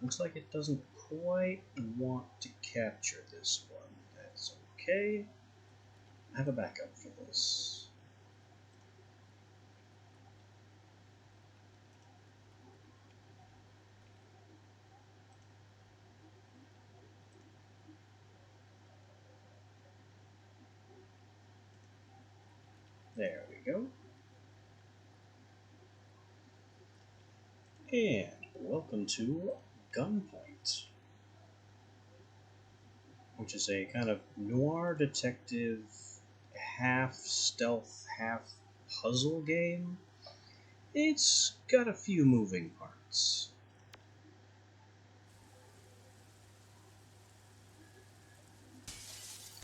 Looks like it doesn't quite want to capture this one. That's okay. I have a backup for this. There we go. And welcome to Gunpoint, which is a kind of noir detective, half stealth, half puzzle game. It's got a few moving parts.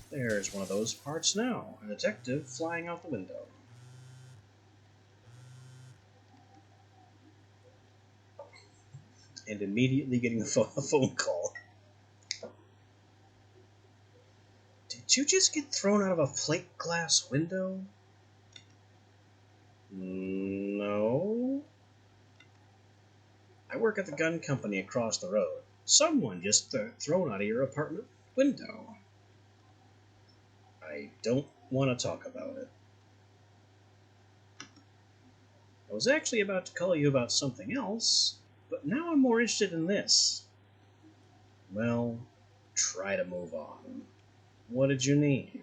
There's one of those parts now, a detective flying out the window. And immediately getting a phone call. Did you just get thrown out of a plate glass window? No. I work at the gun company across the road. Someone just thrown out of your apartment window. I don't want to talk about it. I was actually about to call you about something else, but now I'm more interested in this. Well, try to move on. What did you need?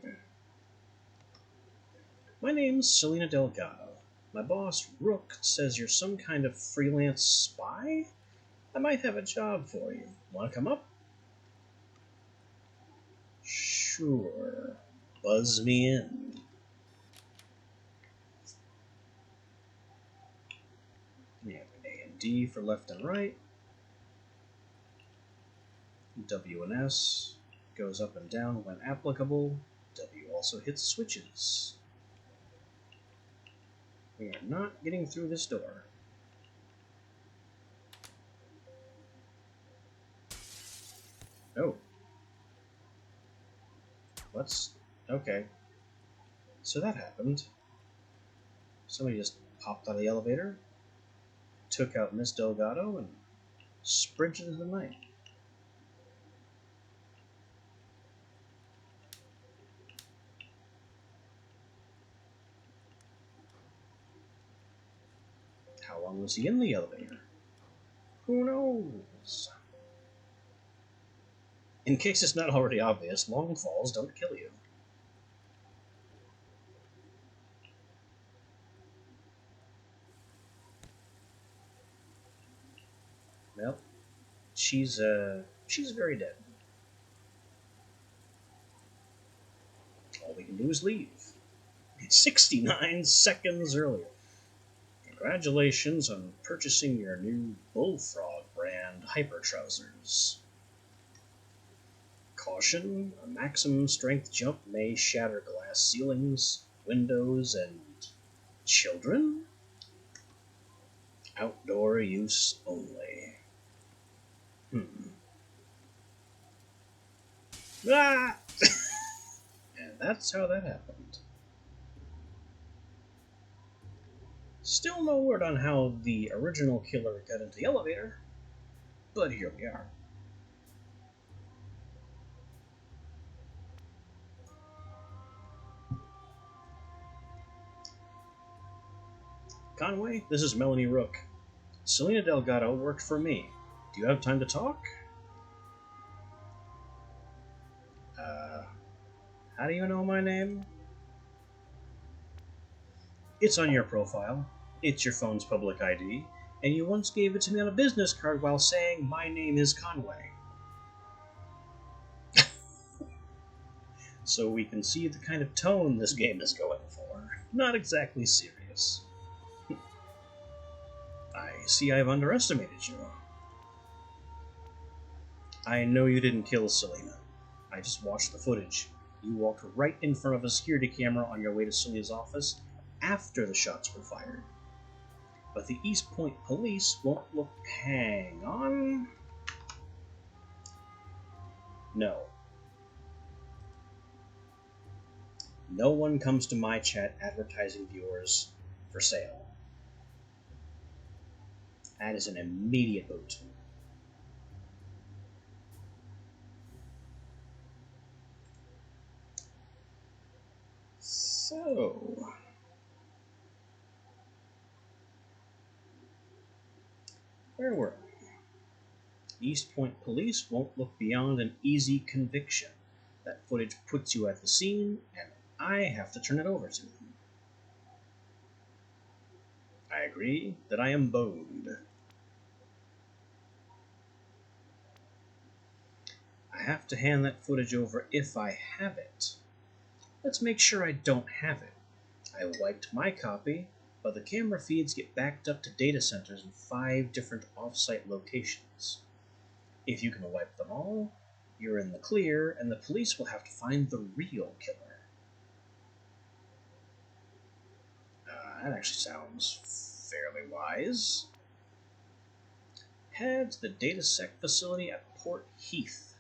My name's Selena Delgado. My boss, Rook, says you're some kind of freelance spy? I might have a job for you. Want to come up? Sure. Buzz me in. We have A and D for left and right. W and S goes up and down when applicable. W also hits switches. We are not getting through this door. Oh. What's... okay. So that happened. Somebody just popped out of the elevator, took out Miss Delgado, and sprinted into the night. How long was he in the elevator? Who knows? In case it's not already obvious, long falls don't kill you. Well, she's very dead. All we can do is leave. It's 69 seconds earlier. Congratulations on purchasing your new Bullfrog brand hyper trousers. Caution, a maximum strength jump may shatter glass ceilings, windows, and children? Outdoor use only. Ah! And that's how that happened. Still no word on how the original killer got into the elevator, but here we are. Conway, this is Melanie Rook. Selena Delgado worked for me. Do you have time to talk? How do you know my name? It's on your profile. It's your phone's public ID, and you once gave it to me on a business card while saying, "My name is Conway." So we can see the kind of tone this game is going for. Not exactly serious. I see I've underestimated you. I know you didn't kill Selena. I just watched the footage. You walked right in front of a security camera on your way to Selena's office after the shots were fired. But the East Point police won't look... Hang on. No. No one comes to my chat advertising viewers for sale. That is an immediate boot. So, where were we? East Point police won't look beyond an easy conviction. That footage puts you at the scene, and I have to turn it over to them. I agree that I am boned. I have to hand that footage over if I have it. Let's make sure I don't have it. I wiped my copy, but the camera feeds get backed up to data centers in 5 different off-site locations. If you can wipe them all, you're in the clear, and the police will have to find the real killer. That actually sounds fairly wise. Head to the DataSec facility at Port Heath.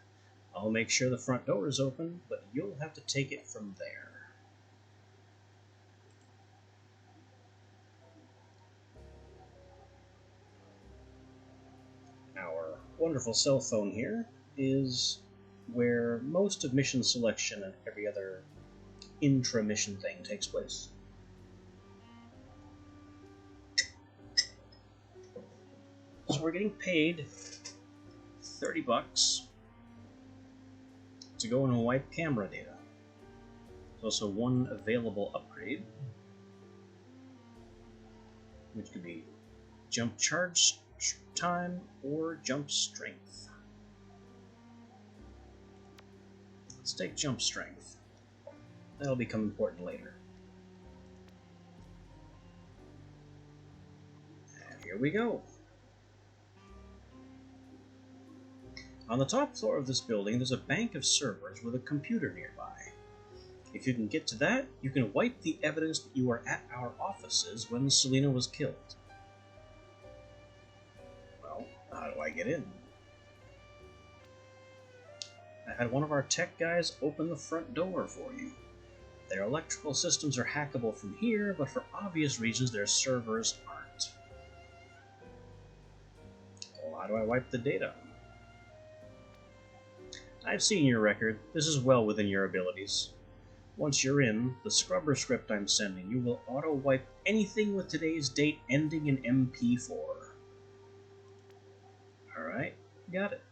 I'll make sure the front door is open, but you'll have to take it from there. Our wonderful cell phone here is where most of mission selection and every other intra-mission thing takes place. So we're getting paid $30 to go and wipe camera data. There's also one available upgrade, which could be jump charge time or jump strength. Let's take jump strength. That'll become important later. And here we go. On the top floor of this building, there's a bank of servers with a computer nearby. If you can get to that, you can wipe the evidence that you were at our offices when Selena was killed. Well, how do I get in? I had one of our tech guys open the front door for you. Their electrical systems are hackable from here, but for obvious reasons their servers aren't. Well, how do I wipe the data? I've seen your record. This is well within your abilities. Once you're in, the scrubber script I'm sending you will auto-wipe anything with today's date ending in MP4. Alright, got it.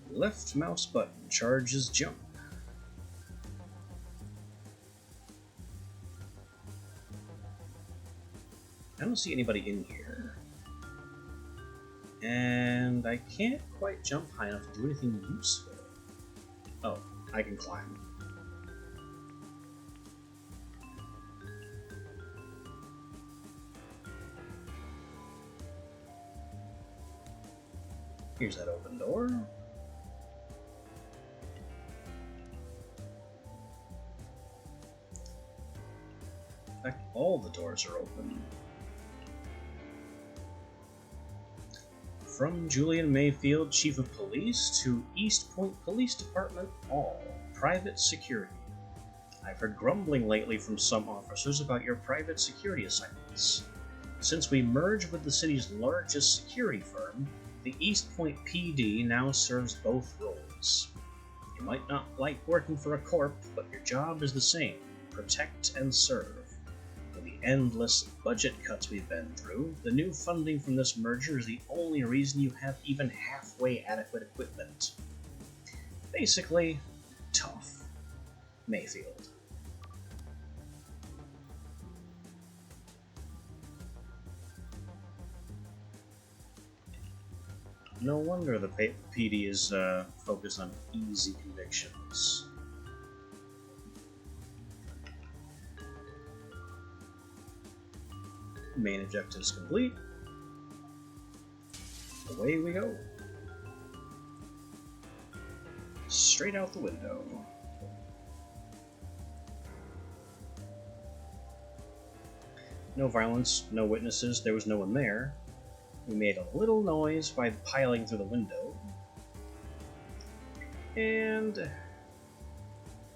Left mouse button charges jump. I don't see anybody in here. And I can't quite jump high enough to do anything useful. Oh, I can climb. Here's that open door. In fact, all the doors are open. From Julian Mayfield, Chief of Police, to East Point Police Department, all private security. I've heard grumbling lately from some officers about your private security assignments. Since we merged with the city's largest security firm, the East Point PD now serves both roles. You might not like working for a corp, but your job is the same: protect and serve. With the endless budget cuts we've been through, the new funding from this merger is the only reason you have even halfway adequate equipment. Basically, tough. Mayfield. No wonder the PD is focused on easy convictions. Main objectives complete. Away we go. Straight out the window. No violence, no witnesses, there was no one there. We made a little noise by piling through the window. And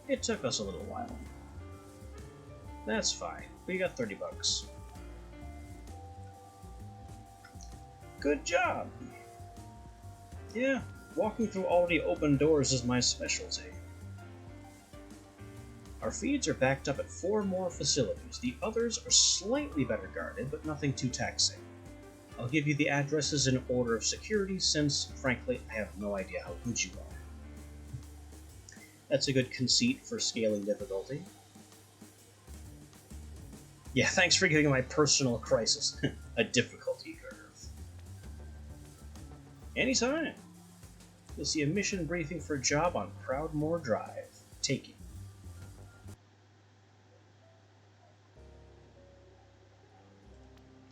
it took us a little while. That's fine. We got 30 bucks. Good job! Yeah, walking through already open doors is my specialty. Our feeds are backed up at 4 more facilities. The others are slightly better guarded, but nothing too taxing. I'll give you the addresses in order of security, since, frankly, I have no idea how good you are. That's a good conceit for scaling difficulty. Yeah, thanks for giving my personal crisis a difficulty curve. Anytime. You'll see a mission briefing for a job on Proudmoore Drive. Take it.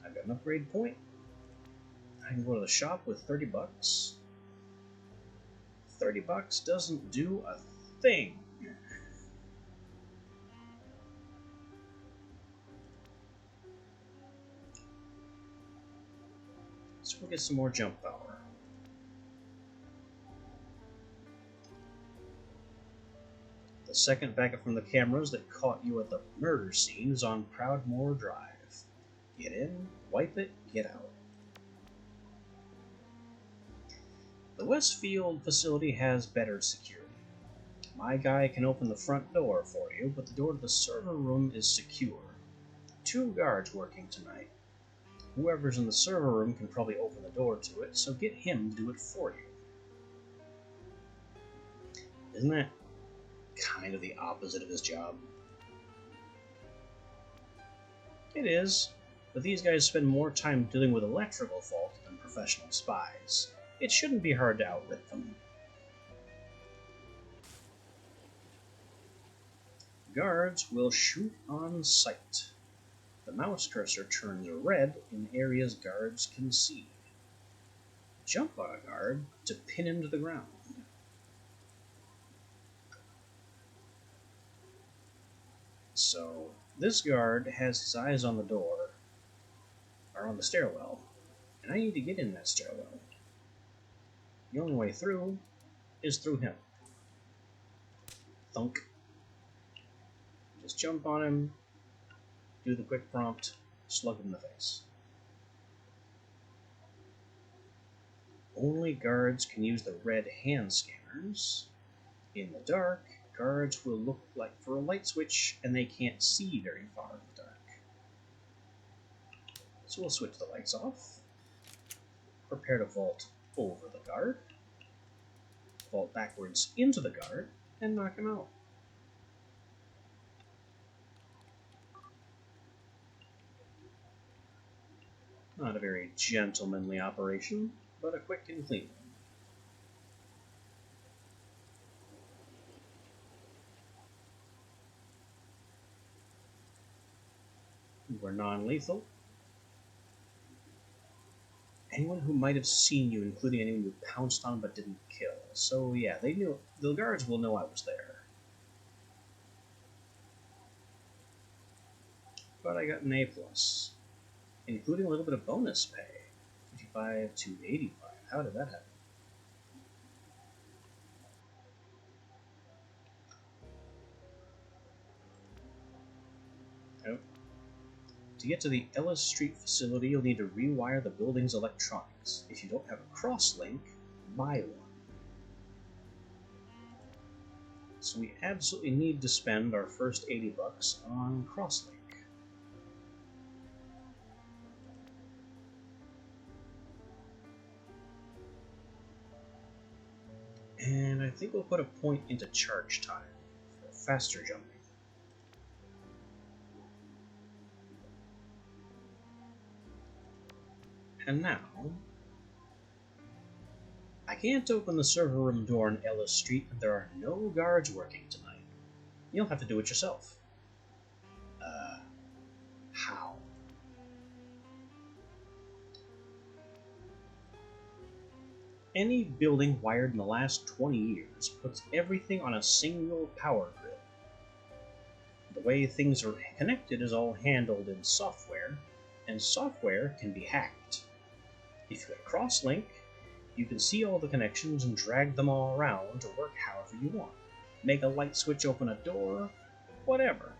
I've got an upgrade point. I can go to the shop with 30 bucks. 30 bucks doesn't do a thing. So we'll get some more jump power. The second backup from the cameras that caught you at the murder scene is on Proudmoore Drive. Get in, wipe it, get out. The Westfield facility has better security. My guy can open the front door for you, but the door to the server room is secure. 2 guards working tonight. Whoever's in the server room can probably open the door to it, so get him to do it for you. Isn't that kind of the opposite of his job? It is, but these guys spend more time dealing with electrical faults than professional spies. It shouldn't be hard to outwit them. Guards will shoot on sight. The mouse cursor turns red in areas guards can see. Jump on a guard to pin him to the ground. So, this guard has his eyes on the door, or on the stairwell, and I need to get in that stairwell. The only way through is through him. Thunk. Just jump on him, do the quick prompt, slug him in the face. Only guards can use the red hand scanners. In the dark, guards will look like for a light switch, and they can't see very far in the dark. So we'll switch the lights off. Prepare to vault over the guard. Vault backwards into the guard, and knock him out. Not a very gentlemanly operation, but a quick and clean one. We're non-lethal. Anyone who might have seen you, including anyone you pounced on but didn't kill. So yeah, they knew. The guards will know I was there. But I got an A+, including a little bit of bonus pay. 55 to 85. How did that happen? Oh. To get to the Ellis Street facility, you'll need to rewire the building's electronics. If you don't have a cross-link, buy one. So we absolutely need to spend our first 80 bucks on cross-link. And I think we'll put a point into charge time for faster jumping. And now, I can't open the server room door on Ellis Street, and there are no guards working tonight. You'll have to do it yourself. How? Any building wired in the last 20 years puts everything on a single power grid. The way things are connected is all handled in software, and software can be hacked. If you have cross-link, you can see all the connections and drag them all around to work however you want. Make a light switch open a door, whatever.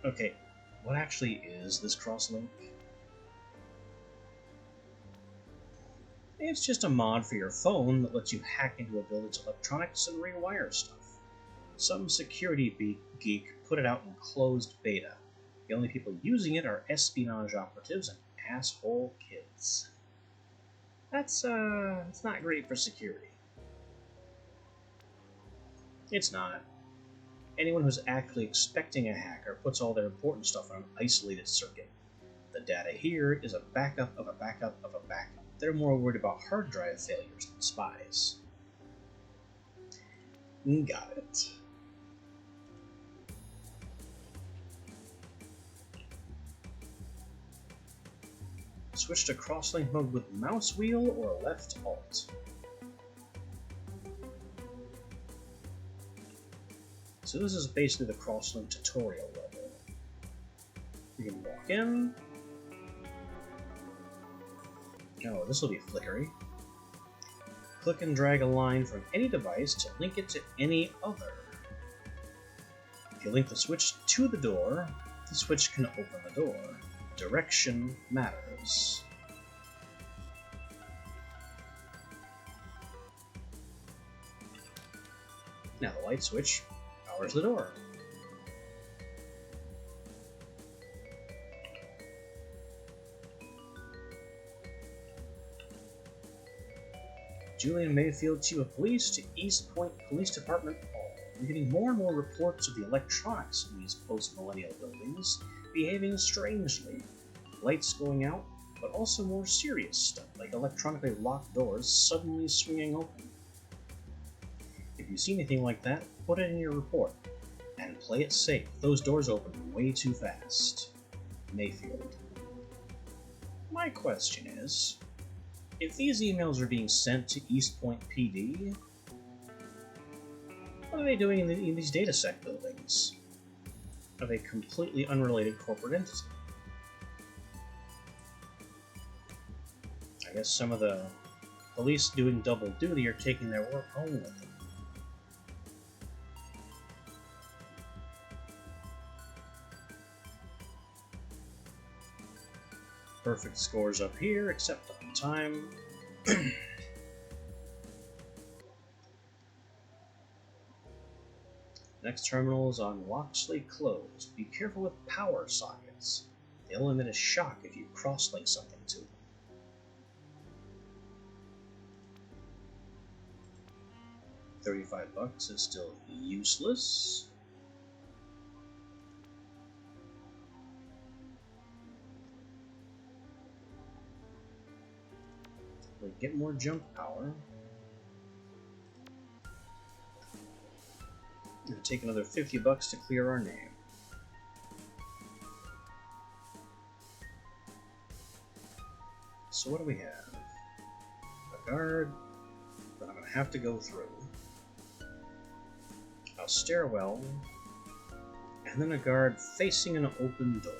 Okay, what actually is this crosslink? It's just a mod for your phone that lets you hack into a building's electronics and rewire stuff. Some security geek put it out in closed beta. The only people using it are espionage operatives and asshole kids. That's not great for security. It's not. Anyone who's actually expecting a hacker puts all their important stuff on an isolated circuit. The data here is a backup of a backup of a backup. They're more worried about hard drive failures than spies. Got it. Switch to crosslink mode with mouse wheel or left alt. So this is basically the crosslink tutorial level. You can walk in. Oh, this will be flickery. Click and drag a line from any device to link it to any other. If you link the switch to the door, the switch can open the door. Direction matters. Now the light switch powers the door. Julian Mayfield, Chief of Police, to East Point Police Department Hall. We're getting more and more reports of the electronics in these post-millennial buildings behaving strangely. Lights going out, but also more serious stuff, like electronically locked doors suddenly swinging open. If you see anything like that, put it in your report. And play it safe. Those doors open way too fast. Mayfield. My question is, if these emails are being sent to East Point PD, what are they doing in these DataSec buildings? Are they completely unrelated corporate entities? I guess some of the police doing double duty are taking their work home with them. Perfect scores up here, except on time. Next terminal is on Loxley Close. Be careful with power sockets. They'll emit a shock if you cross-link something to them. $35 is still useless. We get more jump power. It'll take another $50 to clear our name. So what do we have? A guard that I'm going to have to go through. A stairwell. And then a guard facing an open door.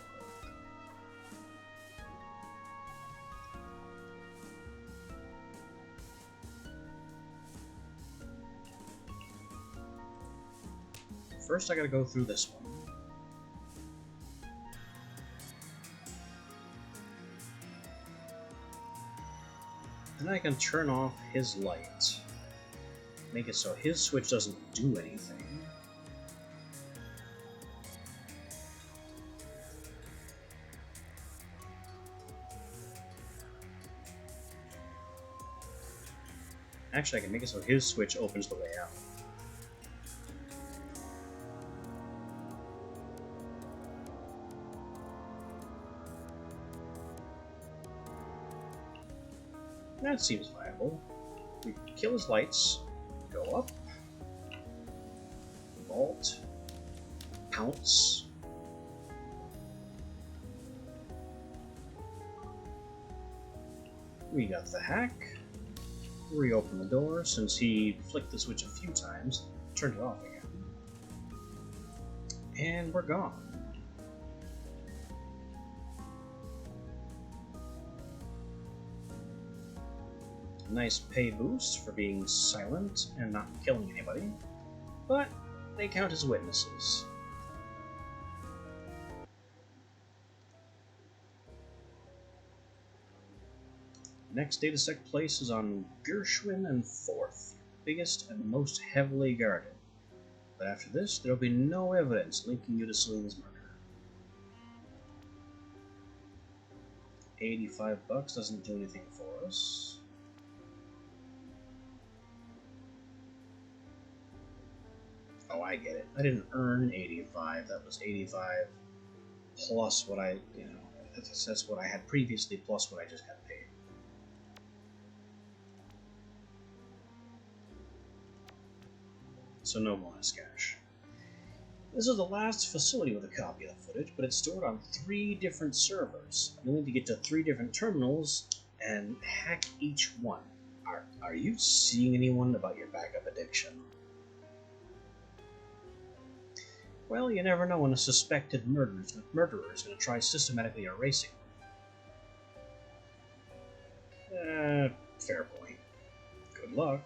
First, I gotta go through this one. Then I can turn off his light. Make it so his switch doesn't do anything. Actually, I can make it so his switch opens the way out. That seems viable. We kill his lights, go up, vault, pounce. We got the hack. Reopen the door since he flicked the switch a few times, turned it off again. And we're gone. Nice pay boost for being silent and not killing anybody, but they count as witnesses. Next data sec place is on Gershwin and 4th, biggest and most heavily guarded. But after this, there will be no evidence linking you to Selena's murder. $85 doesn't do anything for us. Oh, I get it. I didn't earn 85. That was 85 plus what I, that's what I had previously plus what I just got paid. So no bonus cash. This is the last facility with a copy of the footage, but it's stored on 3 different servers. You'll need to get to 3 different terminals and hack each one. Are you seeing anyone about your backup addiction? Well, you never know when a suspected murderer is going to try systematically erasing them. Fair point. Good luck.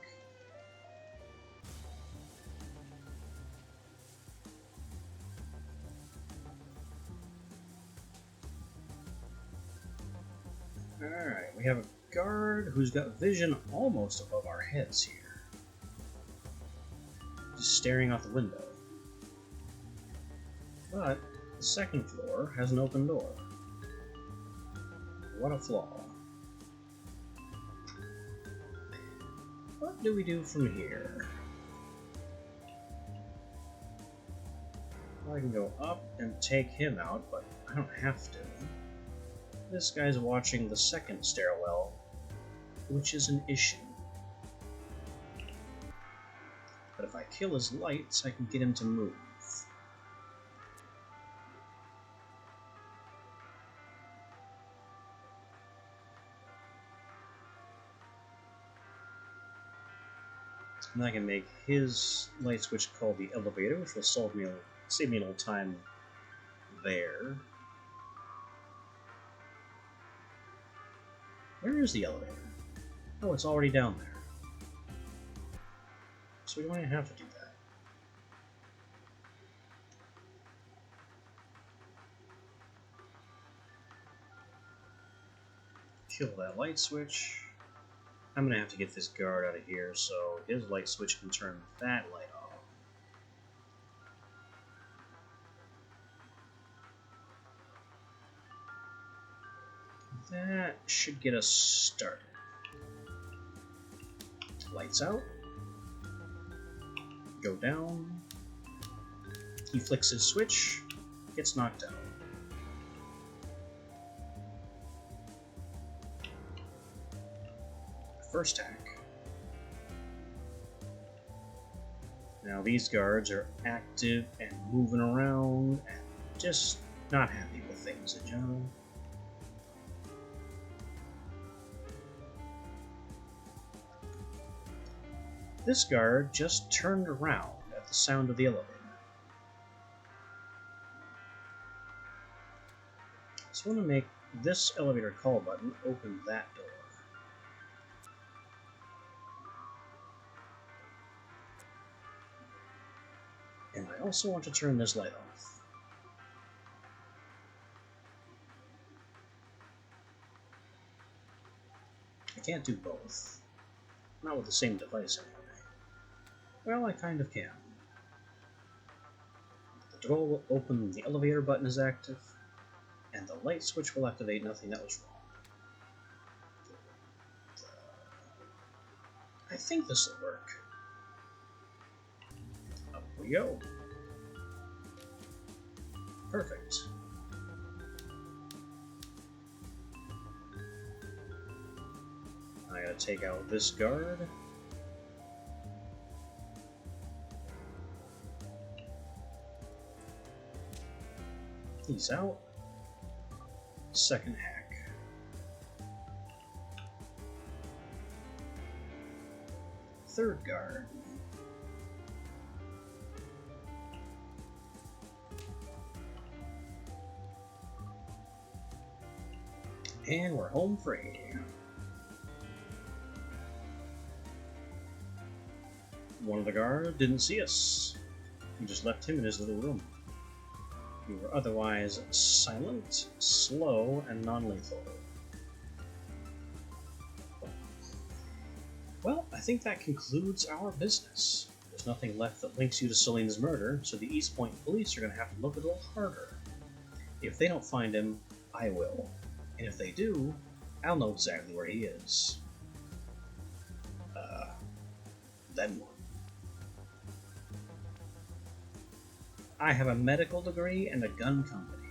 Alright, we have a guard who's got vision almost above our heads here. Just staring out the window. But the second floor has an open door. What a flaw. What do we do from here? Well, I can go up and take him out, but I don't have to. This guy's watching the second stairwell, which is an issue. But if I kill his lights, I can get him to move. And I can make his light switch call the elevator, which will save me a little time there. Where is the elevator? Oh, it's already down there. So we don't even have to do that. Kill that light switch. I'm gonna have to get this guard out of here so his light switch can turn that light off. That should get us started. Lights out. Go down. He flicks his switch. Gets knocked out. First hack. Now these guards are active and moving around and just not happy with things in general. This guard just turned around at the sound of the elevator. So I want to make this elevator call button open that door. And I also want to turn this light off. I can't do both. Not with the same device anyway. Well, I kind of can. The door will open when the elevator button is active, and the light switch will activate nothing that was wrong. I think this will work. Up we go. Perfect. I gotta take out this guard. He's out. Second hack. Third guard. And we're home free. One of the guards didn't see us. We just left him in his little room. We were otherwise silent, slow, and non-lethal. Well, I think that concludes our business. There's nothing left that links you to Selena's murder, so the East Point police are going to have to look a little harder. If they don't find him, I will. And if they do, I'll know exactly where he is. Then what? I have a medical degree and a gun company.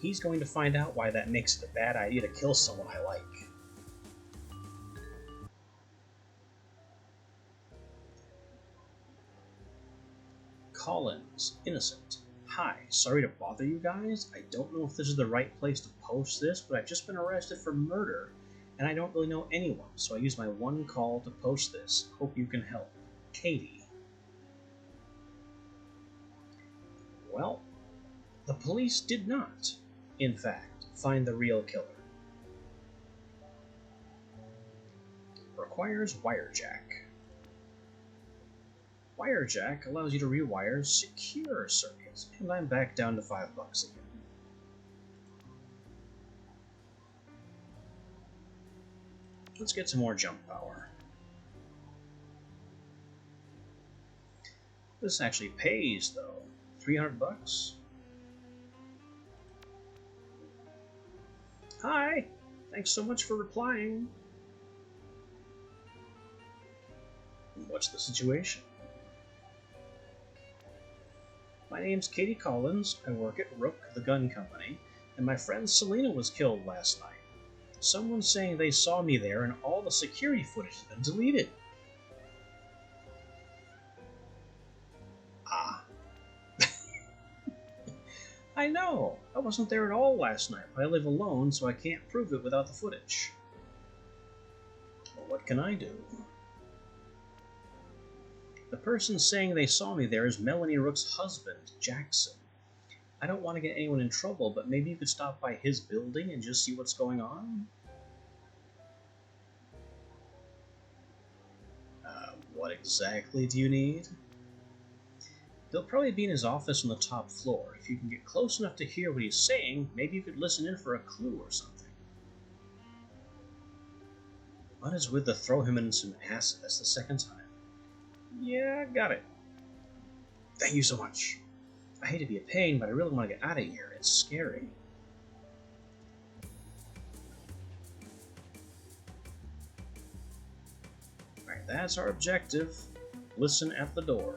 He's going to find out why that makes it a bad idea to kill someone I like. Collins, innocent. Hi, sorry to bother you guys. I don't know if this is the right place to post this, but I've just been arrested for murder, and I don't really know anyone, so I use my one call to post this. Hope you can help. Katie. Well, the police did not, in fact, find the real killer. Requires wirejack. Wirejack allows you to rewire secure circuits, and I'm back down to $5 again. Let's get some more jump power. This actually pays, though. $300? Hi! Thanks so much for replying. What's the situation? My name's Katie Collins, I work at Rook, the gun company, and my friend Selena was killed last night. Someone's saying they saw me there and all the security footage has been deleted. Ah. I know, I wasn't there at all last night, but I live alone, so I can't prove it without the footage. Well, what can I do? The person saying they saw me there is Melanie Rook's husband, Jackson. I don't want to get anyone in trouble, but maybe you could stop by his building and just see what's going on? What exactly do you need? He'll probably be in his office on the top floor. If you can get close enough to hear what he's saying, maybe you could listen in for a clue or something. What is with the throw him in some acid? That's the second time. Yeah, got it. Thank you so much. I hate to be a pain, but I really want to get out of here. It's scary. Alright, that's our objective. Listen at the door.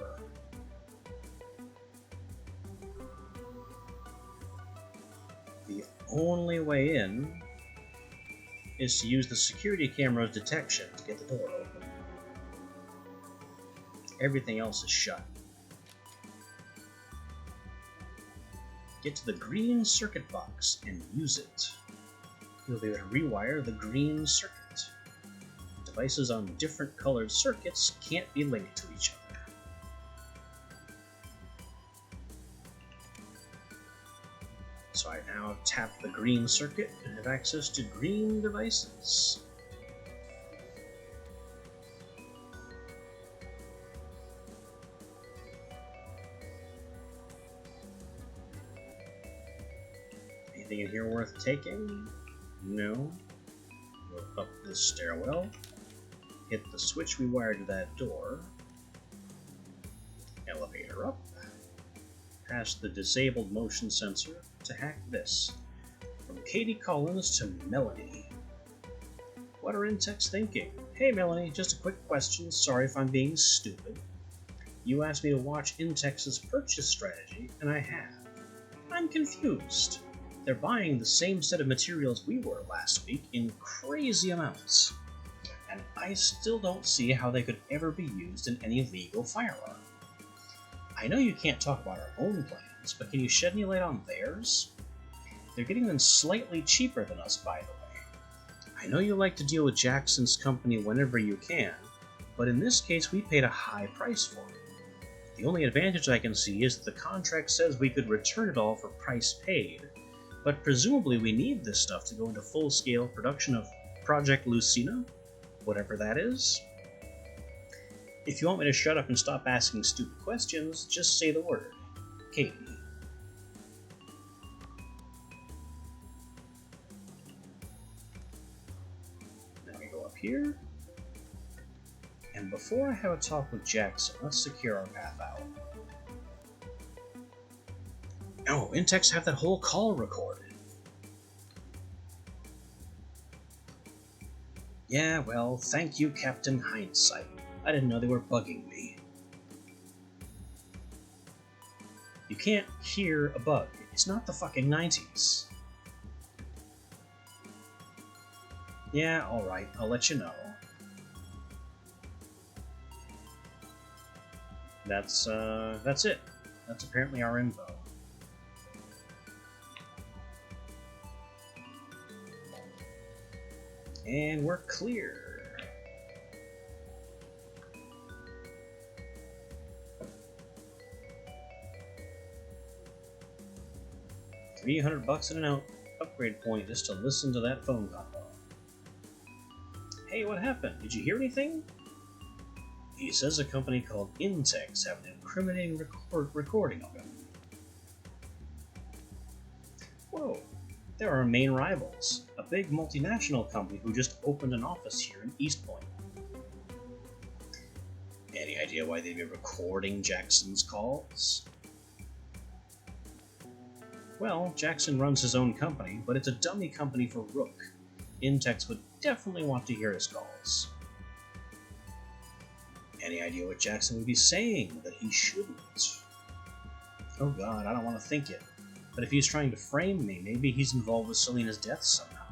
The only way in is to use the security camera's detection to get the door open. Everything else is shut. Get to the green circuit box and use it. You'll be able to rewire the green circuit. Devices on different colored circuits can't be linked to each other. So I now tap the green circuit and have access to green devices. Anything in here worth taking? No. Go up this stairwell. Hit the switch we wired to that door. Elevator up. Past the disabled motion sensor to hack this. From Katie Collins to Melanie. What are Intex thinking? Hey Melanie, just a quick question. Sorry if I'm being stupid. You asked me to watch Intex's purchase strategy, and I have. I'm confused. They're buying the same set of materials we were last week in crazy amounts, and I still don't see how they could ever be used in any legal firearm. I know you can't talk about our own plans, but can you shed any light on theirs? They're getting them slightly cheaper than us, by the way. I know you like to deal with Jackson's company whenever you can, but in this case we paid a high price for it. The only advantage I can see is that the contract says we could return it all for price paid, but presumably we need this stuff to go into full-scale production of Project Lucina, whatever that is. If you want me to shut up and stop asking stupid questions, just say the word. Katie. Now we go up here. And before I have a talk with Jackson, let's secure our path out. Oh, Intex have that whole call recorded. Yeah, well, thank you, Captain Hindsight. I didn't know they were bugging me. You can't hear a bug. It's not the fucking 90s. Yeah, alright, I'll let you know. That's it. That's apparently our info. And we're clear. $300 in an upgrade point just to listen to that phone combo. Hey, what happened? Did you hear anything? He says a company called Intex have an incriminating recording of him. Whoa, they're our main rivals, a big multinational company who just opened an office here in Eastpoint. Any idea why they'd be recording Jackson's calls? Well, Jackson runs his own company, but it's a dummy company for Rook. Intex would definitely want to hear his calls. Any idea what Jackson would be saying that he shouldn't? Oh god, I don't want to think it. But if he's trying to frame me, maybe he's involved with Selena's death somehow.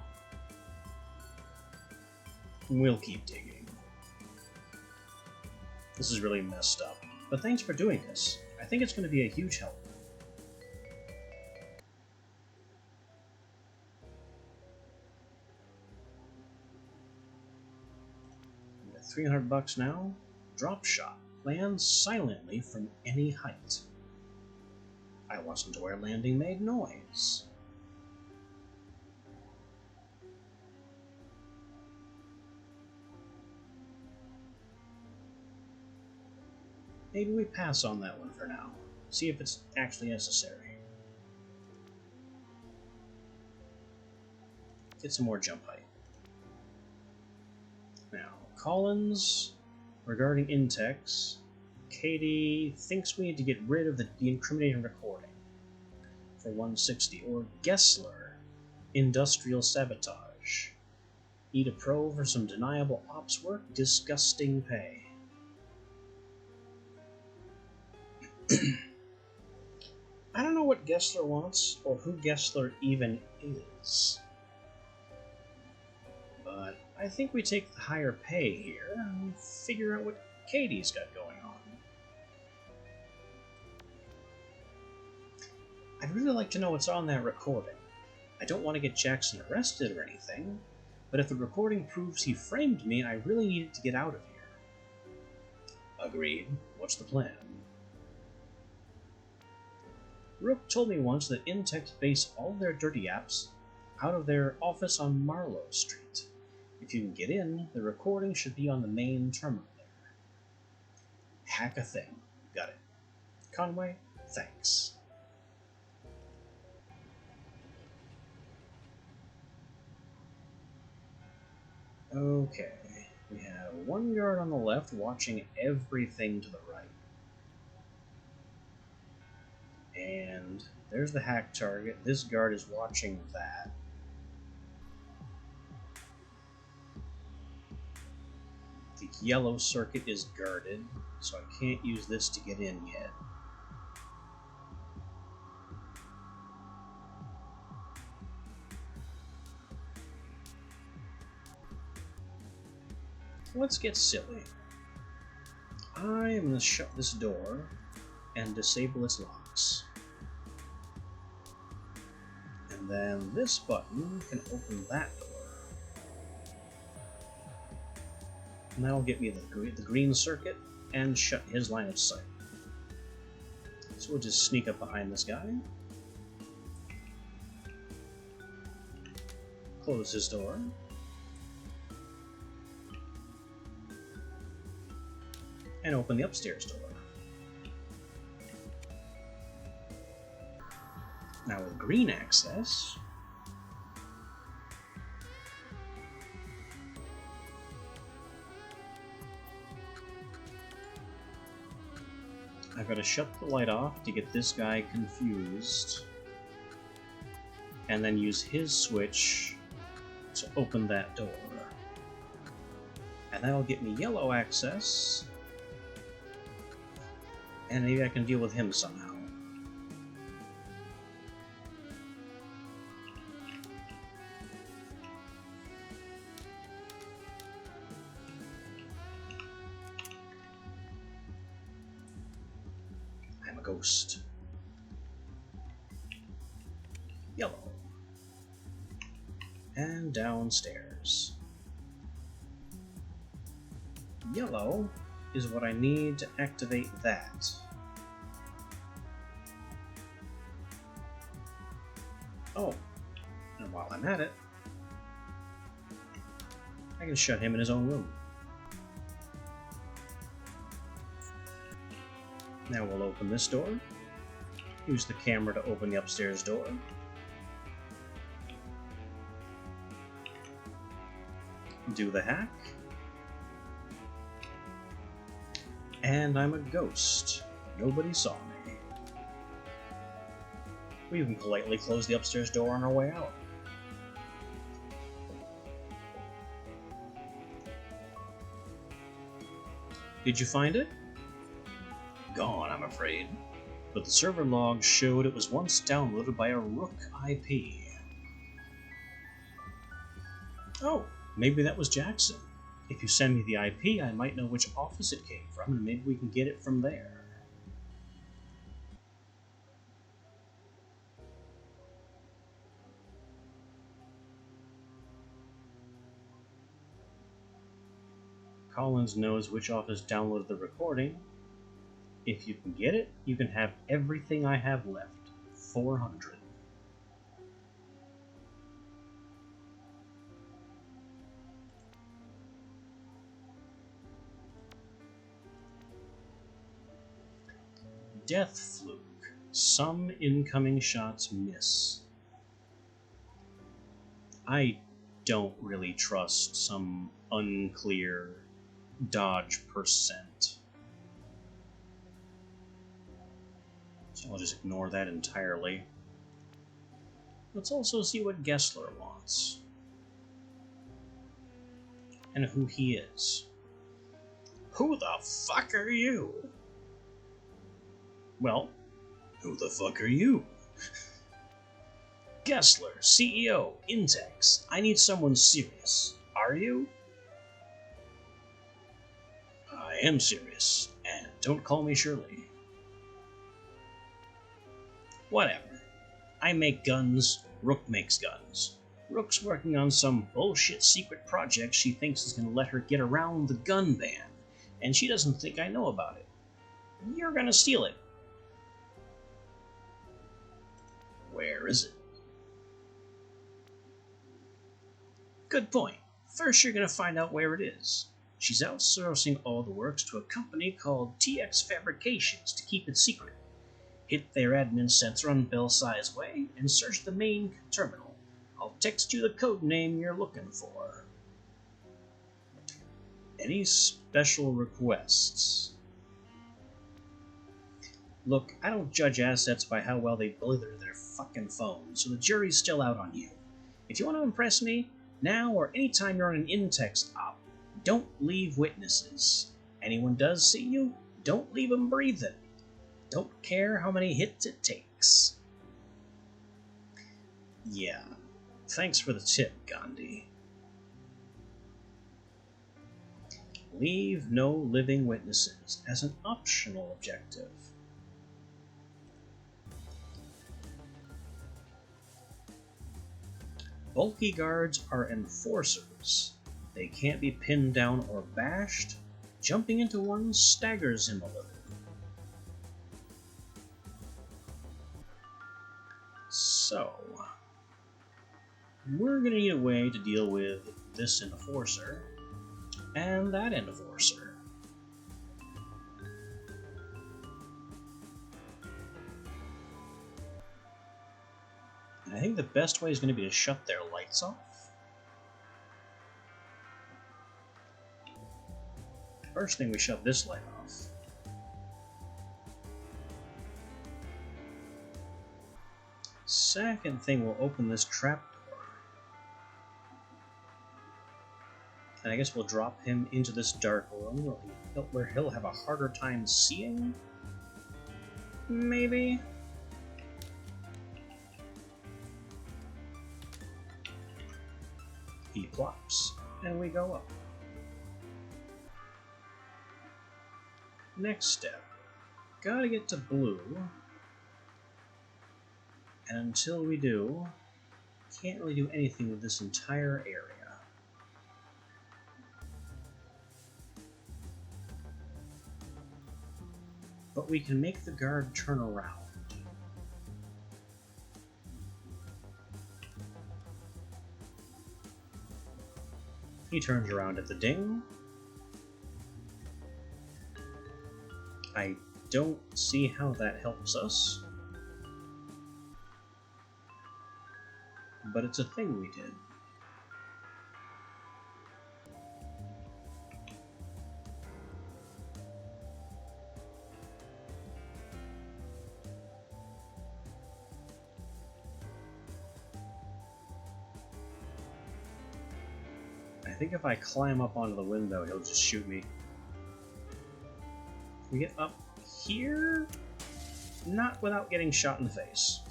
We'll keep digging. This is really messed up. But thanks for doing this. I think it's going to be a huge help. $300 now. Drop shot. Land silently from any height. I wasn't aware landing made noise. Maybe we pass on that one for now. See if it's actually necessary. Get some more jump height. Now, Collins, regarding Intex, Katie thinks we need to get rid of the incriminating recording for 160, or Gessler, industrial sabotage. Need a pro for some deniable ops work, disgusting pay. I don't know what Gessler wants, or who Gessler even is. But I think we take the higher pay here and figure out what Katie's got going on. I'd really like to know what's on that recording. I don't want to get Jackson arrested or anything, but if the recording proves he framed me, I really needed to get out of here. Agreed. What's the plan? Rook told me once that Intex base all their dirty apps out of their office on Marlowe Street. If you can get in, the recording should be on the main terminal there. Hack a thing. Got it. Conway, thanks. Okay, we have one guard on the left watching everything to the right. And there's the hack target. This guard is watching that. The yellow circuit is guarded, so I can't use this to get in yet. Let's get silly. I am going to shut this door and disable its locks. And then this button can open that door. And that'll get me the green circuit and shut his line of sight. So we'll just sneak up behind this guy. Close his door. And open the upstairs door. Now with green access, I've got to shut the light off to get this guy confused, and then use his switch to open that door. And that'll get me yellow access, and maybe I can deal with him somehow. I'm a ghost. Yellow. And downstairs. Yellow is what I need to activate that. Oh, and while I'm at it, I can shut him in his own room. Now we'll open this door, use the camera to open the upstairs door. Do the hack. And I'm a ghost. Nobody saw me. We even politely closed the upstairs door on our way out. Did you find it? Gone, I'm afraid. But the server log showed it was once downloaded by a Rook IP. Oh, maybe that was Jackson. If you send me the IP, I might know which office it came from, and maybe we can get it from there. Collins knows which office downloaded the recording. If you can get it, you can have everything I have left. 400. Death fluke. Some incoming shots miss. I don't really trust some unclear dodge percent. So I'll just ignore that entirely. Let's also see what Gessler wants. And who he is. Who the fuck are you? Well, who the fuck are you? Gessler, CEO, Intex. I need someone serious. Are you? I am serious, and don't call me Shirley. Whatever. I make guns, Rook makes guns. Rook's working on some bullshit secret project she thinks is going to let her get around the gun ban, and she doesn't think I know about it. You're going to steal it. Where is it? Good point. First you're going to find out where it is. She's outsourcing all the works to a company called TX Fabrications to keep it secret. Hit their admin center on Belsize Way and search the main terminal. I'll text you the code name you're looking for. Any special requests? Look, I don't judge assets by how well they blither their fucking phones, so the jury's still out on you. If you want to impress me, now or anytime you're on an in-text op, don't leave witnesses. Anyone does see you, don't leave them breathing. Don't care how many hits it takes. Yeah, thanks for the tip, Gandhi. Leave no living witnesses as an optional objective. Bulky guards are enforcers. They can't be pinned down or bashed. Jumping into one staggers him a little. So, we're going to need a way to deal with this enforcer and that enforcer. And I think the best way is going to be to shut their lights off. First thing, we shut this light off. second thing will open this trap door. And I guess we'll drop him into this dark room where he'll have a harder time seeing? Maybe? He plops, and we go up. Next step. Gotta get to blue. And until we do, can't really do anything with this entire area. But we can make the guard turn around. He turns around at the ding. I don't see how that helps us. But it's a thing we did. I think if I climb up onto the window, he'll just shoot me. We get up here? Not without getting shot in the face.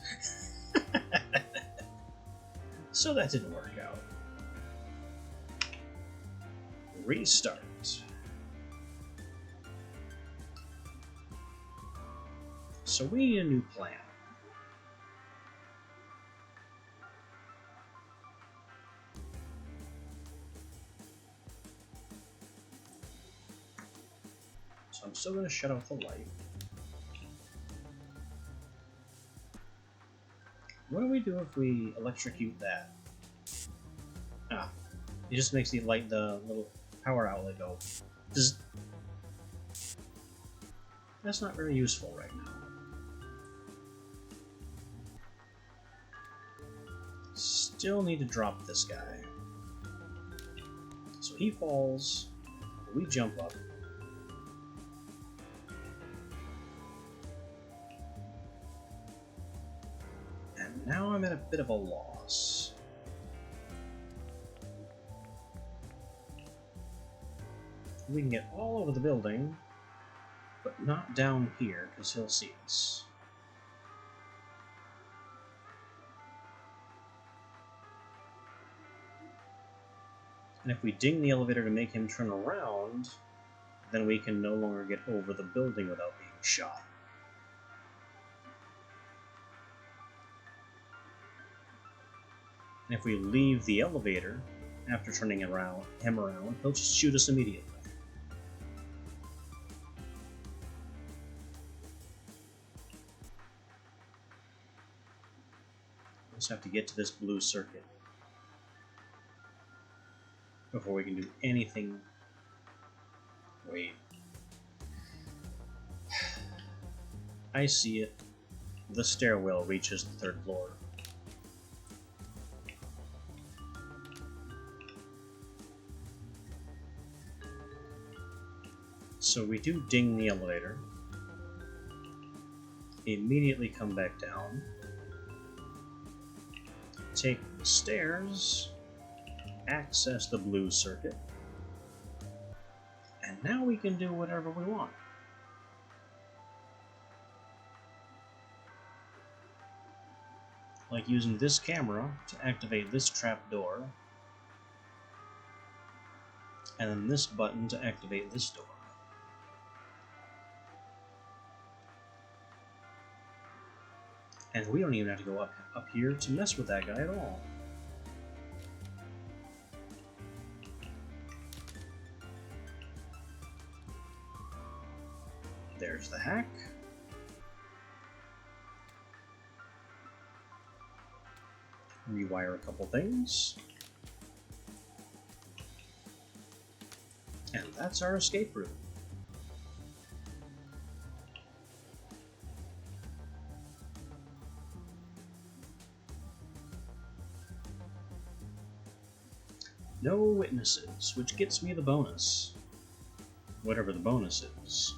So that didn't work out. Restart. So we need a new plan. So I'm still going to shut off the light. What do we do if we electrocute that? Ah, it just makes the little power outlet go. That's not very useful right now. Still need to drop this guy. So he falls, we jump up. And now I'm at a bit of a loss. We can get all over the building, but not down here, because he'll see us. And if we ding the elevator to make him turn around, then we can no longer get over the building without being shot. And if we leave the elevator after turning him around, he'll just shoot us immediately. We just have to get to this blue circuit before we can do anything. Wait. I see it. The stairwell reaches the third floor. So we do ding the elevator, immediately come back down, take the stairs, access the blue circuit, and now we can do whatever we want. Like using this camera to activate this trapdoor, and then this button to activate this door. And we don't even have to go up here to mess with that guy at all. There's the hack. Rewire a couple things. And that's our escape route. No witnesses, which gets me the bonus. Whatever the bonus is.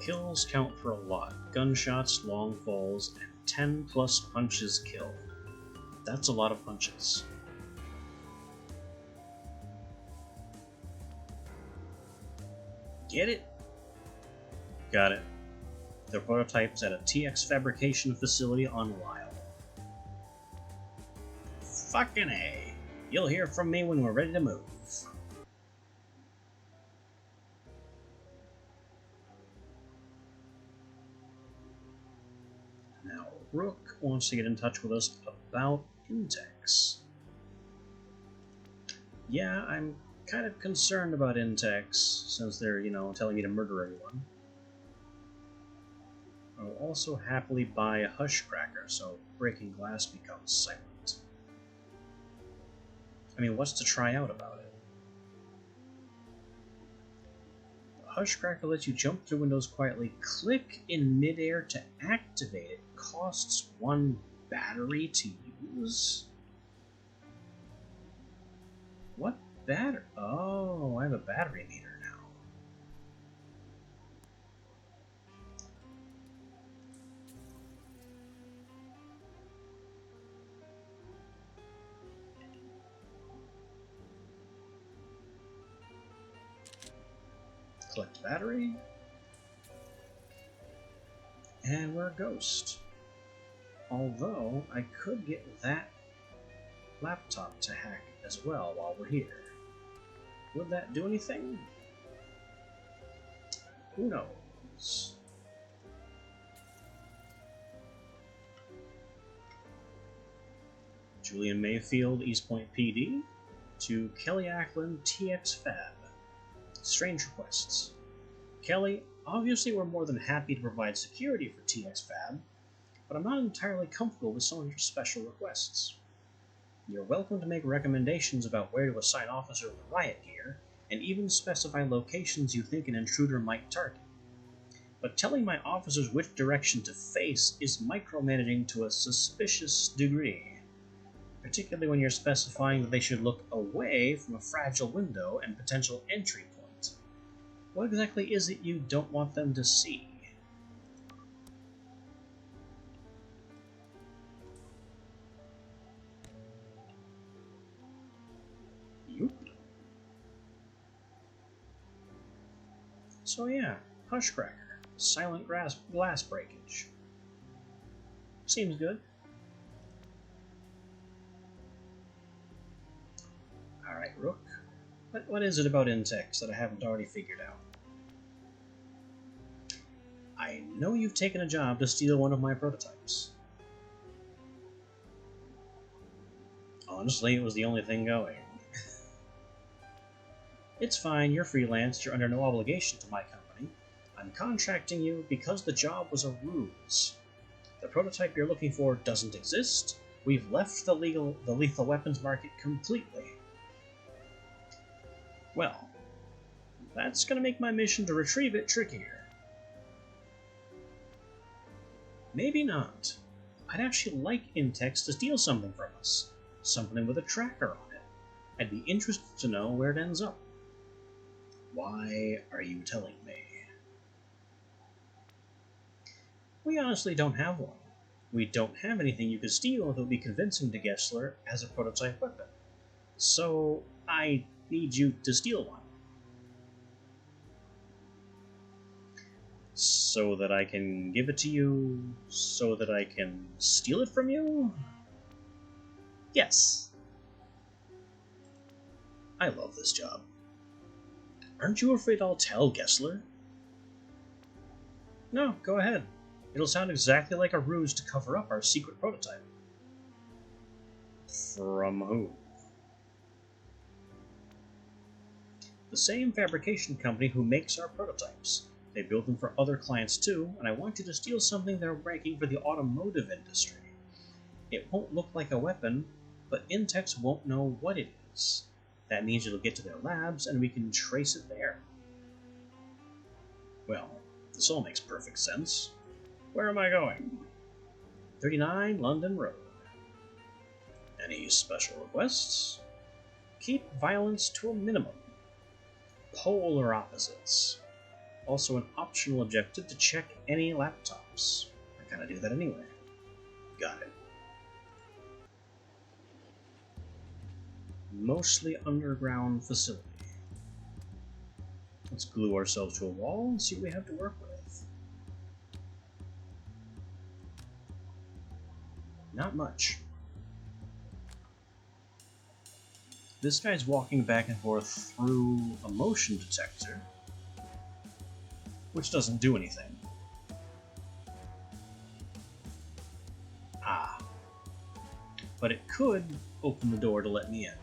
Kills count for a lot. Gunshots, long falls, and 10 plus punches killed. That's a lot of punches. Get it? Got it. The prototype's at a TX fabrication facility on Lyle. Fucking A. You'll hear from me when we're ready to move. Now, Rook wants to get in touch with us about Intex. Yeah, I'm kind of concerned about Intex, since they're, telling me to murder everyone. I'll also happily buy a Hushcracker, so breaking glass becomes silent. I mean, what's to try out about it? The Hushcracker lets you jump through windows quietly, click in midair to activate it, costs 1 battery to use? What battery? Oh, I have a battery meter now. Collect battery. And we're a ghost. Although, I could get that laptop to hack as well while we're here. Would that do anything? Who knows? Julian Mayfield, East Point PD, to Kelly Ackland, TX Fab. Strange requests. Kelly, obviously we're more than happy to provide security for TX Fab, but I'm not entirely comfortable with some of your special requests. You're welcome to make recommendations about where to assign officers with riot gear, and even specify locations you think an intruder might target. But telling my officers which direction to face is micromanaging to a suspicious degree, particularly when you're specifying that they should look away from a fragile window and potential entry point. What exactly is it you don't want them to see? Yoop. So yeah, Hushcracker, silent glass breakage. Seems good. Alright, Rook. What is it about Intex that I haven't already figured out? I know you've taken a job to steal one of my prototypes. Honestly, it was the only thing going. It's fine, you're freelance, you're under no obligation to my company. I'm contracting you because the job was a ruse. The prototype you're looking for doesn't exist. We've left the lethal weapons market completely. Well, that's going to make my mission to retrieve it trickier. Maybe not. I'd actually like Intex to steal something from us. Something with a tracker on it. I'd be interested to know where it ends up. Why are you telling me? We honestly don't have one. We don't have anything you could steal that would be convincing to Gessler as a prototype weapon. So, I need you to steal one. So that I can give it to you? So that I can steal it from you? Yes. I love this job. Aren't you afraid I'll tell Gessler? No, go ahead. It'll sound exactly like a ruse to cover up our secret prototype. From who? The same fabrication company who makes our prototypes. They build them for other clients too, and I want you to steal something they're making for the automotive industry. It won't look like a weapon, but Intex won't know what it is. That means it'll get to their labs, and we can trace it there. Well, this all makes perfect sense. Where am I going? 39 London Road. Any special requests? Keep violence to a minimum. Polar opposites. Also an optional objective to check any laptops. I kinda do that anyway. Got it. Mostly underground facility. Let's glue ourselves to a wall and see what we have to work with. Not much. This guy's walking back and forth through a motion detector, which doesn't do anything. Ah. But it could open the door to let me in.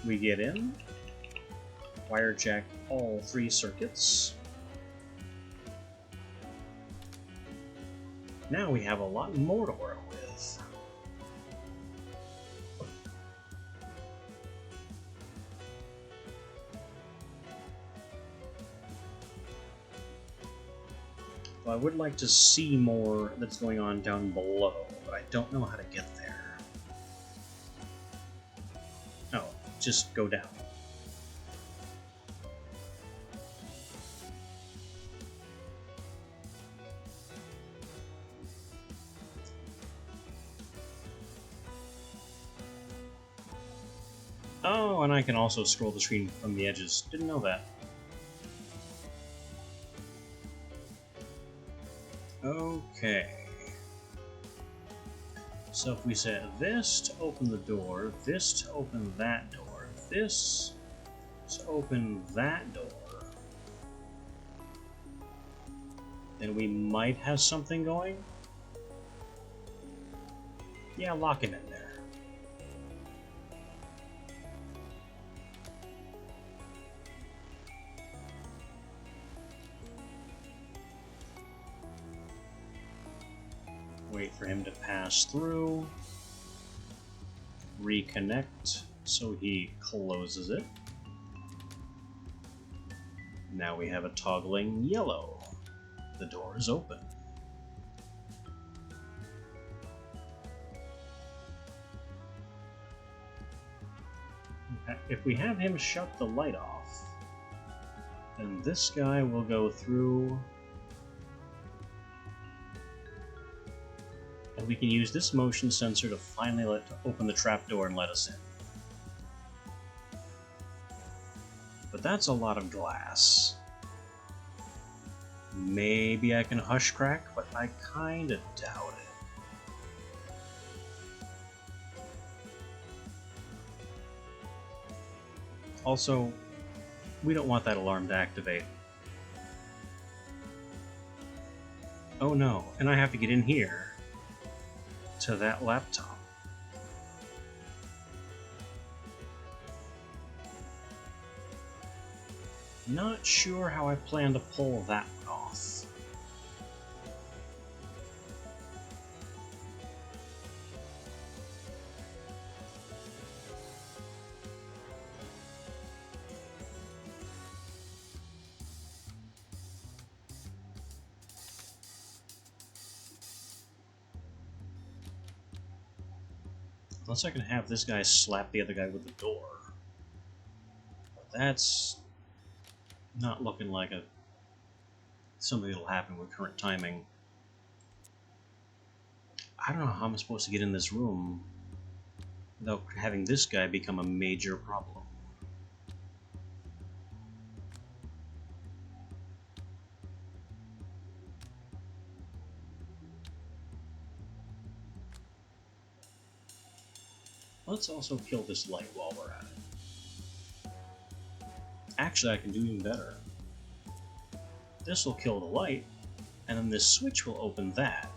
We get in, wirejack all 3 circuits. Now we have a lot more to work with. Well, I would like to see more that's going on down below, but I don't know how to get there. Oh, just go down. Oh, and I can also scroll the screen from the edges. Didn't know that. Okay. So if we set this to open the door, this to open that door, this to open that door, then we might have something going. Yeah, lock him in there. Wait for him to pass through. Reconnect so he closes it. Now we have a toggling yellow. The door is open. If we have him shut the light off, then this guy will go through, and we can use this motion sensor to finally open the trapdoor and let us in. But that's a lot of glass. Maybe I can hush crack, but I kinda doubt it. Also, we don't want that alarm to activate. Oh no, and I have to get in here to that laptop. Not sure how I plan to pull that one off. Unless I can have this guy slap the other guy with the door. But that's not looking like something that'll happen with current timing. I don't know how I'm supposed to get in this room without having this guy become a major problem. Let's also kill this light while we're at it. Actually, I can do even better. This will kill the light, and then this switch will open that,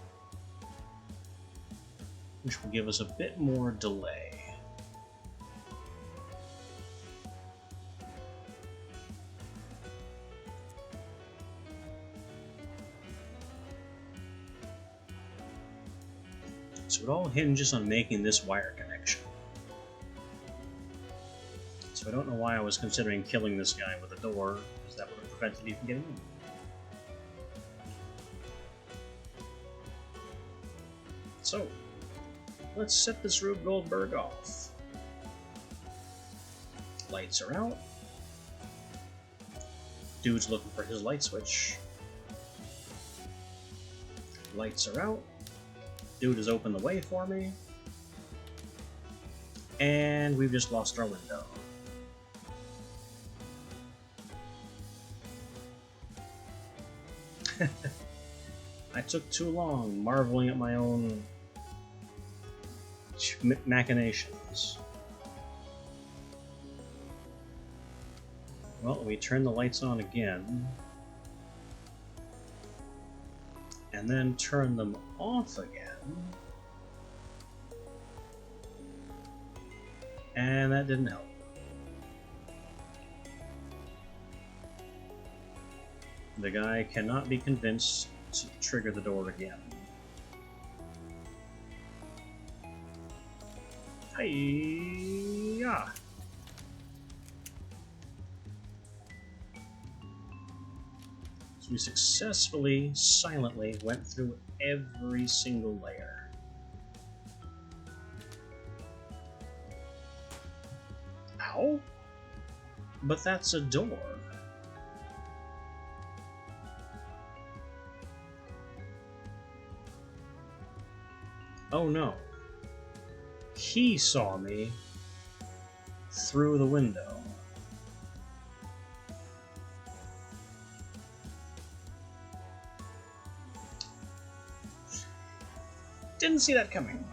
which will give us a bit more delay. So it all hinges on making this wire connection. So I don't know why I was considering killing this guy with a door, because that would have prevented me from getting in. So, let's set this Rube Goldberg off. Lights are out. Dude's looking for his light switch. Lights are out. Dude has opened the way for me. And we've just lost our window. I took too long marveling at my own machinations. Well, we turn the lights on again. And then turn them off again. And that didn't help. The guy cannot be convinced to trigger the door again. Hi-ya! So we successfully, silently went through every single layer. Ow? But that's a door. Oh no. He saw me through the window. Didn't see that coming.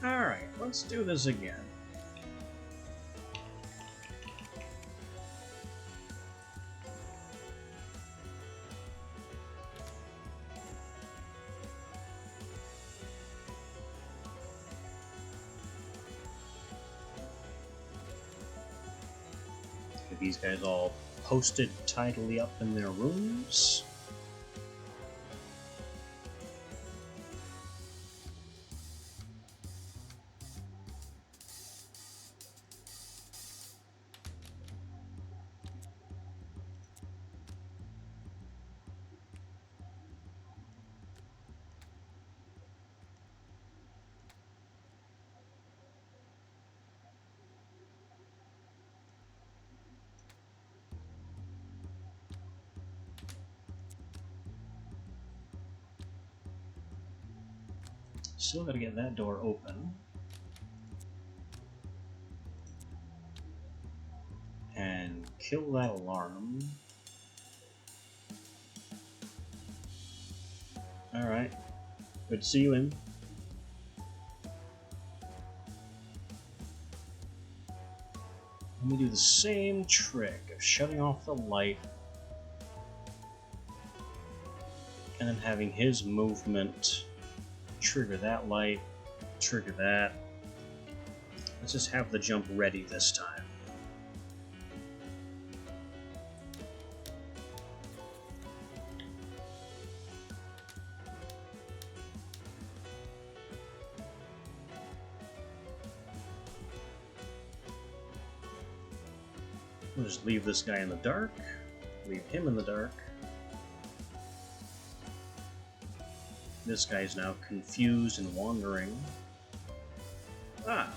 Alright, let's do this again. These guys all posted tidily up in their rooms. Still gotta get that door open. And kill that alarm. Alright. Good to see you in. Let me do the same trick of shutting off the light and then having his movement trigger that light, trigger that. Let's just have the jump ready this time. We'll just leave this guy in the dark, leave him in the dark. This guy's now confused and wandering. Ah!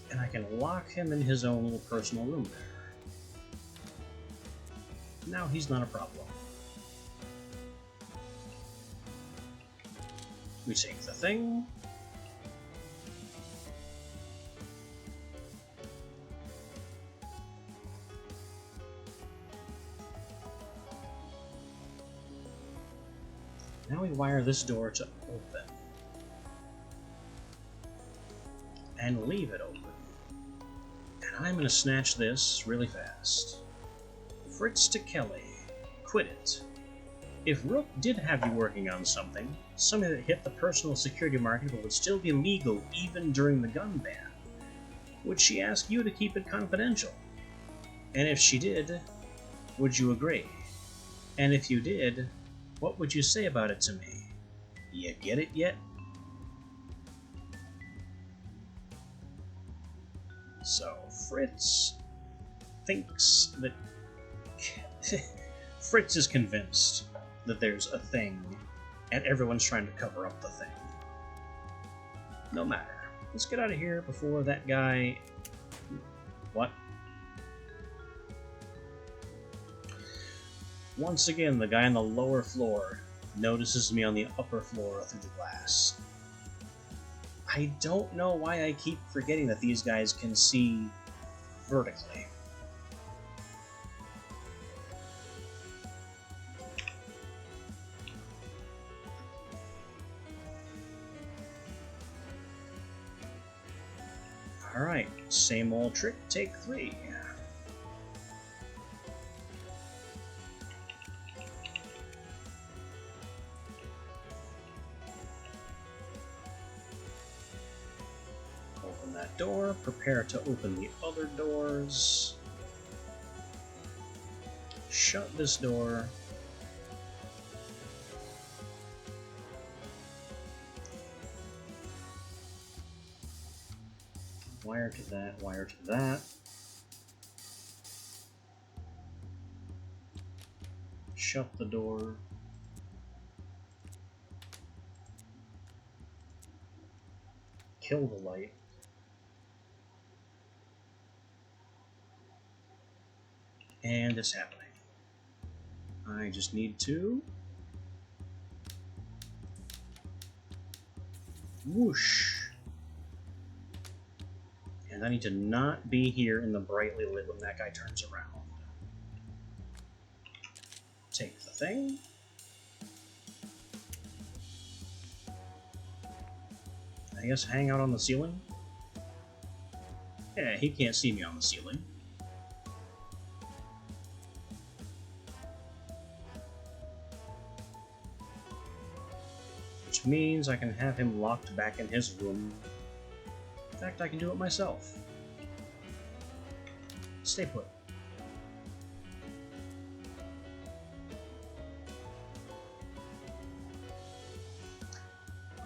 And I can lock him in his own little personal room there. Now he's not a problem. We take the thing. Now we wire this door to open. And leave it open. And I'm gonna snatch this really fast. Fritz to Kelly. Quit it. If Rook did have you working on something that hit the personal security market but would still be legal even during the gun ban, would she ask you to keep it confidential? And if she did, would you agree? And if you did, what would you say about it to me? You get it yet? So, Fritz thinks that Fritz is convinced that there's a thing, and everyone's trying to cover up the thing. No matter. Let's get out of here before that guy... What? Once again, the guy on the lower floor notices me on the upper floor through the glass. I don't know why I keep forgetting that these guys can see vertically. Alright, same old trick, take 3. Open that door, prepare to open the other doors. Shut this door. Wire to that, wire to that. Shut the door. Kill the light. And it's happening. I just need to... whoosh. And I need to not be here in the brightly lit when that guy turns around. Take the thing. I guess hang out on the ceiling? Yeah, he can't see me on the ceiling. Which means I can have him locked back in his room. In fact, I can do it myself. Stay put.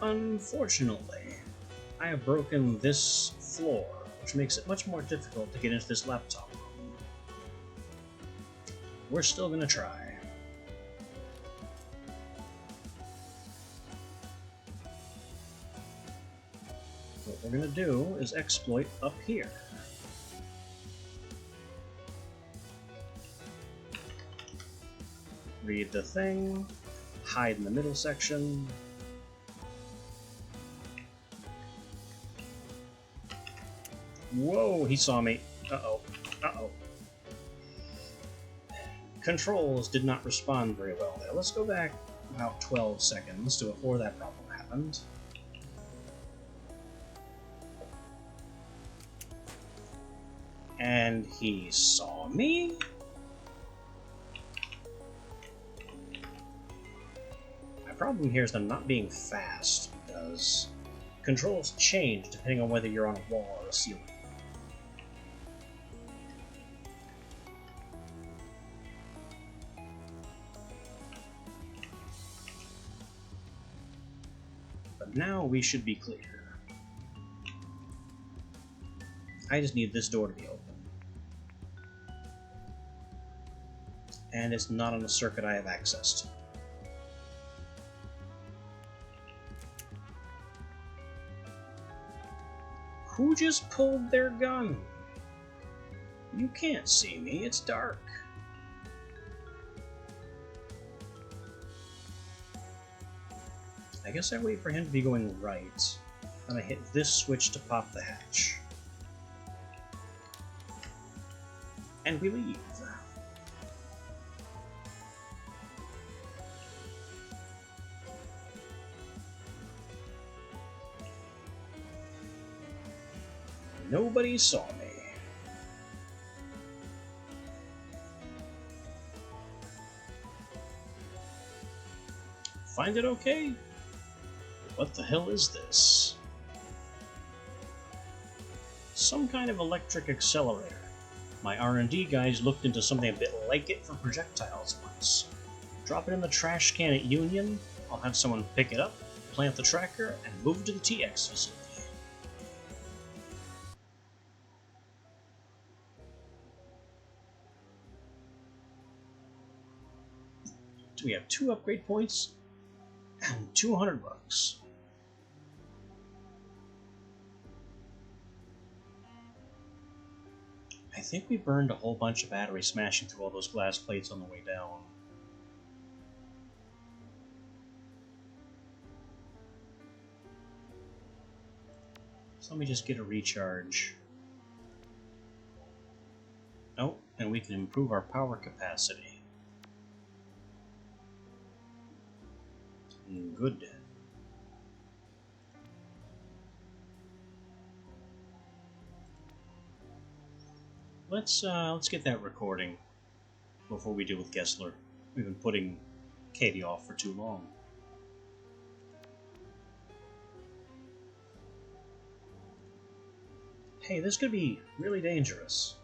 Unfortunately, I have broken this floor, which makes it much more difficult to get into this laptop room. We're still gonna try. What we're gonna do is exploit up here. Read the thing, hide in the middle section. Whoa, he saw me. Uh-oh. Uh-oh. Controls did not respond very well there. Let's go back about 12 seconds to before that problem happened. And he saw me? My problem here is them not being fast, because controls change depending on whether you're on a wall or a ceiling. But now we should be clear. I just need this door to be open. And it's not on a circuit I have access to. Who just pulled their gun? You can't see me, it's dark. I guess I wait for him to be going right, then I hit this switch to pop the hatch. And we leave. Nobody saw me. Find it okay? What the hell is this? Some kind of electric accelerator. My R&D guys looked into something a bit like it for projectiles once. Drop it in the trash can at Union, I'll have someone pick it up, plant the tracker, and move it to the TX facility. we have 2 upgrade points and 200 bucks. I think we burned a whole bunch of battery smashing through all those glass plates on the way down. So let me just get a recharge. Oh, and we can improve our power capacity. Good. Let's get that recording before we deal with Gessler. We've been putting Katie off for too long. Hey, this could be really dangerous.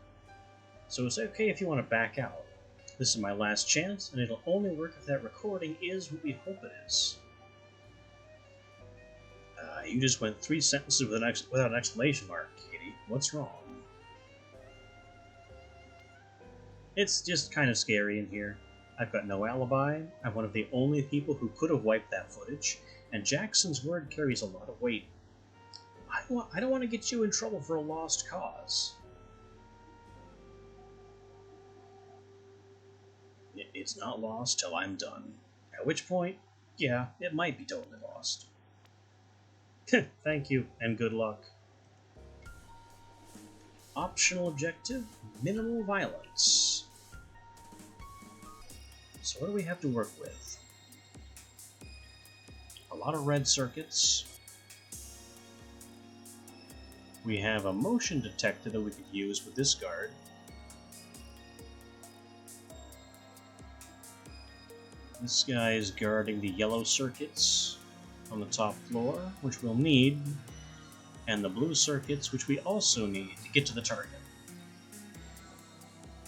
So it's okay if you want to back out. This is my last chance, and it'll only work if that recording is what we hope it is. You just went 3 sentences without an exclamation mark, Katie. What's wrong? It's just kind of scary in here. I've got no alibi, I'm one of the only people who could have wiped that footage, and Jackson's word carries a lot of weight. I don't want to get you in trouble for a lost cause. It's not lost till I'm done. At which point, yeah, it might be totally lost. Thank you, and good luck. Optional objective, minimal violence. So what do we have to work with? A lot of red circuits. We have a motion detector that we could use with this guard. This guy is guarding the yellow circuits on the top floor, which we'll need, and the blue circuits, which we also need to get to the target.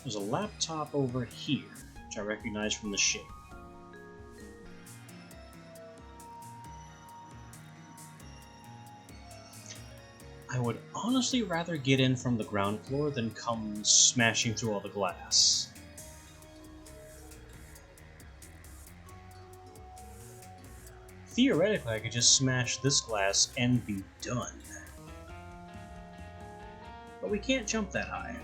There's a laptop over here, which I recognize from the shape. I would honestly rather get in from the ground floor than come smashing through all the glass. Theoretically, I could just smash this glass and be done. But we can't jump that high.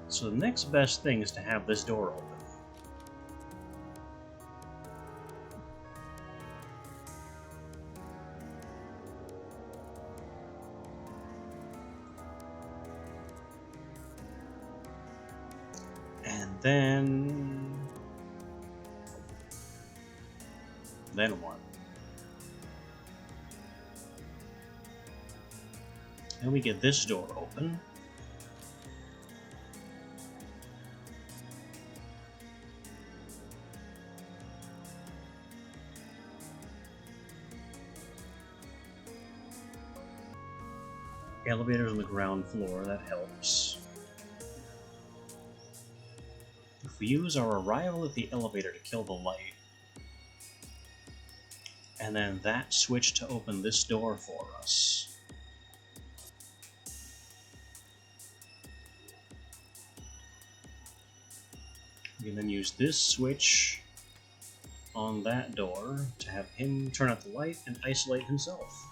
So the next best thing is to have this door open. And then what? And we get this door open. Elevators on the ground floor, that helps. If we use our arrival at the elevator to kill the light, and then that switch to open this door for us, we can then use this switch on that door to have him turn out the light and isolate himself.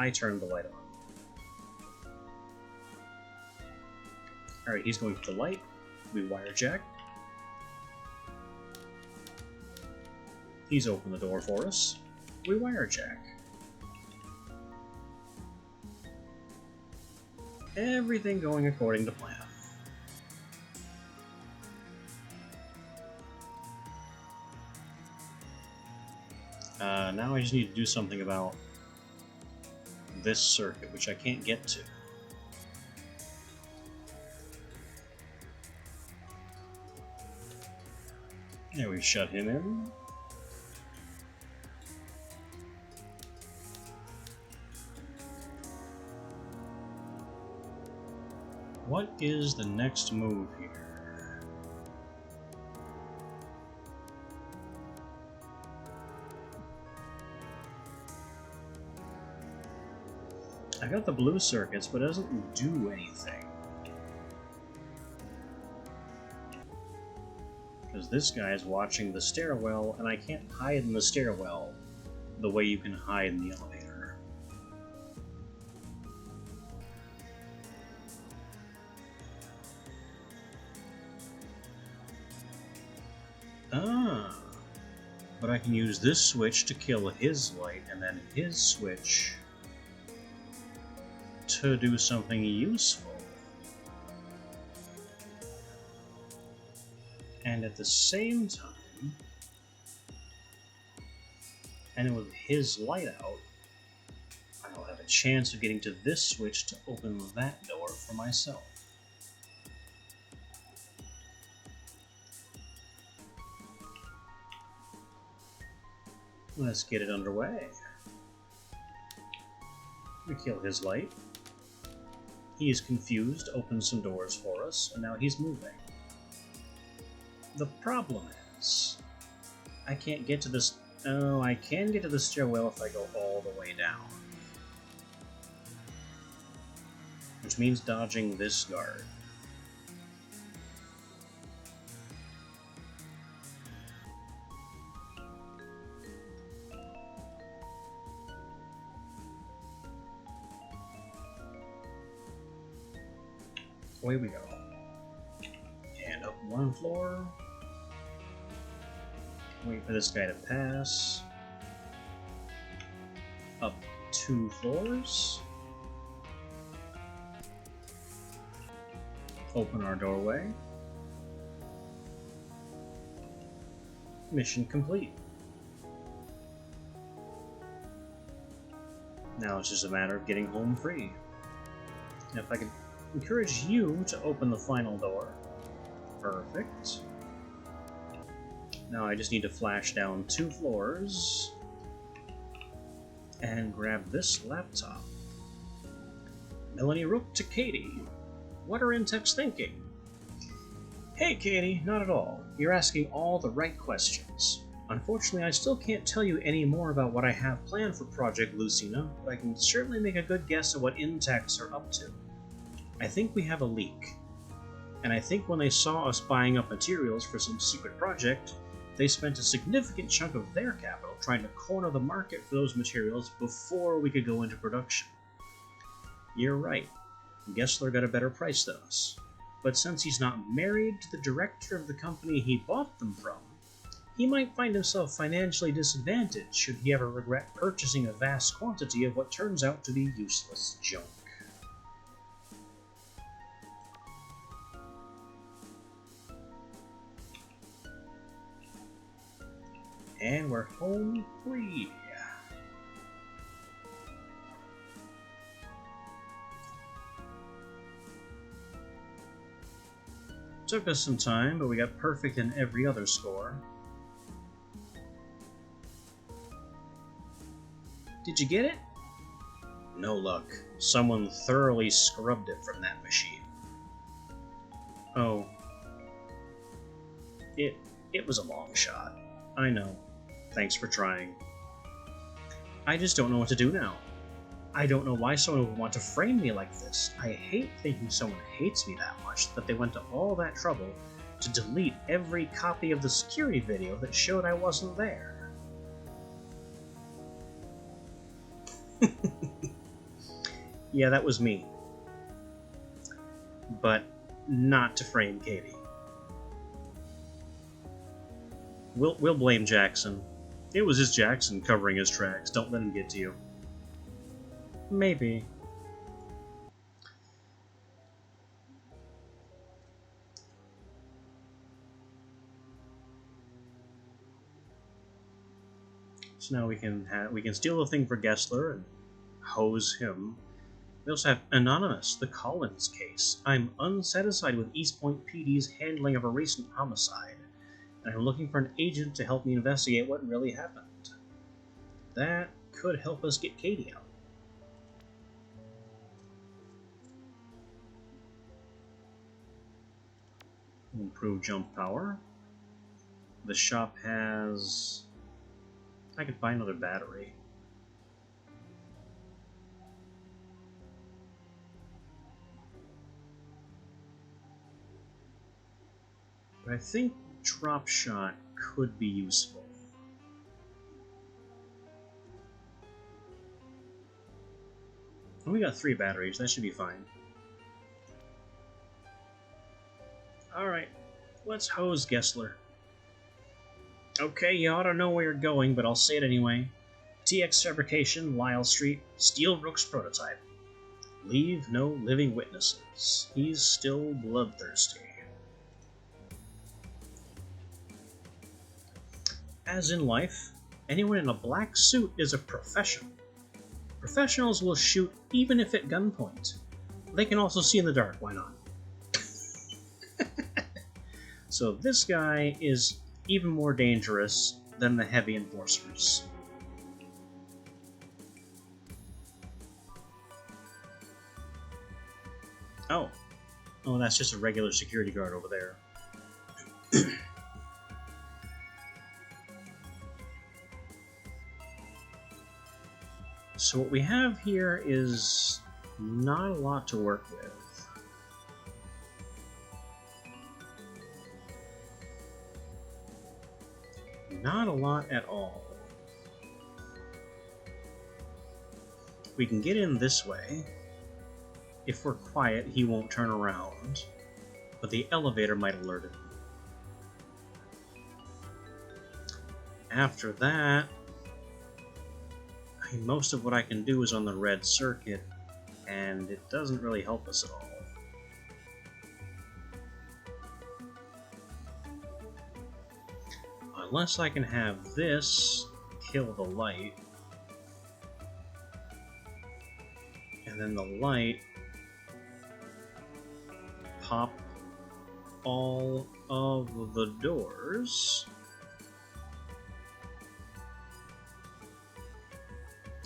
I turned the light on. Alright, he's going for the light. We wire jack. He's opened the door for us. We wire jack. Everything going according to plan. Now I just need to do something about this circuit, which I can't get to. There, we shut him in. What is the next move here? I I got the blue circuits, but it doesn't do anything. Because this guy is watching the stairwell, and I can't hide in the stairwell the way you can hide in the elevator. Ah, but I can use this switch to kill his light, and then his switch to do something useful. And at the same time, and with his light out, I'll have a chance of getting to this switch to open that door for myself. Let's get it underway. We kill his light. He is confused, opens some doors for us, and now he's moving. The problem is, I can't get to this. Oh, I can get to the stairwell if I go all the way down. Which means dodging this guard. Away we go. And up one floor. Wait for this guy to pass. Up 2 floors. Open our doorway. Mission complete. Now it's just a matter of getting home free. And if I could encourage you to open the final door. Perfect. Now I just need to flash down 2 floors and grab this laptop. Melanie Rook to Katie. What are Intech's thinking? Hey Katie, not at all. You're asking all the right questions. Unfortunately, I still can't tell you any more about what I have planned for Project Lucina, but I can certainly make a good guess at what Intechs are up to. I think we have a leak. And I think when they saw us buying up materials for some secret project, they spent a significant chunk of their capital trying to corner the market for those materials before we could go into production. You're right. Gessler got a better price than us. But since he's not married to the director of the company he bought them from, he might find himself financially disadvantaged should he ever regret purchasing a vast quantity of what turns out to be useless junk. And we're home free. Took us some time, but we got perfect in every other score. Did you get it? No luck. Someone thoroughly scrubbed it from that machine. Oh. It was a long shot. I know. Thanks for trying. I just don't know what to do now. I don't know why someone would want to frame me like this. I hate thinking someone hates me that much that they went to all that trouble to delete every copy of the security video that showed I wasn't there. Yeah, that was me. But not to frame Katie. We'll blame Jackson. It was his Jackson covering his tracks. Don't let him get to you. Maybe. So now we can steal the thing for Gessler and hose him. We also have Anonymous, the Collins case. I'm unsatisfied with East Point PD's handling of a recent homicide, and I'm looking for an agent to help me investigate what really happened. That could help us get Katie out. Improve jump power. The shop has... I could buy another battery. But I think drop shot could be useful. We got 3 batteries, that should be fine. Alright, let's hose Gessler. Okay, you ought to know where you're going, but I'll say it anyway. TX Fabrication, Lyle Street, Steelbrook's prototype. Leave no living witnesses. He's still bloodthirsty. As in life, anyone in a black suit is a professional. Professionals will shoot even if at gunpoint. They can also see in the dark, why not? So this guy is even more dangerous than the heavy enforcers. Oh. Oh, that's just a regular security guard over there. So what we have here is not a lot to work with. Not a lot at all. We can get in this way. If we're quiet, he won't turn around, but the elevator might alert him. After that, most of what I can do is on the red circuit, and it doesn't really help us at all. Unless I can have this kill the light, and then the light pop all of the doors.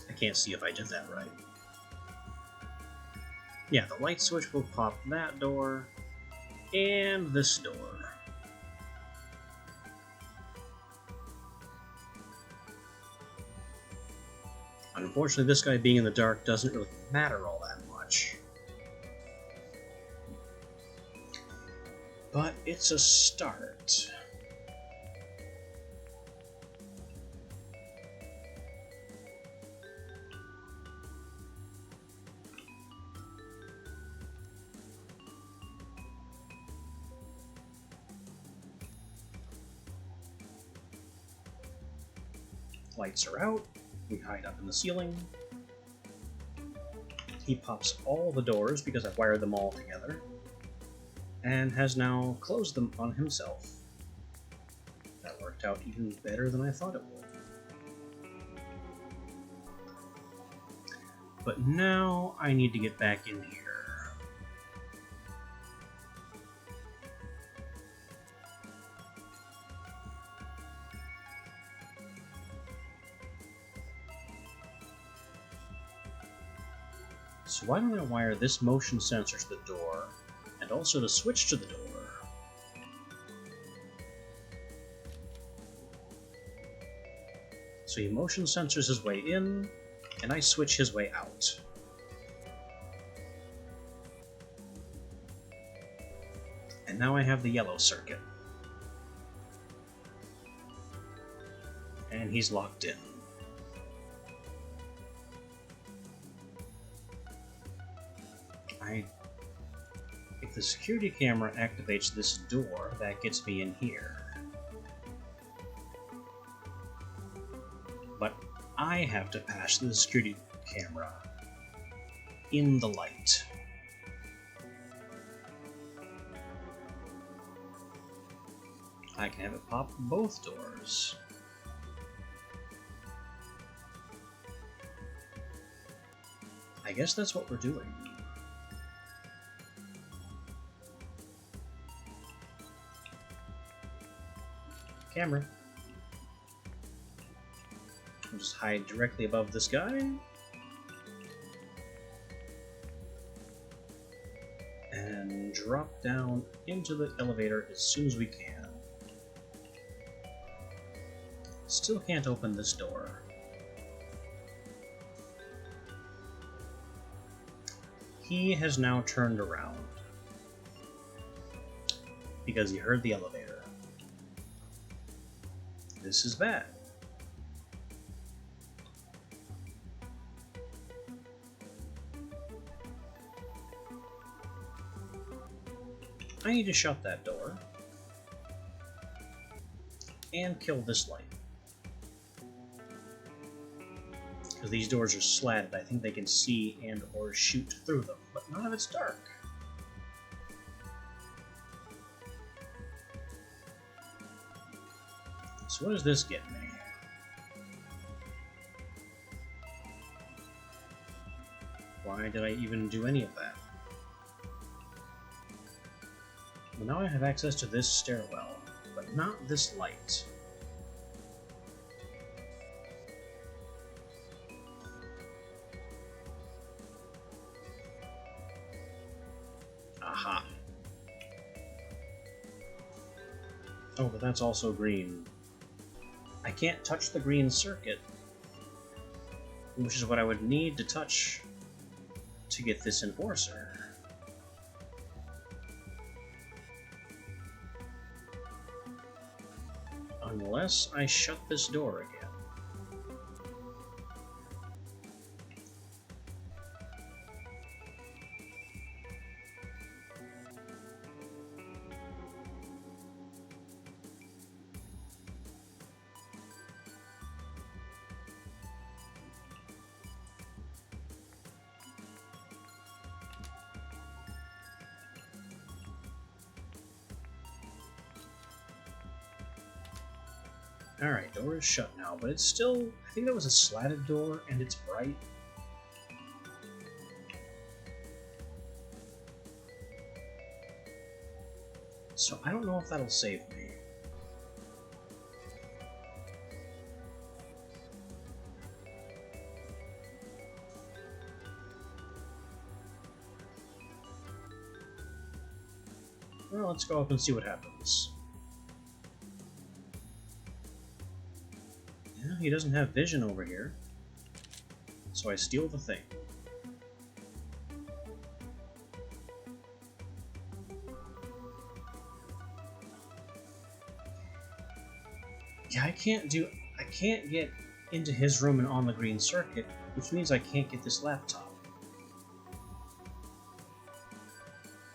I can't see if I did that right. Yeah, the light switch will pop that door and this door. Unfortunately, this guy being in the dark doesn't really matter all that much. But it's a start. Lights are out. We hide up in the ceiling. He pops all the doors because I've wired them all together, and has now closed them on himself. That worked out even better than I thought it would. But now I need to get back in here. So why don't I wire this motion sensor to the door, and also the switch to the door? So he motion sensors his way in, and I switch his way out. And now I have the yellow circuit. And he's locked in. If the security camera activates this door, that gets me in here. But I have to pass the security camera in the light. I can have it pop both doors. I guess that's what we're doing. Camera. I'll just hide directly above this guy. And drop down into the elevator as soon as we can. Still can't open this door. He has now turned around because he heard the elevator. This is bad. I need to shut that door. And kill this light. Because these doors are slatted, I think they can see and or shoot through them, but none of it's dark. So what does this get me? Why did I even do any of that? Well, now I have access to this stairwell, but not this light. Aha. Oh, but that's also green. I can't touch the green circuit, which is what I would need to touch to get this enforcer. Unless I shut this door again. Alright, door is shut now, but it's still... I think that was a slatted door, and it's bright. So I don't know if that'll save me. Well, let's go up and see what happens. Yeah, he doesn't have vision over here. So I steal the thing. Yeah, I can't get into his room and on the green circuit, which means I can't get this laptop.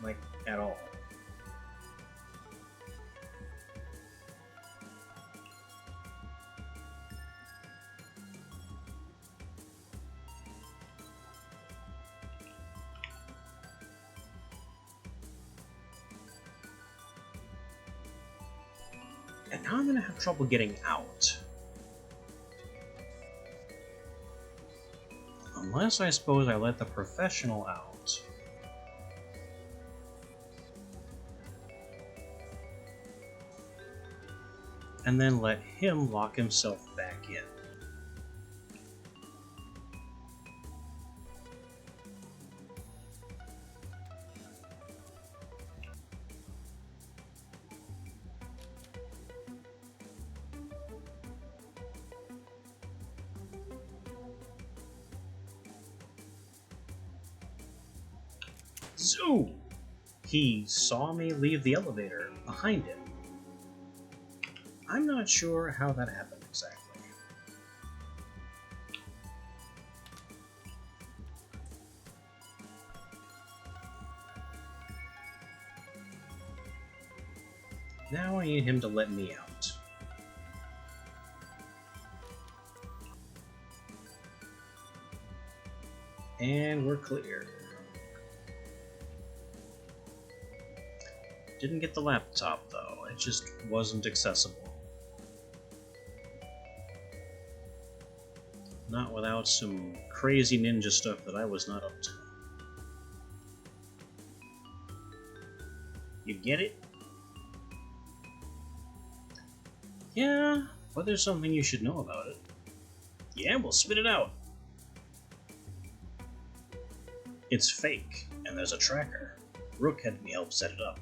Like, at all. And now I'm going to have trouble getting out. Unless I suppose I let the professional out. And then let him lock himself back in. Zoo! He saw me leave the elevator behind him. I'm not sure how that happened exactly. Now I need him to let me out. And we're clear. Didn't get the laptop, though. It just wasn't accessible. Not without some crazy ninja stuff that I was not up to. You get it? Yeah, but there's something you should know about it. Yeah, we'll spit it out. It's fake, and there's a tracker. Rook had me help set it up.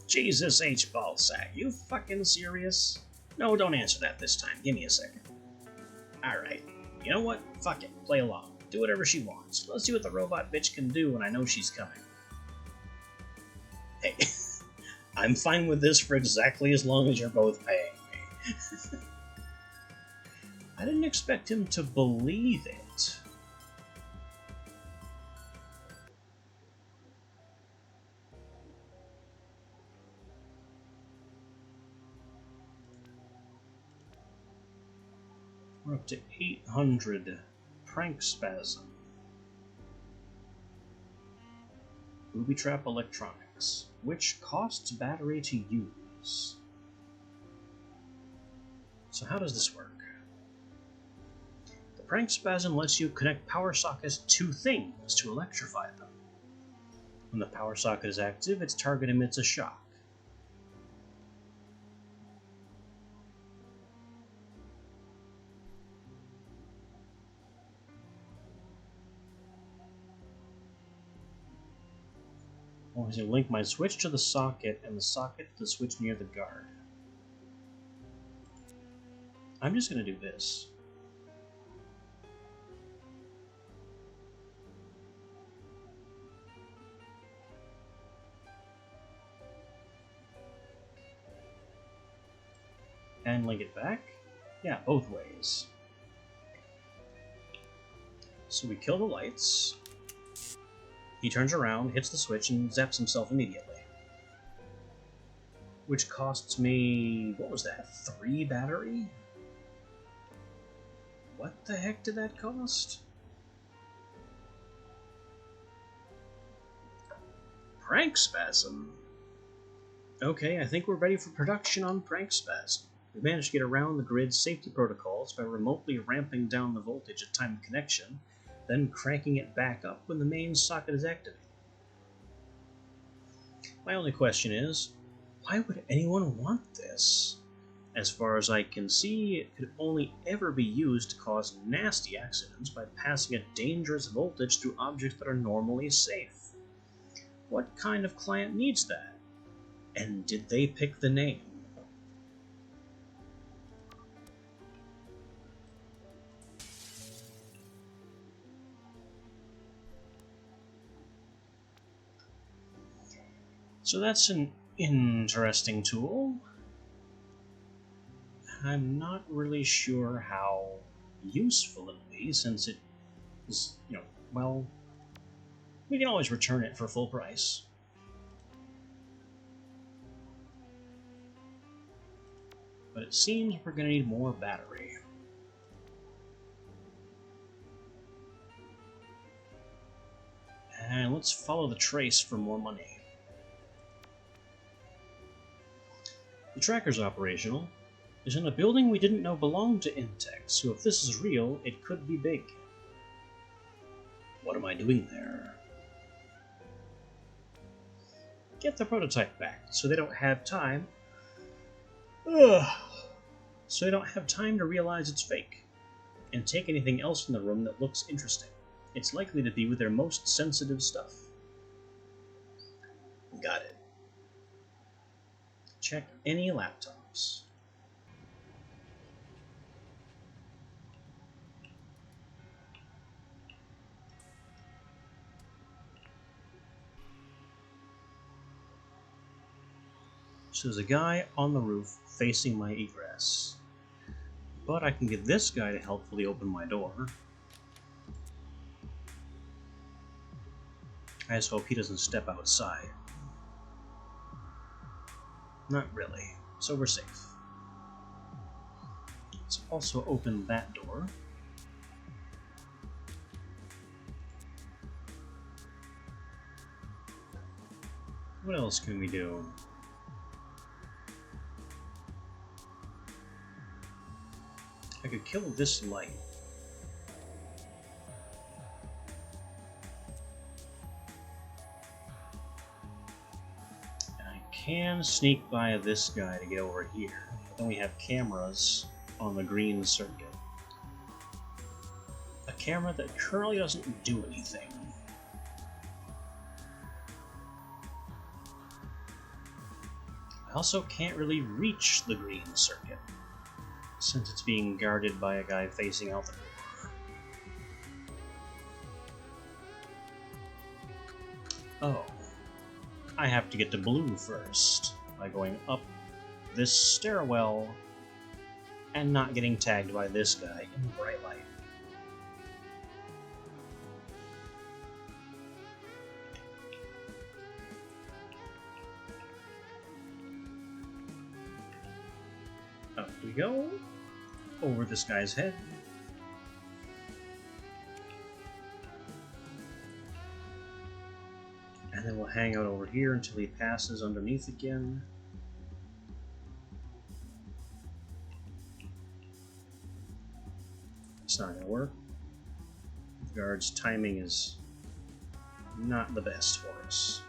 Jesus H. Ballsack, you fucking serious? No, don't answer that this time. Give me a second. Alright. You know what? Fuck it. Play along. Do whatever she wants. Let's see what the robot bitch can do when I know she's coming. Hey, I'm fine with this for exactly as long as you're both paying me. I didn't expect him to believe it. We're up to 800. Prank spasm. Booby trap electronics, which costs battery to use. So how does this work? The prank spasm lets you connect power sockets to things to electrify them. When the power socket is active, its target emits a shock. I want to link my switch to the socket and the socket to the switch near the guard. I'm just going to do this. And link it back? Yeah, both ways. So we kill the lights. He turns around, hits the switch, and zaps himself immediately. Which costs me... what was that? 3 battery? What the heck did that cost? Prank Spasm? Okay, I think we're ready for production on Prank Spasm. We managed to get around the grid's safety protocols by remotely ramping down the voltage at time of connection, then cranking it back up when the main socket is activated. My only question is, why would anyone want this? As far as I can see, it could only ever be used to cause nasty accidents by passing a dangerous voltage through objects that are normally safe. What kind of client needs that? And did they pick the name? So that's an interesting tool. I'm not really sure how useful it'll be, since it is, well, we can always return it for full price. But it seems we're going to need more battery. And let's follow the trace for more money. The tracker's operational. It's in a building we didn't know belonged to Intech, so if this is real, it could be big. What am I doing there? Get the prototype back, so they don't have time... So they don't have time to realize it's fake, and take anything else in the room that looks interesting. It's likely to be with their most sensitive stuff. Got it. Check any laptops. So there's a guy on the roof facing my egress. But I can get this guy to helpfully open my door. I just hope he doesn't step outside. Not really, so we're safe. Let's also open that door. What else can we do? I could kill this light. I can sneak by this guy to get over here. But then we have cameras on the green circuit. A camera that currently doesn't do anything. I also can't really reach the green circuit, since it's being guarded by a guy facing out the door. Oh. I have to get to blue first. by going up this stairwell and not getting tagged by this guy in the bright light. Up we go, over this guy's head. And then we'll hang out over here until he passes underneath again. It's not going to work. The guard's timing is not the best for us.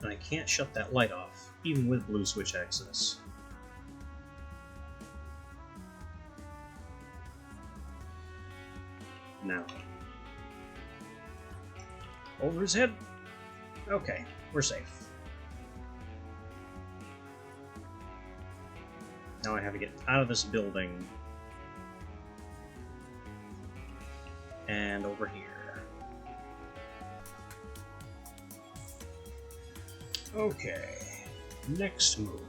And I can't shut that light off, even with blue switch access. Now. Over his head. Okay, we're safe. Now I have to get out of this building. And over here. Okay, next move.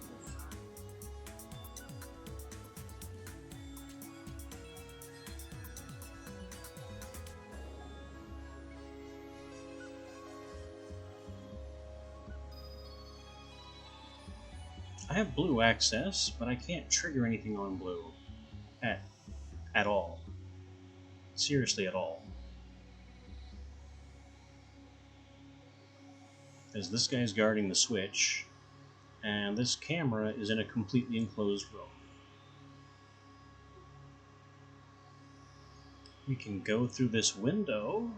I have blue access, but I can't trigger anything on blue. At all. Seriously, at all. As this guy's guarding the switch, and this camera is in a completely enclosed room. We can go through this window,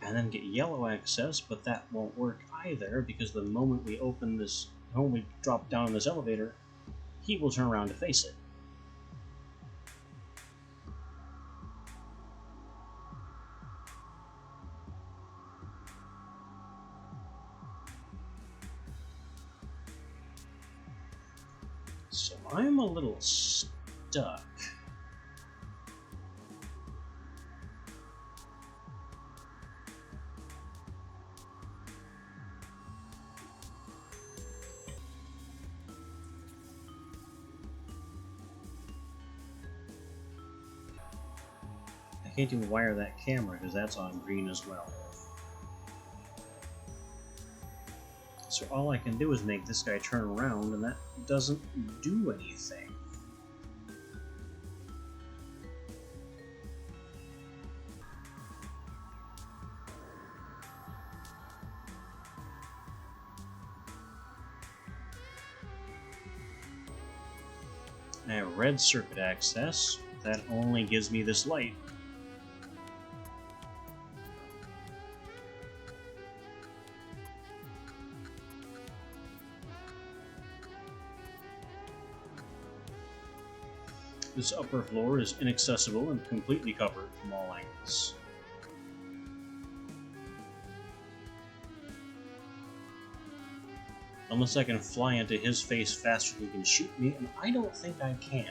and then get yellow access, but that won't work either, because the moment we open this, the moment we drop down in this elevator, he will turn around to face it. So I'm a little stuck. I can't even wire that camera because that's on green as well. So all I can do is make this guy turn around, and that doesn't do anything. I have red circuit access. That only gives me this light. This upper floor is inaccessible and completely covered from all angles. Unless I can fly into his face faster than he can shoot me, and I don't think I can.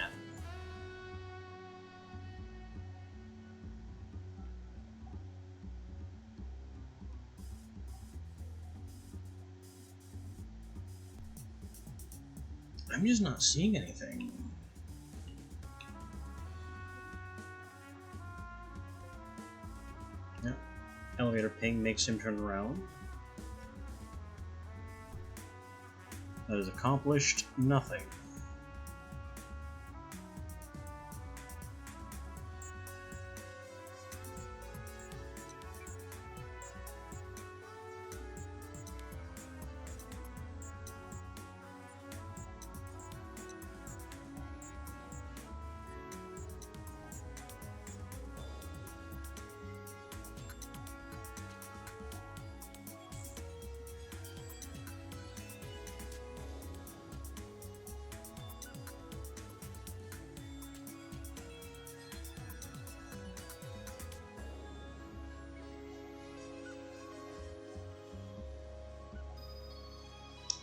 I'm just not seeing anything. Yep. Elevator ping makes him turn around. That has accomplished nothing.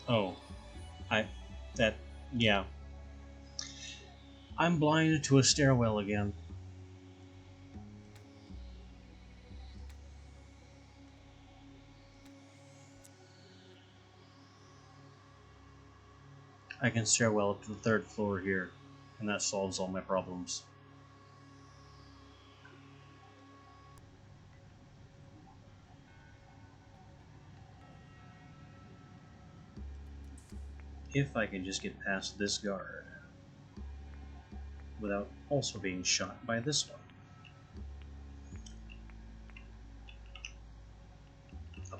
Oh, yeah. I'm blinded to a stairwell again. I can stairwell up to the 3rd floor here, and that solves all my problems. If I can just get past this guard without also being shot by this one.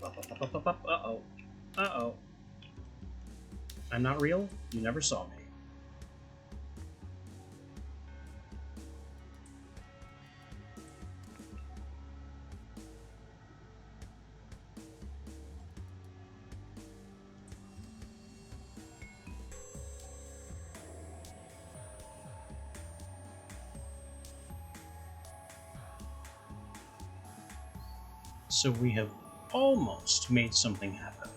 Up. Uh-oh. Uh-oh. I'm not real? You never saw me. So we have almost made something happen.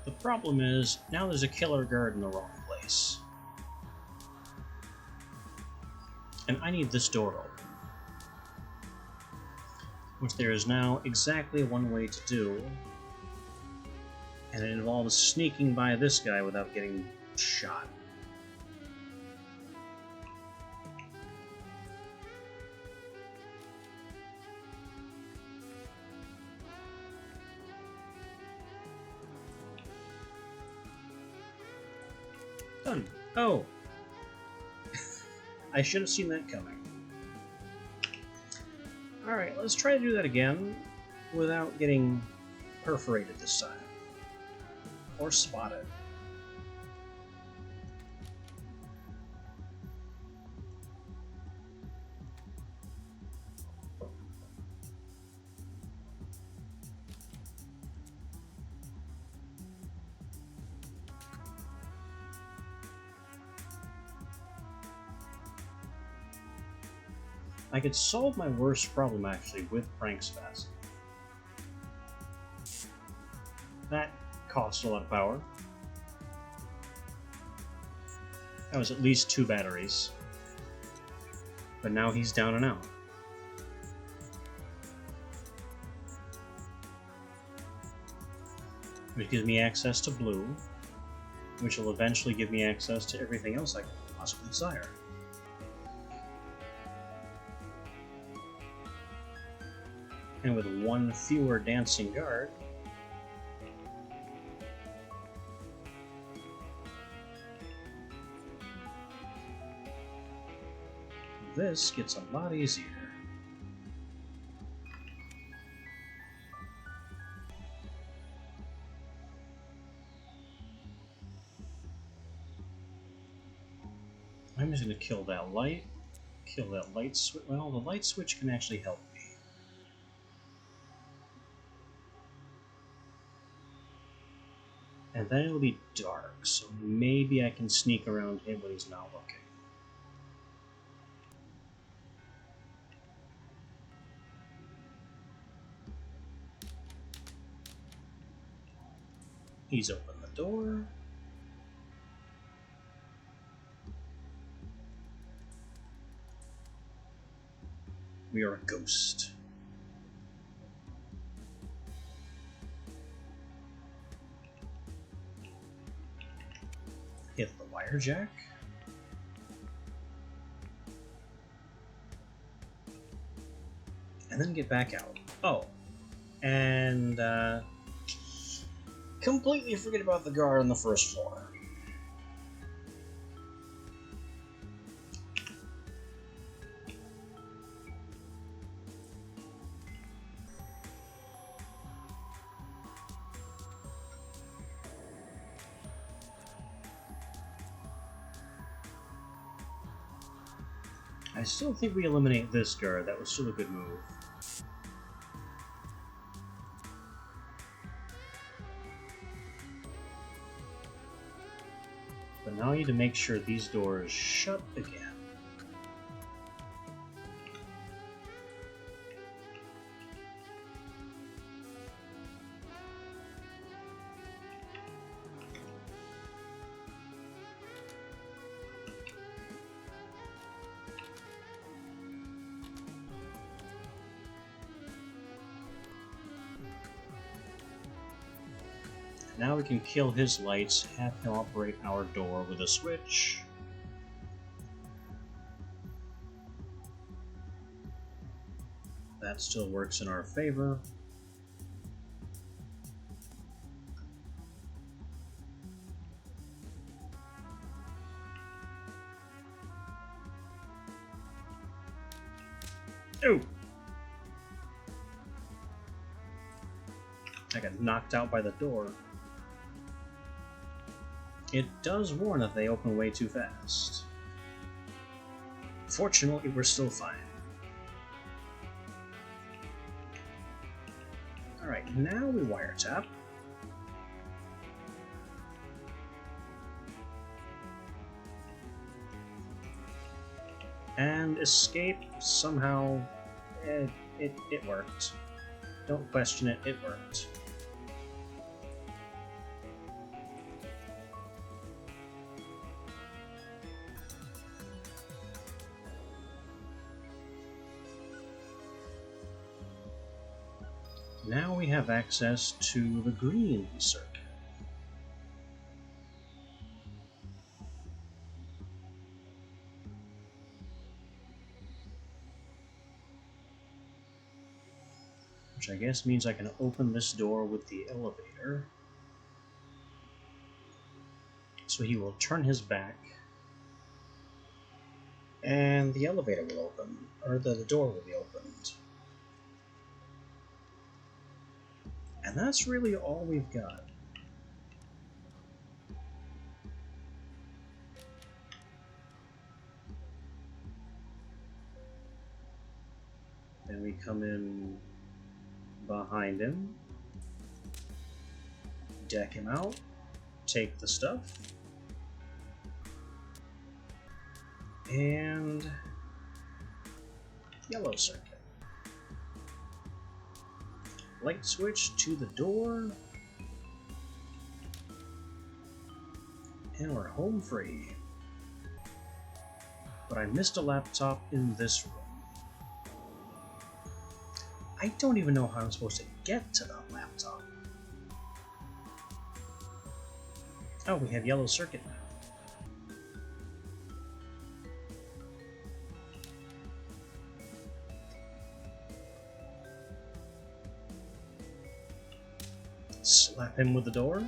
The problem is, now there's a killer guard in the wrong place. And I need this door open. Which there is now exactly one way to do. And it involves sneaking by this guy without getting shot. Done. Oh! I should have seen that coming. Alright, let's try to do that again without getting perforated this time. Or spotted. I could solve my worst problem actually with Prank Spasm. That cost a lot of power. That was at least 2 batteries. But now he's down and out. Which gives me access to blue, which will eventually give me access to everything else I can possibly desire. And with 1 fewer dancing guard, this gets a lot easier. I'm just going to kill that light switch. Well, the light switch can actually help me. And then it'll be dark, so maybe I can sneak around him when he's not looking. He's opened the door. We are a ghost. Hit the wire jack. And then get back out. Oh. And, completely forget about the guard on the 1st floor. I still think we eliminate this guard. That was still a good move. But now I need to make sure these doors shut again. Now we can kill his lights, have him operate our door with a switch. That still works in our favor. Ooh! I got knocked out by the door. It does warn if they open way too fast. Fortunately, we're still fine. Alright, now we wiretap. And escape somehow. It worked. Don't question it, it worked. Now we have access to the green circuit. Which I guess means I can open this door with the elevator. So he will turn his back, and the elevator will open, or the door will be opened. And that's really all we've got. Then we come in behind him, deck him out, take the stuff, and yellow circuit. Light switch to the door, and we're home free. But I missed a laptop in this room. I don't even know how I'm supposed to get to that laptop. Oh, we have yellow circuit now. Slap him with the door.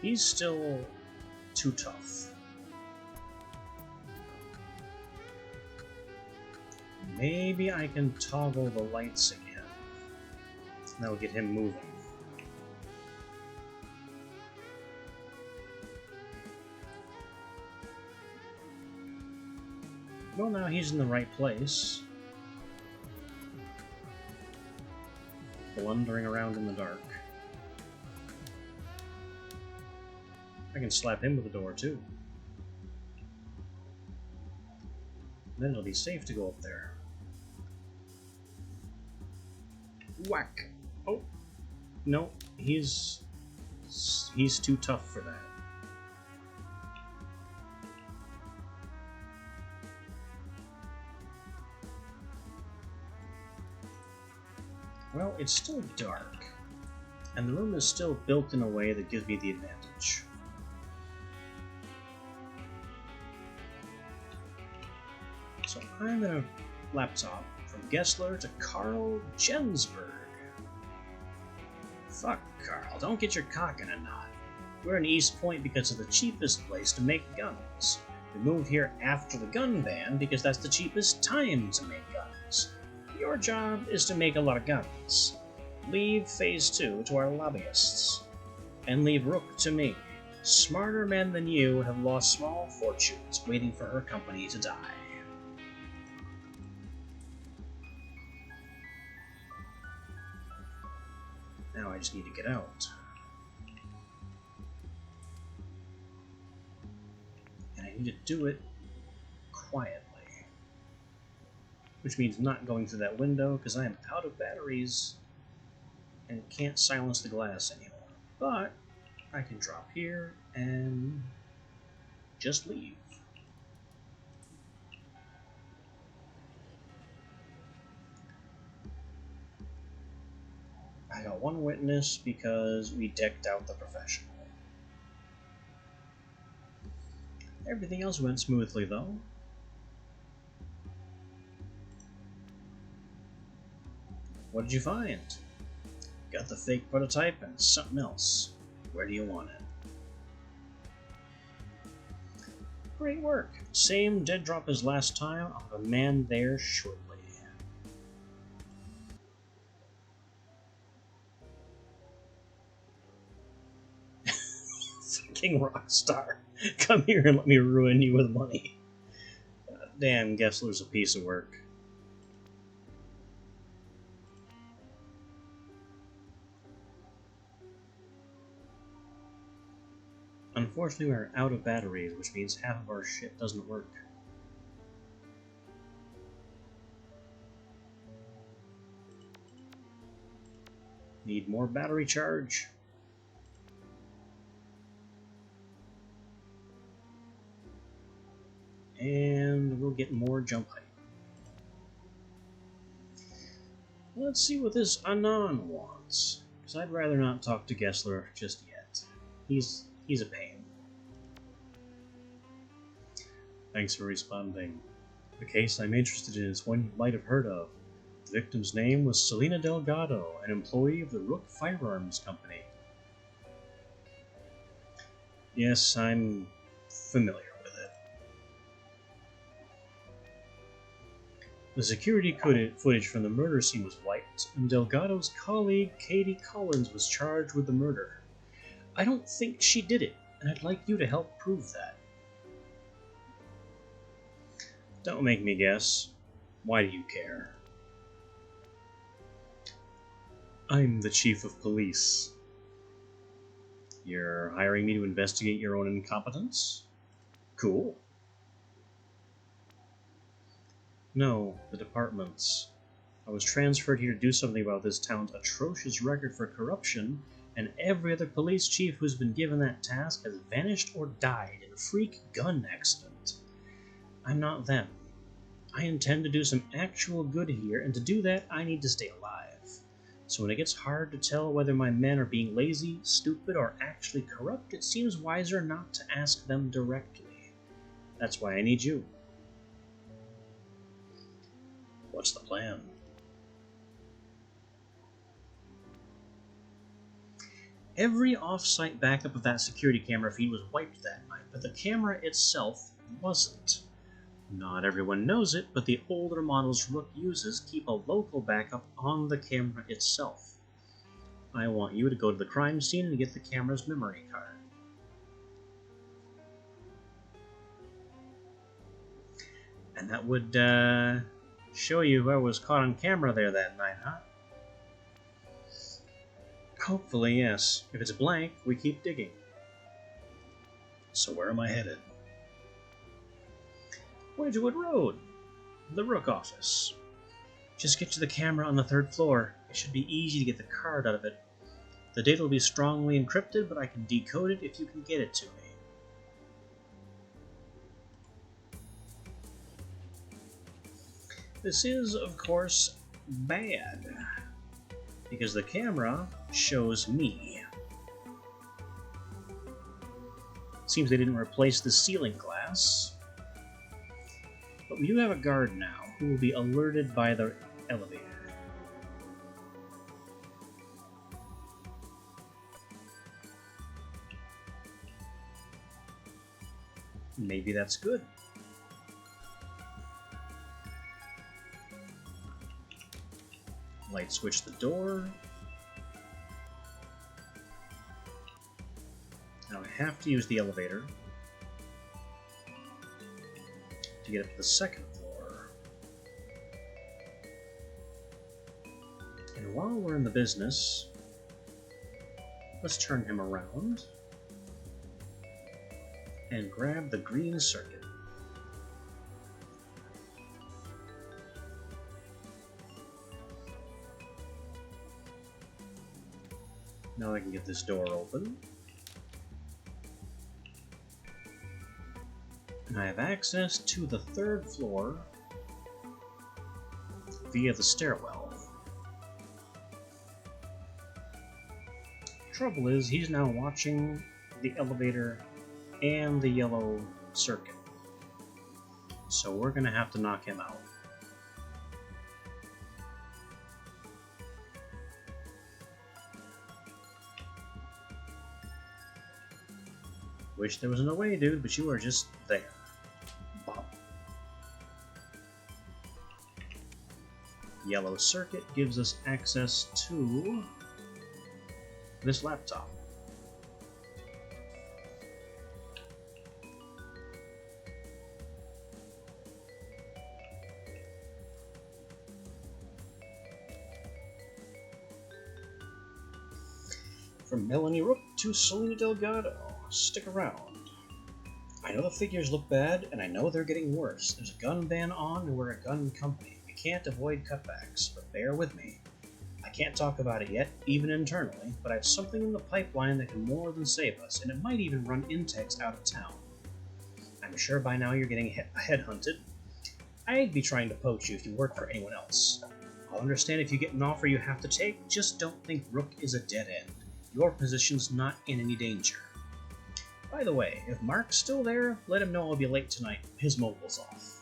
He's still too tough. Maybe I can toggle the lights again. That'll get him moving. Well, now he's in the right place. Blundering around in the dark. I can slap him with the door, too. Then it'll be safe to go up there. Whack! Oh! No, he's too tough for that. Well, it's still dark, and the room is still built in a way that gives me the advantage. So I'm gonna laptop from Gessler to Carl Jensberg. Fuck, Carl, don't get your cock in a knot. We're in East Point because it's the cheapest place to make guns. We moved here after the gun ban because that's the cheapest time to make guns. Your job is to make a lot of guns. Leave Phase 2 to our lobbyists. And leave Rook to me. Smarter men than you have lost small fortunes waiting for her company to die. Now I just need to get out. And I need to do it quietly. Which means not going through that window, because I am out of batteries and can't silence the glass anymore. But I can drop here and just leave. I got one witness because we decked out the professional. Everything else went smoothly, though. What did you find? Got the fake prototype and something else. Where do you want it? Great work. Same dead drop as last time. I'll have a man there shortly. Fucking rockstar. Come here and let me ruin you with money. God damn, Gessler's a piece of work. Unfortunately, we're out of batteries, which means half of our shit doesn't work. Need more battery charge. And we'll get more jump height. Let's see what this Anon wants, because I'd rather not talk to Gessler just yet. He's a pain. Thanks for responding. The case I'm interested in is one you might have heard of. The victim's name was Selena Delgado, an employee of the Rook Firearms Company. Yes, I'm familiar with it. The security footage from the murder scene was wiped, and Delgado's colleague, Katie Collins, was charged with the murder. I don't think she did it, and I'd like you to help prove that. Don't make me guess. Why do you care? I'm the chief of police. You're hiring me to investigate your own incompetence? Cool. No, the department's. I was transferred here to do something about this town's atrocious record for corruption, and every other police chief who's been given that task has vanished or died in a freak gun accident. I'm not them. I intend to do some actual good here, and to do that, I need to stay alive. So when it gets hard to tell whether my men are being lazy, stupid, or actually corrupt, it seems wiser not to ask them directly. That's why I need you. What's the plan? Every off-site backup of that security camera feed was wiped that night, but the camera itself wasn't. Not everyone knows it, but the older models Rook uses keep a local backup on the camera itself. I want you to go to the crime scene and get the camera's memory card. And that would show you who was caught on camera there that night, huh? Hopefully, yes. If it's blank, we keep digging. So where am I headed? Wedgewood Road, the Rook office. Just get to the camera on the 3rd floor. It should be easy to get the card out of it. The data will be strongly encrypted, but I can decode it if you can get it to me. This is, of course, bad, because the camera shows me. Seems they didn't replace the ceiling glass. But we do have a guard now, who will be alerted by the elevator. Maybe that's good. Light switch the door. Now I have to use the elevator to get up to the 2nd floor. And while we're in the business, let's turn him around and grab the green circuit. Now I can get this door open. And I have access to the 3rd floor via the stairwell. trouble is, he's now watching the elevator and the yellow circuit. So we're gonna have to knock him out. Wish there was another way, dude, but you are just there. Bop. Yellow circuit gives us access to this laptop. From Melanie Rook to Selena Delgado. Stick around. I know the figures look bad, and I know they're getting worse. There's a gun ban on, and we're a gun company. We can't avoid cutbacks, but bear with me. I can't talk about it yet, even internally, but I have something in the pipeline that can more than save us, and it might even run Intex out of town. I'm sure by now you're getting headhunted. I'd be trying to poach you if you worked for anyone else. I'll understand if you get an offer you have to take, just don't think Rook is a dead end. Your position's not in any danger. By the way, if Mark's still there, let him know I'll be late tonight. His mobile's off.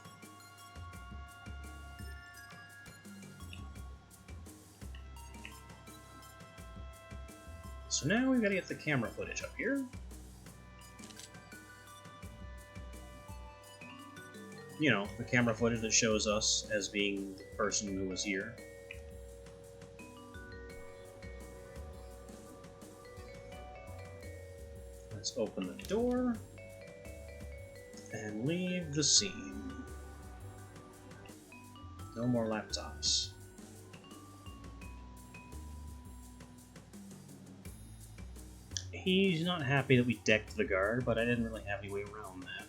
So now we've got to get the camera footage up here. You know, the camera footage that shows us as being the person who was here. Let's open the door and leave the scene. No more laptops. He's not happy that we decked the guard, but I didn't really have any way around that.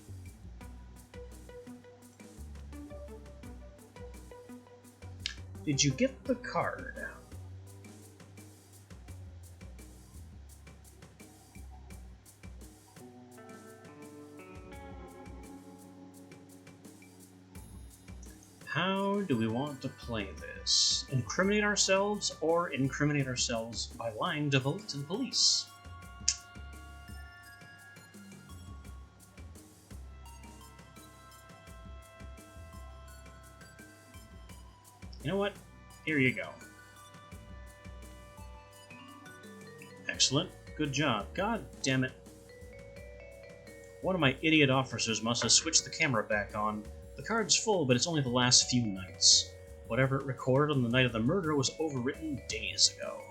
Did you get the card? How do we want to play this? Incriminate ourselves, or incriminate ourselves by lying to the police? You know what? Here you go. Excellent. Good job. God damn it. One of my idiot officers must have switched the camera back on. The card's full, but it's only the last few nights. Whatever it recorded on the night of the murder was overwritten days ago.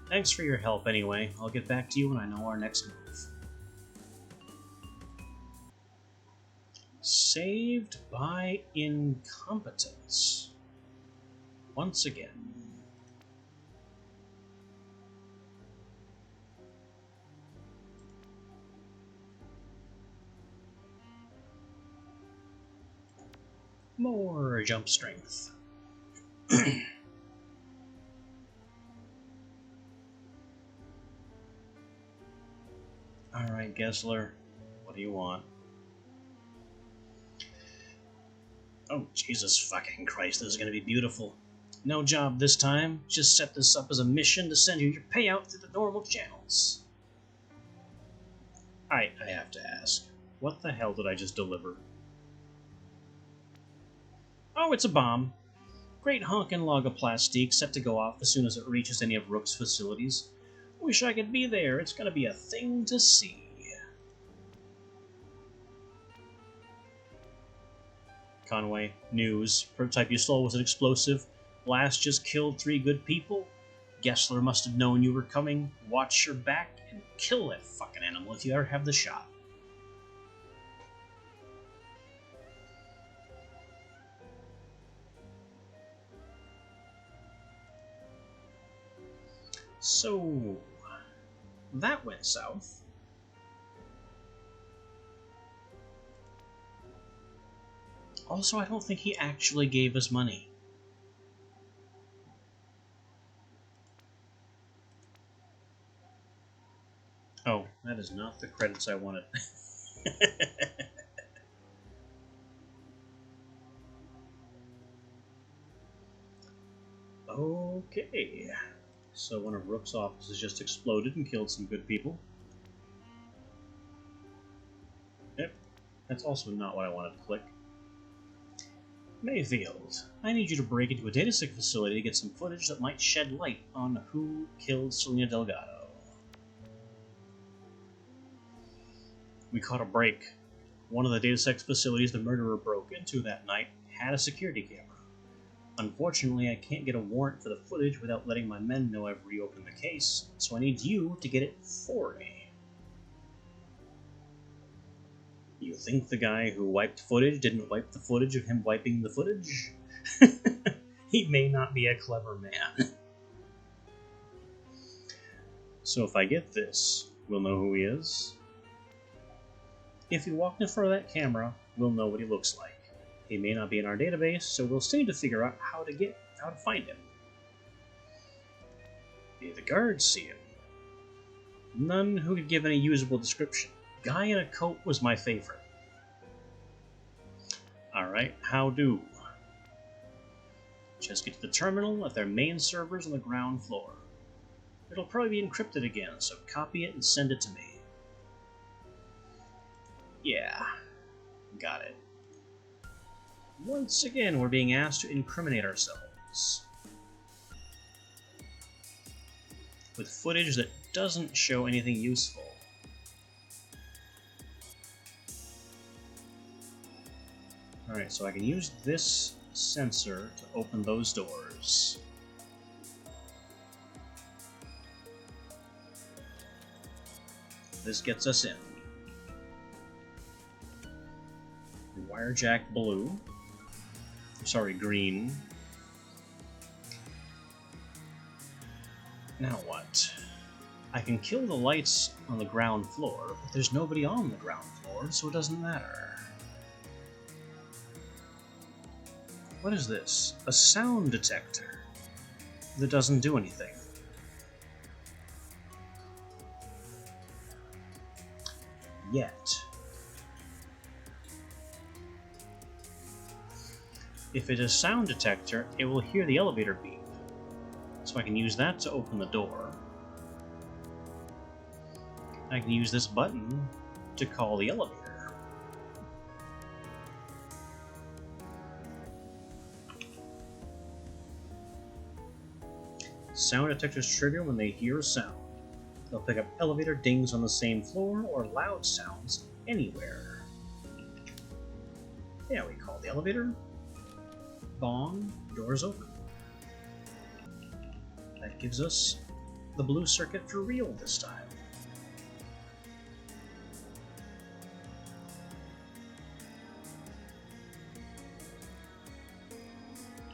Thanks for your help anyway. I'll get back to you when I know our next move. Saved by incompetence. Once again. More jump strength. Alright, Gessler. What do you want? Oh, Jesus fucking Christ, this is gonna be beautiful. No job this time. Just set this up as a mission to send you your payout through the normal channels. I have to ask. What the hell did I just deliver? Oh, it's a bomb. Great honkin' log of plastique set to go off as soon as it reaches any of Rook's facilities. Wish I could be there. It's gonna be a thing to see. Conway, news. Prototype you stole was an explosive. Blast just killed 3 good people. Gessler must have known you were coming. Watch your back and kill that fucking animal if you ever have the shot. So, that went south. Also, I don't think he actually gave us money. Oh, that is not the credits I wanted. Okay. So one of Rook's offices just exploded and killed some good people. Yep, that's also not what I wanted to click. Mayfield, I need you to break into a datasec facility to get some footage that might shed light on who killed Selena Delgado. We caught a break. One of the datasec facilities the murderer broke into that night had a security camera. Unfortunately, I can't get a warrant for the footage without letting my men know I've reopened the case, so I need you to get it for me. You think the guy who wiped footage didn't wipe the footage of him wiping the footage? He may not be a clever man. So if I get this, we'll know who he is. If he walked in front of that camera, we'll know what he looks like. He may not be in our database, so we'll still need to figure out how to find him. Maybe the guards see him. None who could give any usable description. Guy in a coat was my favorite. Alright, how do? Just get to the terminal at their main servers on the ground floor. It'll probably be encrypted again, so copy it and send it to me. Yeah, got it. Once again, we're being asked to incriminate ourselves with footage that doesn't show anything useful. Alright, so I can use this sensor to open those doors. This gets us in. Wirejack blue. Sorry, green. Now what? I can kill the lights on the ground floor, but there's nobody on the ground floor, so it doesn't matter. What is this? A sound detector that doesn't do anything. Yet. If it's a sound detector, it will hear the elevator beep. So I can use that to open the door. I can use this button to call the elevator. Sound detectors trigger when they hear a sound. They'll pick up elevator dings on the same floor or loud sounds anywhere. Yeah, we call the elevator. Bong, doors open. That gives us the blue circuit for real this time.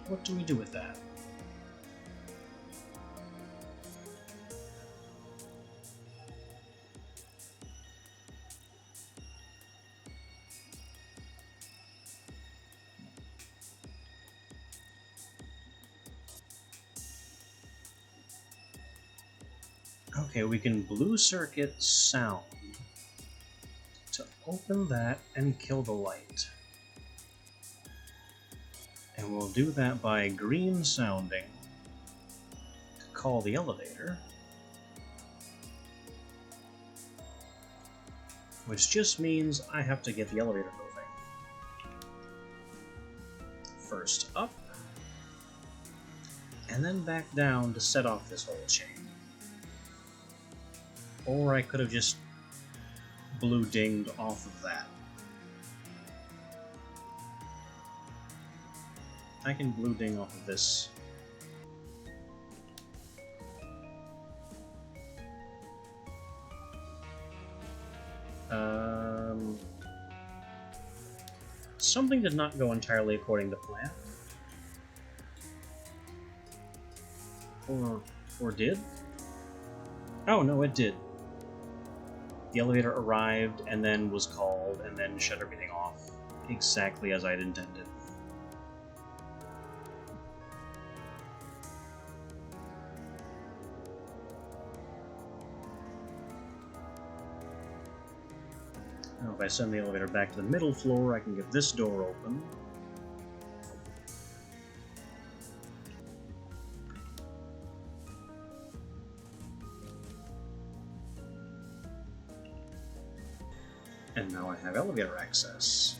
What do we do with that? Okay, we can blue circuit sound to open that and kill the light. And we'll do that by green sounding to call the elevator, which just means I have to get the elevator moving. First up, and then back down to set off this whole chain. Or I could have just blue dinged off of that. I can blue ding off of this. Something did not go entirely according to plan. Or did? Oh no, it did. The elevator arrived, and then was called, and then shut everything off, exactly as I'd intended. Now if I send the elevator back to the middle floor, I can get this door open. And now I have elevator access.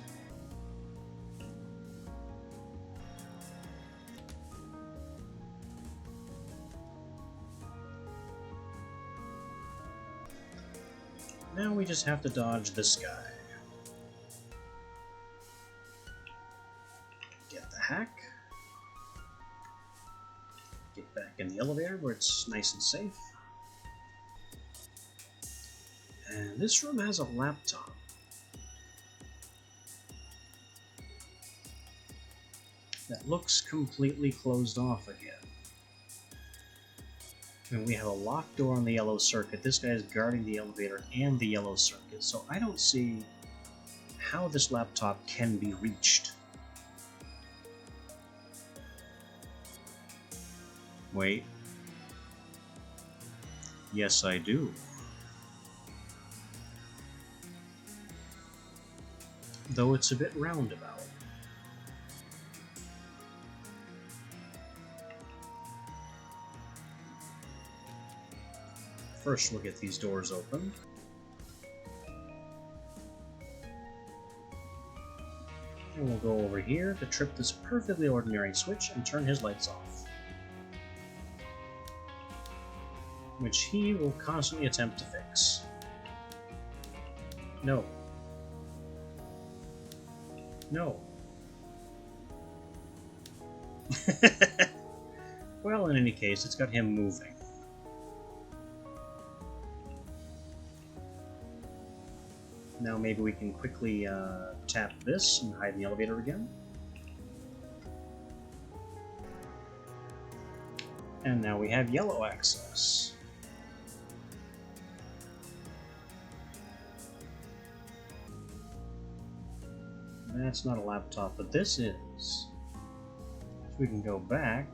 Now we just have to dodge this guy. Get the hack. Get back in the elevator where it's nice and safe. And this room has a laptop. That looks completely closed off again. And we have a locked door on the yellow circuit. This guy is guarding the elevator and the yellow circuit, so I don't see how this laptop can be reached. Wait. Yes, I do. Though it's a bit roundabout. First, we'll get these doors open. And we'll go over here to trip this perfectly ordinary switch and turn his lights off, which he will constantly attempt to fix. No. No. Well, in any case, it's got him moving. Now maybe we can quickly tap this and hide in the elevator again. And now we have yellow access. That's not a laptop, but this is. So we can go back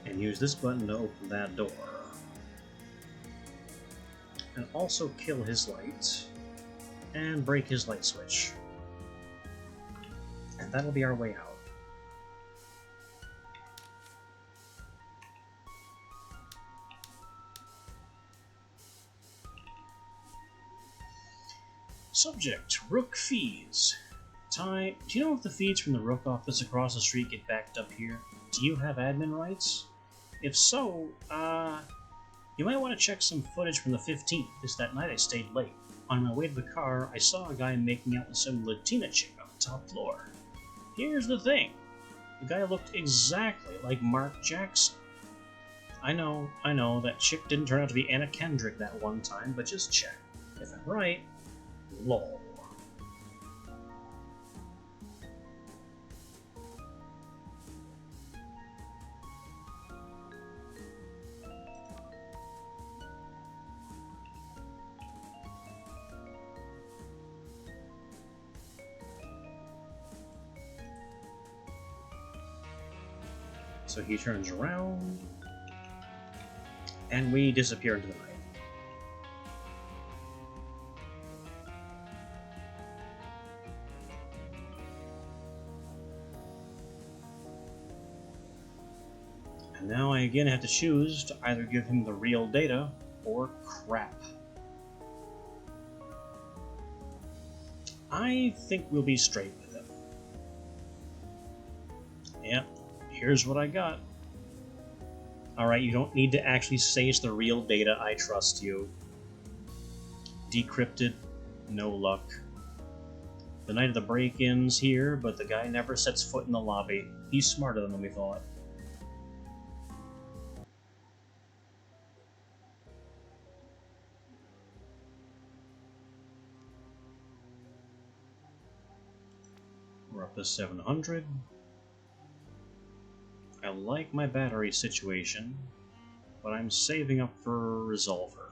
and use this button to open that door. And also kill his light and break his light switch. And that'll be our way out. Subject, Rook fees. Ty, do you know if the feeds from the Rook office across the street get backed up here? Do you have admin rights? If so, you might want to check some footage from the 15th, because that night I stayed late. On my way to the car, I saw a guy making out with some Latina chick on the top floor. Here's the thing. The guy looked exactly like Mark Jackson. I know, that chick didn't turn out to be Anna Kendrick that one time, but just check. If I'm right, lol. So he turns around, and we disappear into the night. And now I again have to choose to either give him the real data or crap. I think we'll be straight with him. Yep. Here's what I got. Alright, you don't need to actually say it's the real data, I trust you. Decrypted, no luck. The night of the break-ins here, but the guy never sets foot in the lobby. He's smarter than we thought. We're up to 700. I like my battery situation, but I'm saving up for a resolver.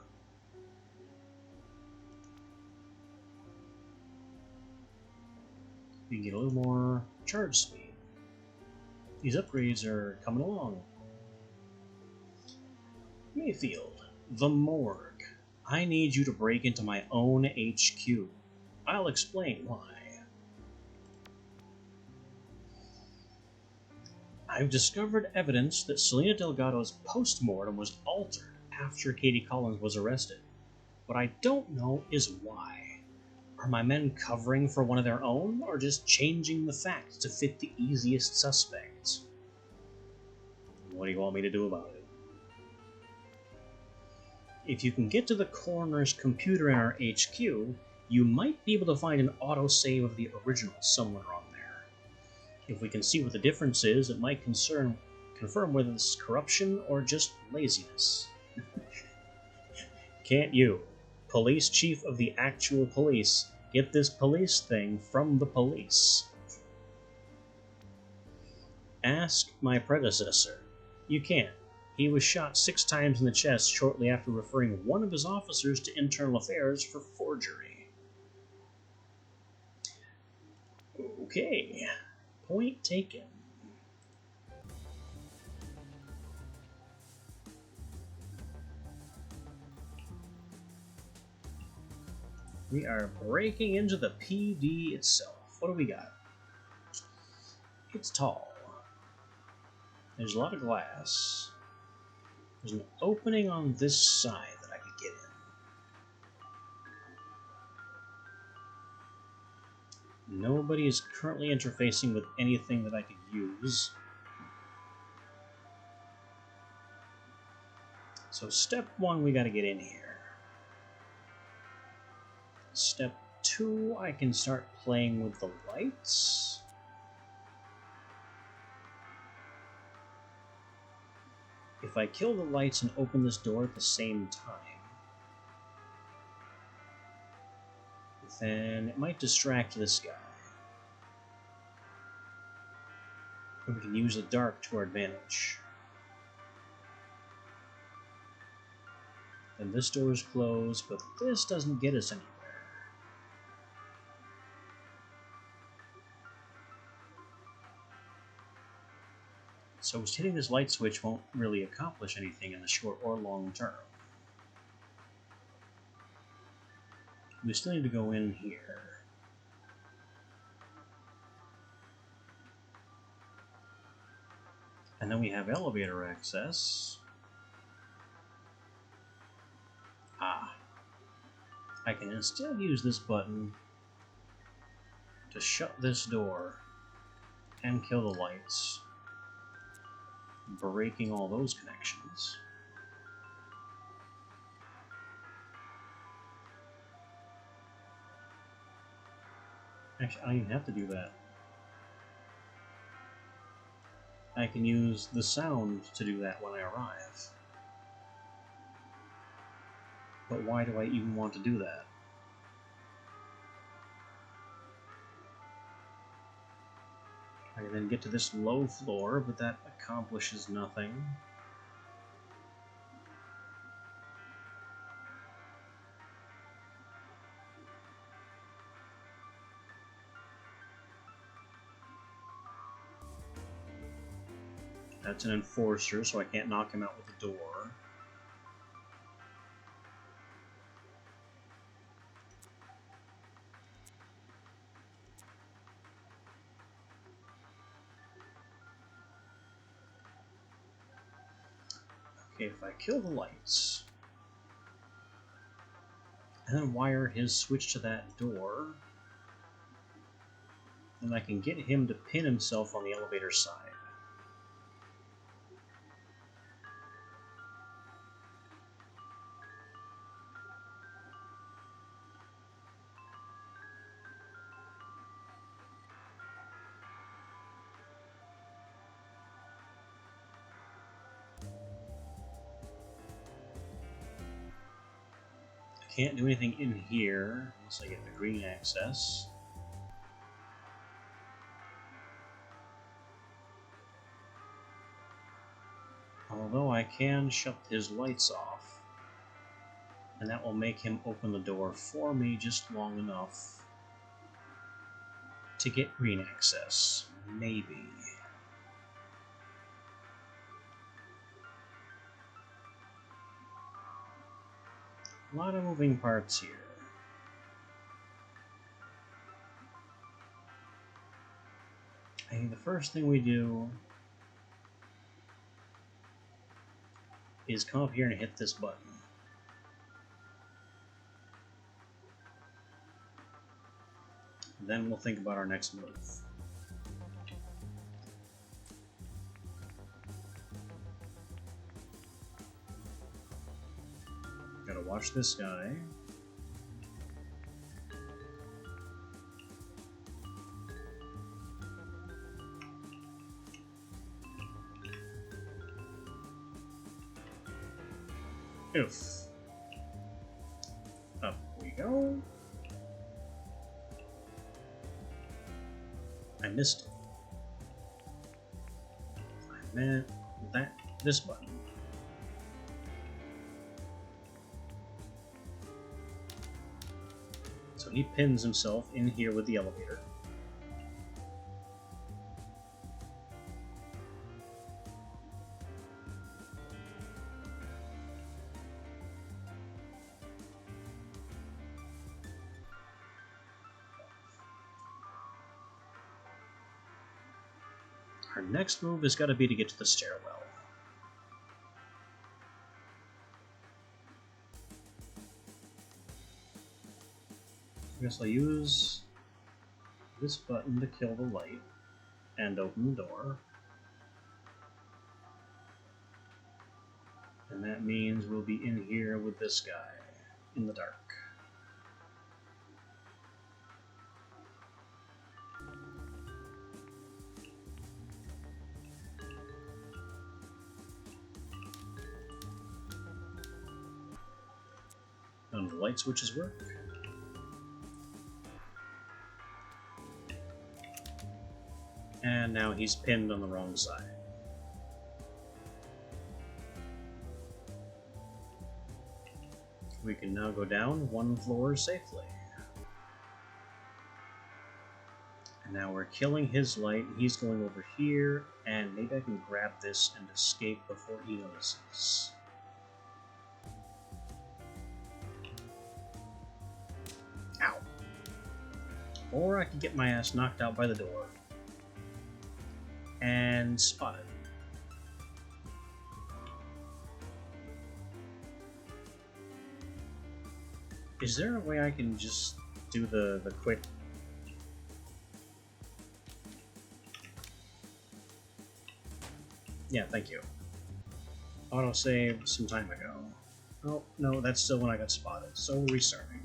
We can get a little more charge speed. These upgrades are coming along. Mayfield, the morgue. I need you to break into my own HQ. I'll explain why. I've discovered evidence that Selena Delgado's post-mortem was altered after Katie Collins was arrested. What I don't know is why. Are my men covering for one of their own, or just changing the facts to fit the easiest suspects? What do you want me to do about it? If you can get to the coroner's computer in our HQ, you might be able to find an autosave of the original somewhere on there. If we can see what the difference is, it might confirm whether this is corruption or just laziness. Can't you, police chief of the actual police, get this police thing from the police? Ask my predecessor. You can't. He was shot 6 times in the chest shortly after referring one of his officers to internal affairs for forgery. Okay, point taken. We are breaking into the PD itself. What do we got? It's tall. There's a lot of glass. There's an opening on this side that I could get in. Nobody is currently interfacing with anything that I could use. So step 1, we gotta get in here. Step 2, I can start playing with the lights. If I kill the lights and open this door at the same time, then it might distract this guy. And we can use the dark to our advantage. Then this door is closed, but this doesn't get us anywhere. So hitting this light switch won't really accomplish anything in the short or long term. We still need to go in here. And then we have elevator access. I can instead use this button to shut this door and kill the lights, breaking all those connections. Actually, I don't even have to do that. I can use the sound to do that when I arrive. But why do I even want to do that? I can then get to this low floor, but that accomplishes nothing. That's an enforcer, so I can't knock him out with the door. Okay, if I kill the lights, and then wire his switch to that door, then I can get him to pin himself on the elevator side. Can't do anything in here unless I get the green access. Although I can shut his lights off, and that will make him open the door for me just long enough to get green access. Maybe. A lot of moving parts here. I think the first thing we do is come up here and hit this button. Then we'll think about our next move. Gotta watch this guy. Oof. Up we go. I missed it. I meant this button. So he pins himself in here with the elevator. Our next move has got to be to get to the stairwell. I guess I'll use this button to kill the light and open the door. And that means we'll be in here with this guy in the dark. None of the light switches work. And now he's pinned on the wrong side. We can now go down one floor safely. And now we're killing his light. He's going over here, and maybe I can grab this and escape before he notices. Ow. Or I can get my ass knocked out by the door. And spotted. Is there a way I can just do the quick... Yeah, thank you. Autosave some time ago. Oh, no, that's still when I got spotted, so we're restarting.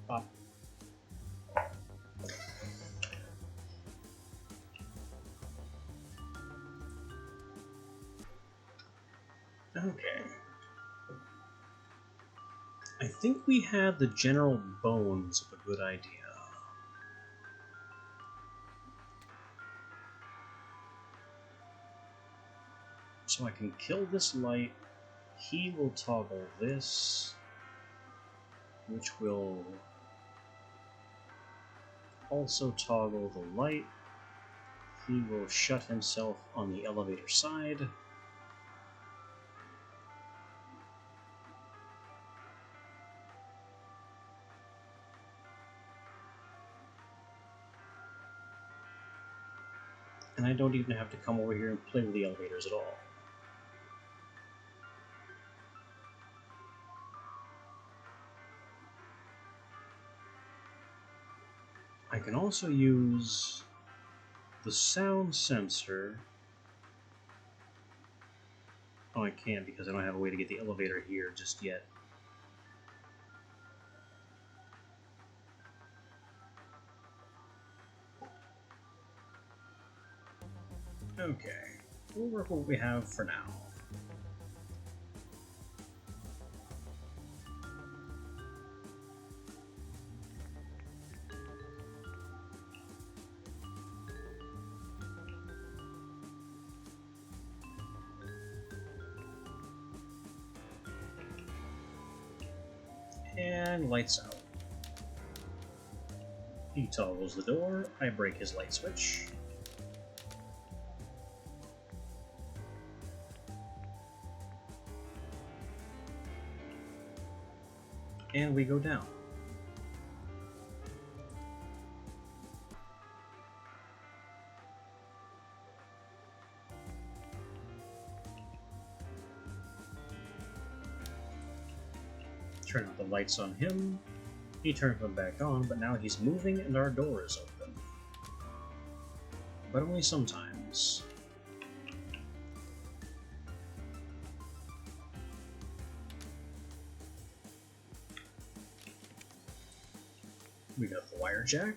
Pop. Okay. I think we had the general bones of a good idea. So I can kill this light. He will toggle this, which will also toggle the light. He will shut himself on the elevator side. And I don't even have to come over here and play with the elevators at all. I can also use the sound sensor. Oh, I can't because I don't have a way to get the elevator here just yet. Okay, we'll work with what we have for now. And lights out. He toggles the door, I break his light switch. And we go down. turn out the lights on him. He turned them back on, but now he's moving and our door is open. But only sometimes. We got the wire jack.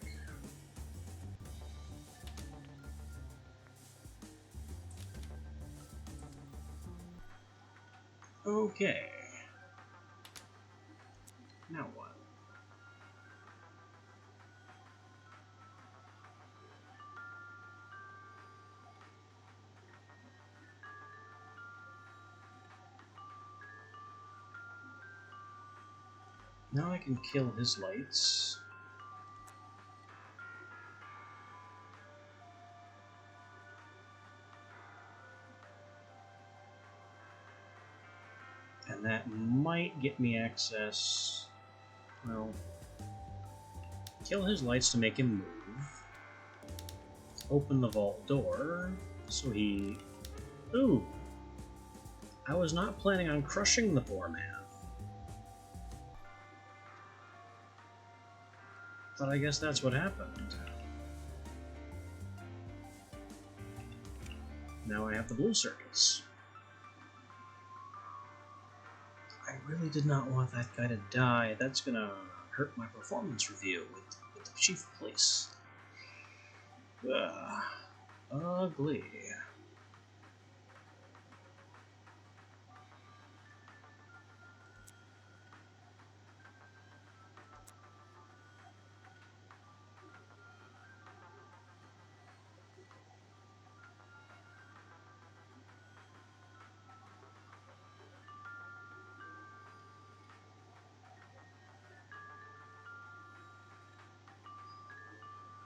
Okay. Now what? Now I can kill his lights. And that might get me access. Well, kill his lights to make him move. Open the vault door so he... Ooh! I was not planning on crushing the poor man. But I guess that's what happened. Now I have the blue circuits. I really did not want that guy to die. That's gonna hurt my performance review with the chief of police. Ugly.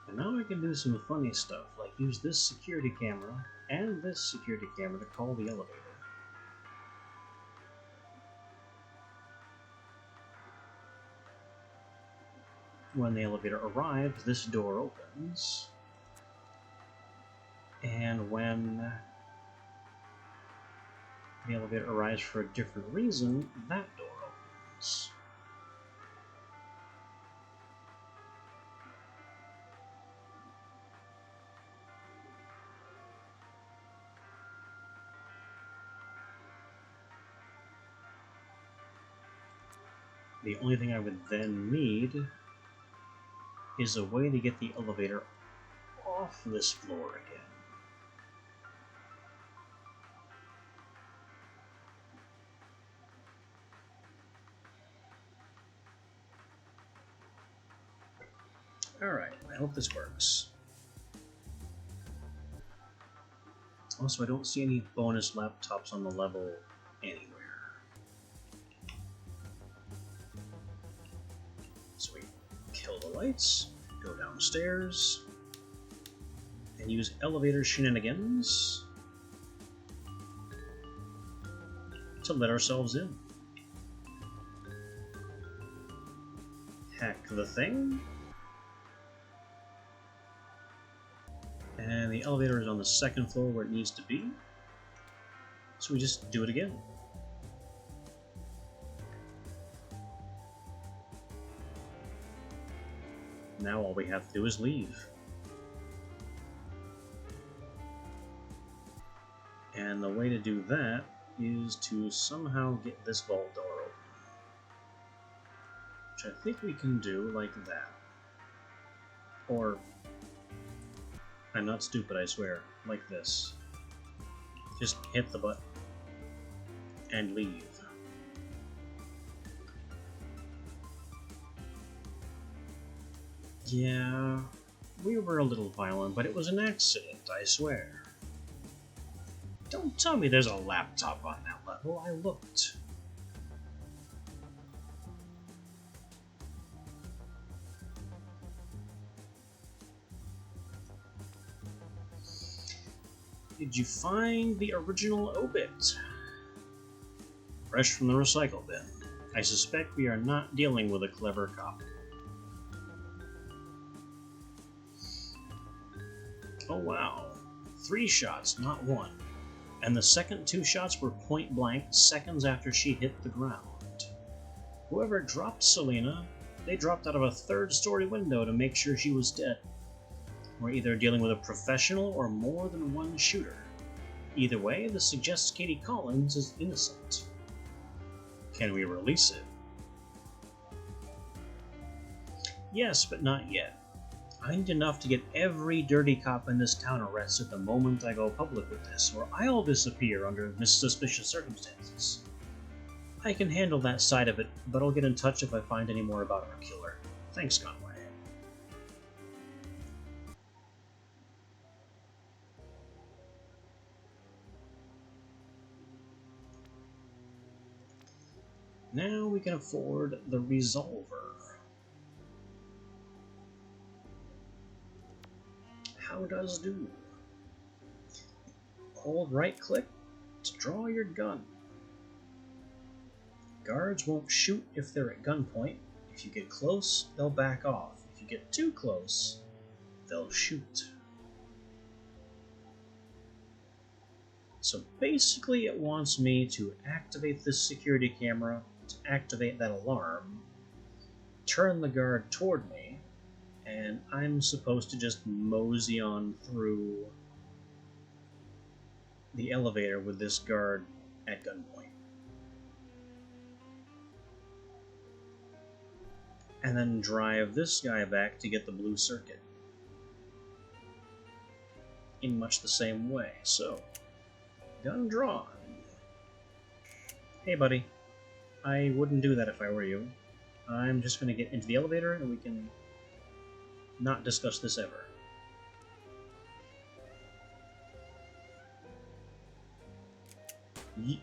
And now I can do some funny stuff, like use this security camera and this security camera to call the elevator. When the elevator arrives, this door opens. And when the elevator arrives for a different reason, that door opens. The only thing I would then need is a way to get the elevator off this floor again. Alright, I hope this works. Also, I don't see any bonus laptops on the level anywhere. So we kill the lights, go downstairs, and use elevator shenanigans to let ourselves in. Hack the thing. And the elevator is on the second floor where it needs to be. So we just do it again. Now all we have to do is leave. And the way to do that is to somehow get this vault door open. Which I think we can do like that. Or, I'm not stupid, I swear, like this. Just hit the button and leave. Yeah, we were a little violent, but it was an accident, I swear. Don't tell me there's a laptop on that level, I looked. Did you find the original obit? Fresh from the recycle bin. I suspect we are not dealing with a clever cop. Oh wow. 3 shots, not 1. And the second 2 shots were point blank seconds after she hit the ground. Whoever dropped Selena, they dropped out of a third-story window to make sure she was dead. We're either dealing with a professional or more than one shooter. Either way, this suggests Katie Collins is innocent. Can we release it? Yes, but not yet. I need enough to get every dirty cop in this town arrested the moment I go public with this, or I'll disappear under suspicious circumstances. I can handle that side of it, but I'll get in touch if I find any more about our killer. Thanks, Conway. Now we can afford the Resolver. How does do? Hold right-click to draw your gun. Guards won't shoot if they're at gunpoint. If you get close, they'll back off. If you get too close, they'll shoot. So basically it wants me to activate this security camera, to activate that alarm, turn the guard toward me, and I'm supposed to just mosey on through the elevator with this guard at gunpoint. And then drive this guy back to get the blue circuit. In much the same way. So, gun drawn. Hey buddy, I wouldn't do that if I were you. I'm just going to get into the elevator and we can not discuss this ever.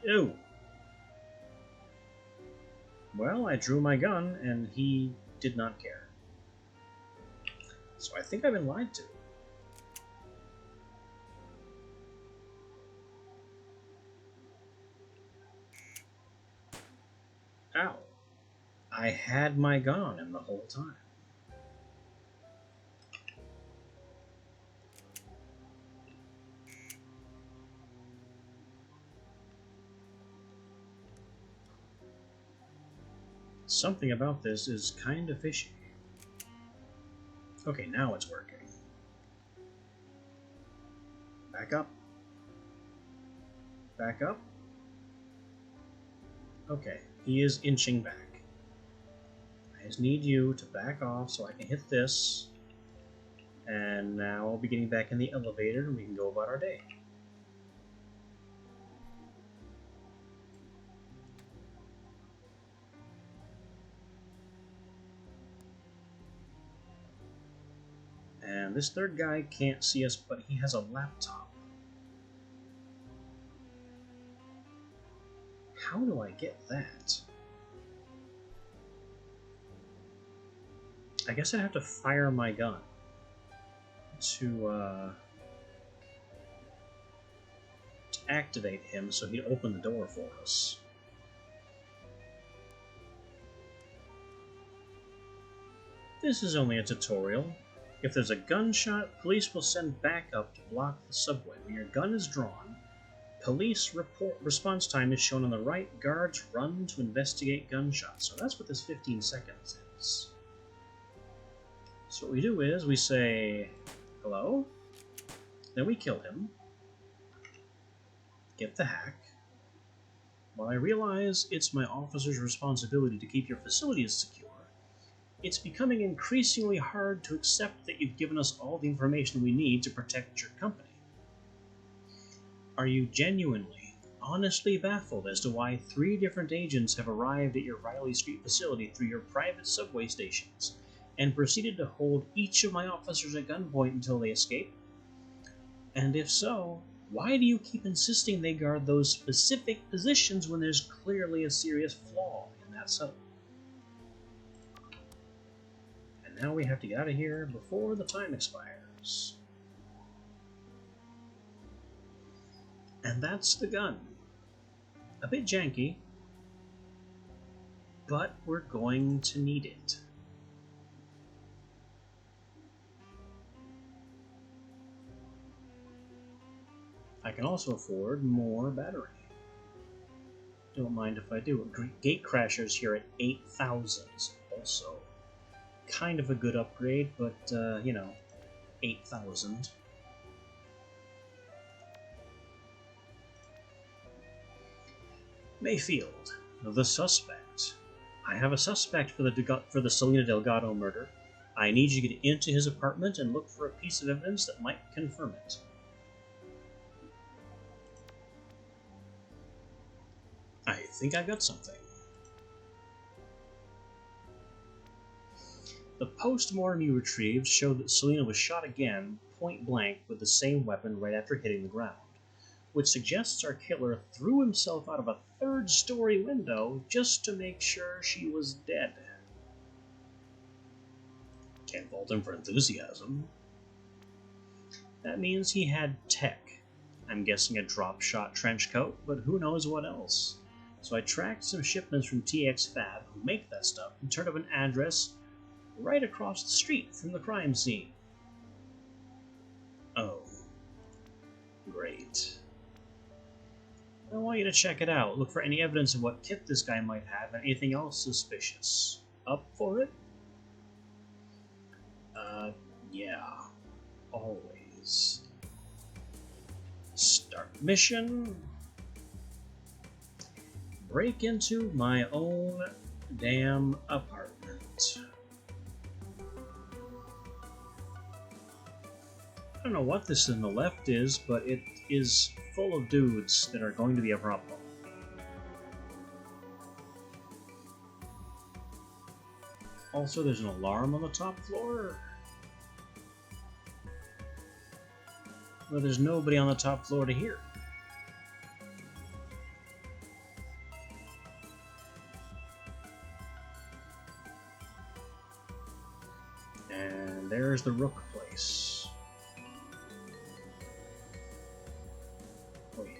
Oh! Well, I drew my gun and he did not care. So I think I've been lied to. Ow. I had my gun on him the whole time. Something about this is kind of fishy. Okay, now it's working. Back up. Back up. Okay, he is inching back. I just need you to back off so I can hit this. And now I'll be getting back in the elevator and we can go about our day. And this third guy can't see us, but he has a laptop. How do I get that? I guess I'd have to fire my gun to activate him so he'd open the door for us. This is only a tutorial. If there's a gunshot, police will send backup to block the subway. When your gun is drawn, police response time is shown on the right. Guards run to investigate gunshots. So that's what this 15 seconds is. So what we do is we say, hello, then we kill him, get the hack. While I realize it's my officer's responsibility to keep your facilities secure, it's becoming increasingly hard to accept that you've given us all the information we need to protect your company. Are you genuinely, honestly baffled as to why 3 different agents have arrived at your Riley Street facility through your private subway stations and proceeded to hold each of my officers at gunpoint until they escape? And if so, why do you keep insisting they guard those specific positions when there's clearly a serious flaw in that setup? And now we have to get out of here before the time expires. And that's the gun. A bit janky, but we're going to need it. I can also afford more battery. Don't mind if I do. Gate crashers here at 8,000. Also, kind of a good upgrade, but, you know, 8,000. Mayfield, the suspect. I have a suspect for the Selena Delgado murder. I need you to get into his apartment and look for a piece of evidence that might confirm it. I think I've got something. The post-mortem you retrieved showed that Selena was shot again, point blank, with the same weapon right after hitting the ground, which suggests our killer threw himself out of a third-story window just to make sure she was dead. Can't fault him for enthusiasm. That means he had tech. I'm guessing a drop-shot trench coat, but who knows what else. So I tracked some shipments from TX Fab who make that stuff and turned up an address right across the street from the crime scene. Oh. Great. I want you to check it out. Look for any evidence of what kit this guy might have and anything else suspicious. Up for it? Yeah. Always. Start mission. Break into my own damn apartment. I don't know what this in the left is, but it is full of dudes that are going to be a problem. Also, there's an alarm on the top floor. Well, there's nobody on the top floor to hear. And there's the Rook place. Wait.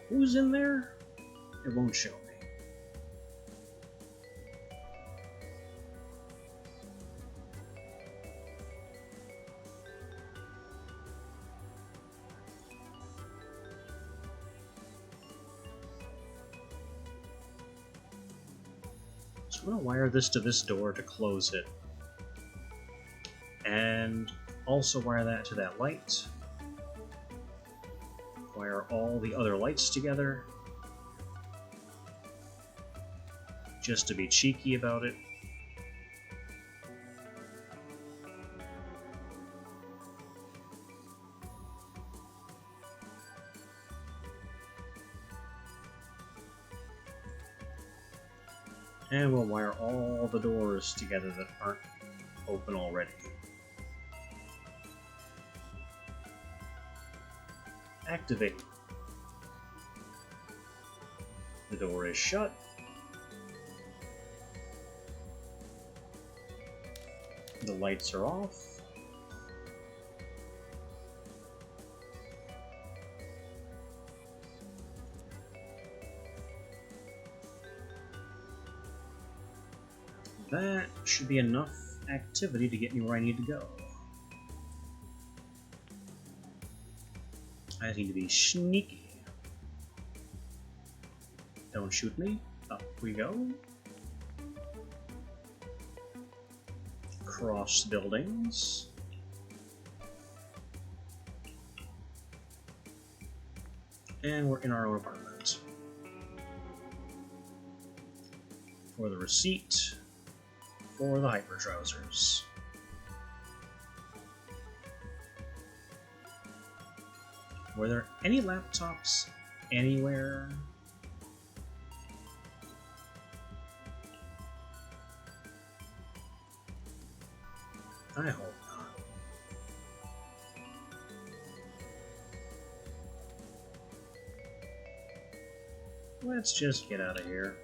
Who's in there? It won't show me. So I'm going to wire this to this door to close it. And also wire that to that light. Wire all the other lights together. Just to be cheeky about it. And we'll wire all the doors together that aren't open already. Activate. The door is shut. The lights are off. That should be enough activity to get me where I need to go. I need to be sneaky. Don't shoot me. Up we go. Cross buildings. And we're in our own apartment. For the receipt, for the hyper trousers. Were there any laptops anywhere? I hope not. Let's just get out of here.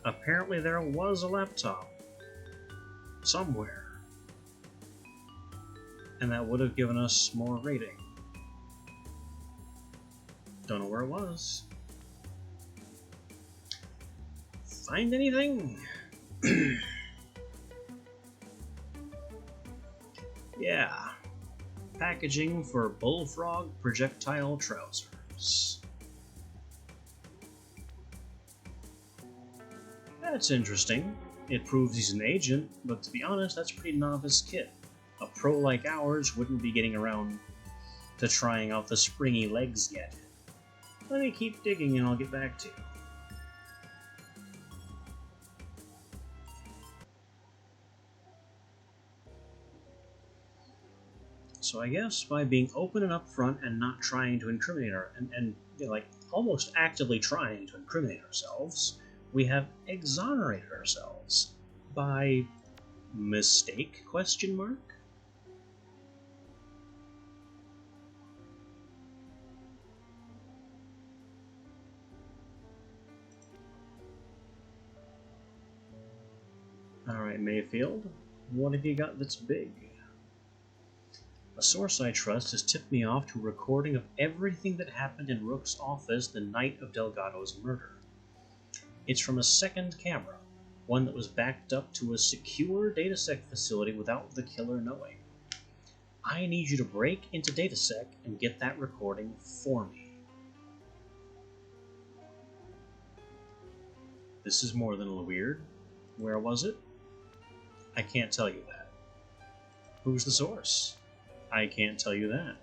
Apparently there was a laptop somewhere. And that would have given us more rating. Don't know where it was. Find anything? Yeah. Packaging for bullfrog projectile trousers. That's interesting. It proves he's an agent, but to be honest, that's pretty novice kit. A pro like ours wouldn't be getting around to trying out the springy legs yet. Let me keep digging and I'll get back to you. So I guess by being open and upfront and not trying to incriminate and you know, like almost actively trying to incriminate ourselves, we have exonerated ourselves by mistake? Question mark. Alright, Mayfield, what have you got that's big? A source I trust has tipped me off to a recording of everything that happened in Rook's office the night of Delgado's murder. It's from a second camera, one that was backed up to a secure DataSec facility without the killer knowing. I need you to break into DataSec and get that recording for me. This is more than a little weird. Where was it? I can't tell you that. Who's the source? I can't tell you that.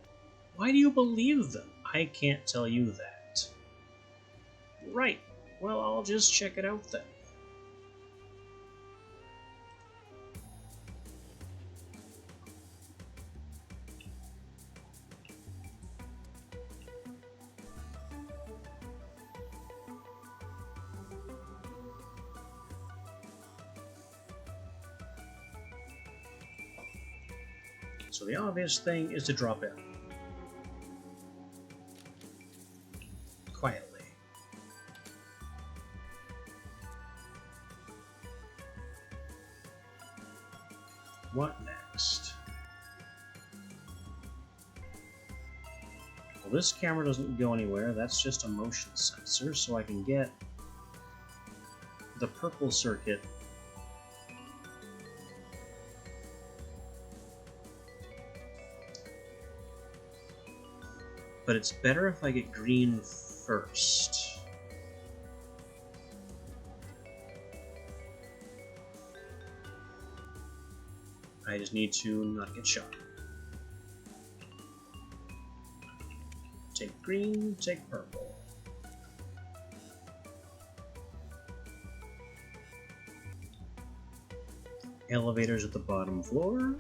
Why do you believe them? I can't tell you that. Right. Well, I'll just check it out then. So the obvious thing is to drop in. Quietly. What next? Well, this camera doesn't go anywhere. That's just a motion sensor, so I can get the purple circuit but it's better if I get green first. I just need to not get shot. Take green, take purple. Elevators at the bottom floor.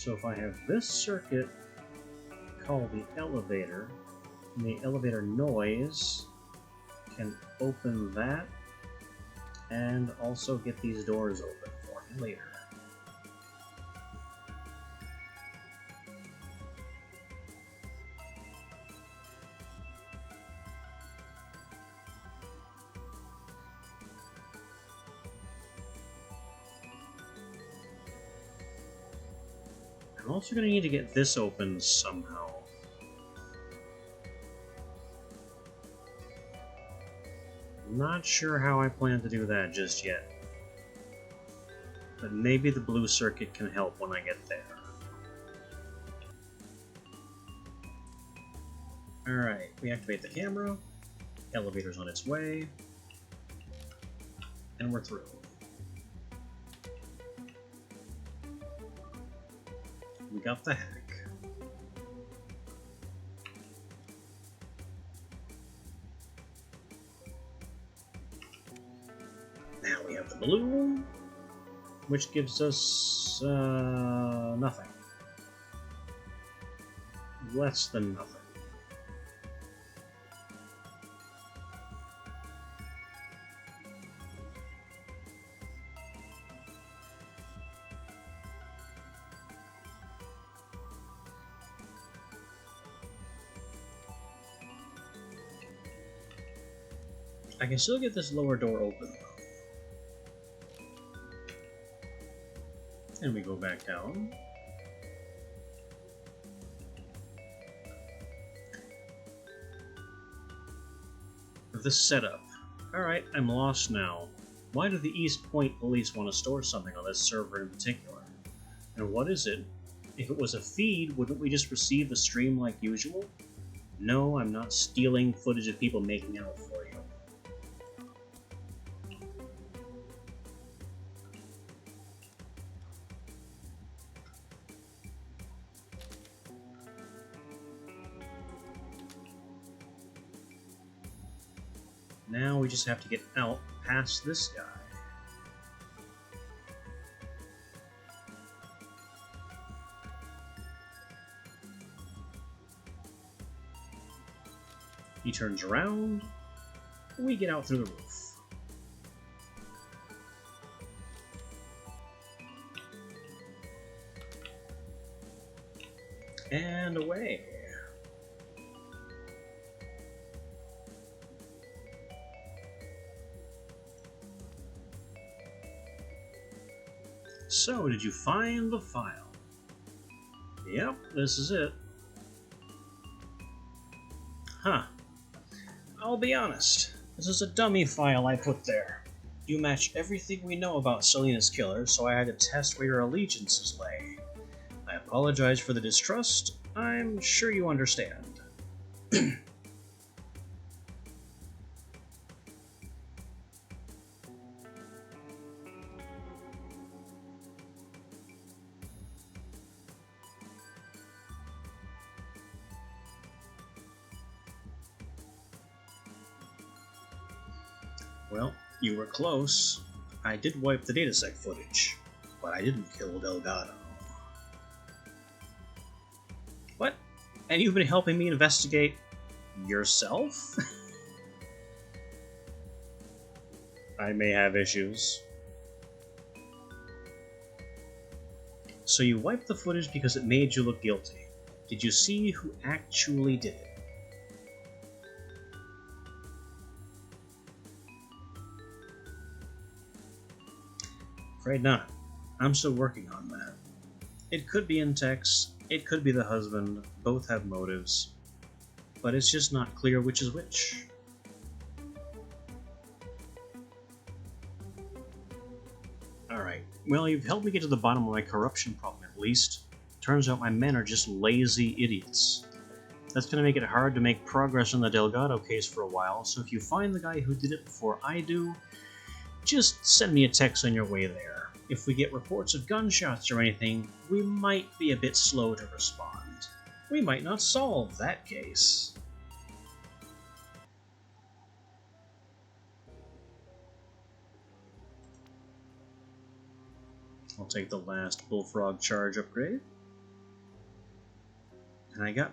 So if I have this circuit called the elevator, and the elevator noise can open that and also get these doors open for me later. I'm also going to need to get this open somehow. Not sure how I plan to do that just yet. But maybe the blue circuit can help when I get there. Alright, we activate the camera. Elevator's on its way. And we're through. We got the hack. Now we have the blue, which gives us nothing. Less than nothing. I can still get this lower door open though. And we go back down. The setup. Alright, I'm lost now. Why do the East Point police want to store something on this server in particular? And what is it? If it was a feed, wouldn't we just receive the stream like usual? No, I'm not stealing footage of people making out for you. Now we just have to get out past this guy. He turns around, we get out through the roof. And away. So, did you find the file? Yep, this is it. Huh. I'll be honest, this is a dummy file I put there. You match everything we know about Selena's killer, so I had to test where your allegiances lay. I apologize for the distrust. I'm sure you understand. Well, you were close. I did wipe the datasec footage, but I didn't kill Delgado. What? And you've been helping me investigate yourself? I may have issues. So you wiped the footage because it made you look guilty. Did you see who actually did it? Afraid not. I'm still working on that. It could be Intex, it could be the husband, both have motives. But it's just not clear which is which. Alright, well, you've helped me get to the bottom of my corruption problem at least. Turns out my men are just lazy idiots. That's gonna make it hard to make progress on the Delgado case for a while, so if you find the guy who did it before I do, just send me a text on your way there. If we get reports of gunshots or anything, we might be a bit slow to respond. We might not solve that case. I'll take the last Bullfrog charge upgrade. And I got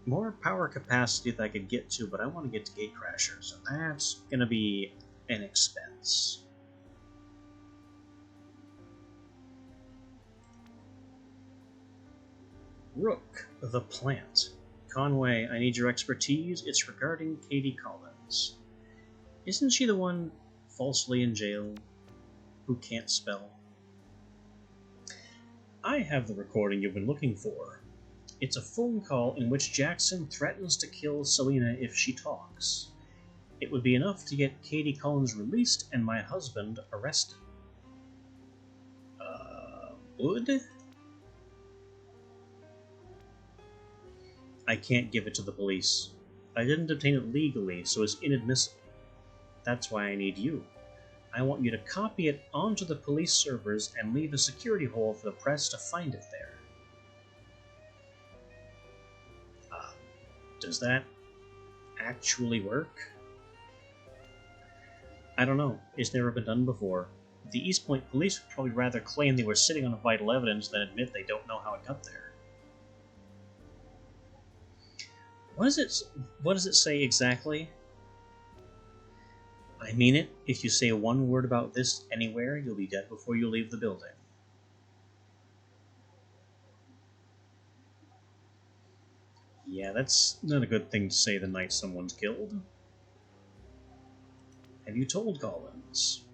more power capacity that I could get to, but I want to get to Gatecrashers, and that's going to be an expense. Rook, the plant. Conway, I need your expertise. It's regarding Katie Collins. Isn't she the one falsely in jail who can't spell? I have the recording you've been looking for. It's a phone call in which Jackson threatens to kill Selena if she talks. It would be enough to get Katie Collins released and my husband arrested. Would? I can't give it to the police. I didn't obtain it legally, so it's inadmissible. That's why I need you. I want you to copy it onto the police servers and leave a security hole for the press to find it there. Does that actually work? I don't know. It's never been done before. The East Point police would probably rather claim they were sitting on vital evidence than admit they don't know how it got there. What does it say exactly? I mean it. If you say one word about this anywhere, you'll be dead before you leave the building. Yeah, that's not a good thing to say the night someone's killed. Have you told Collins?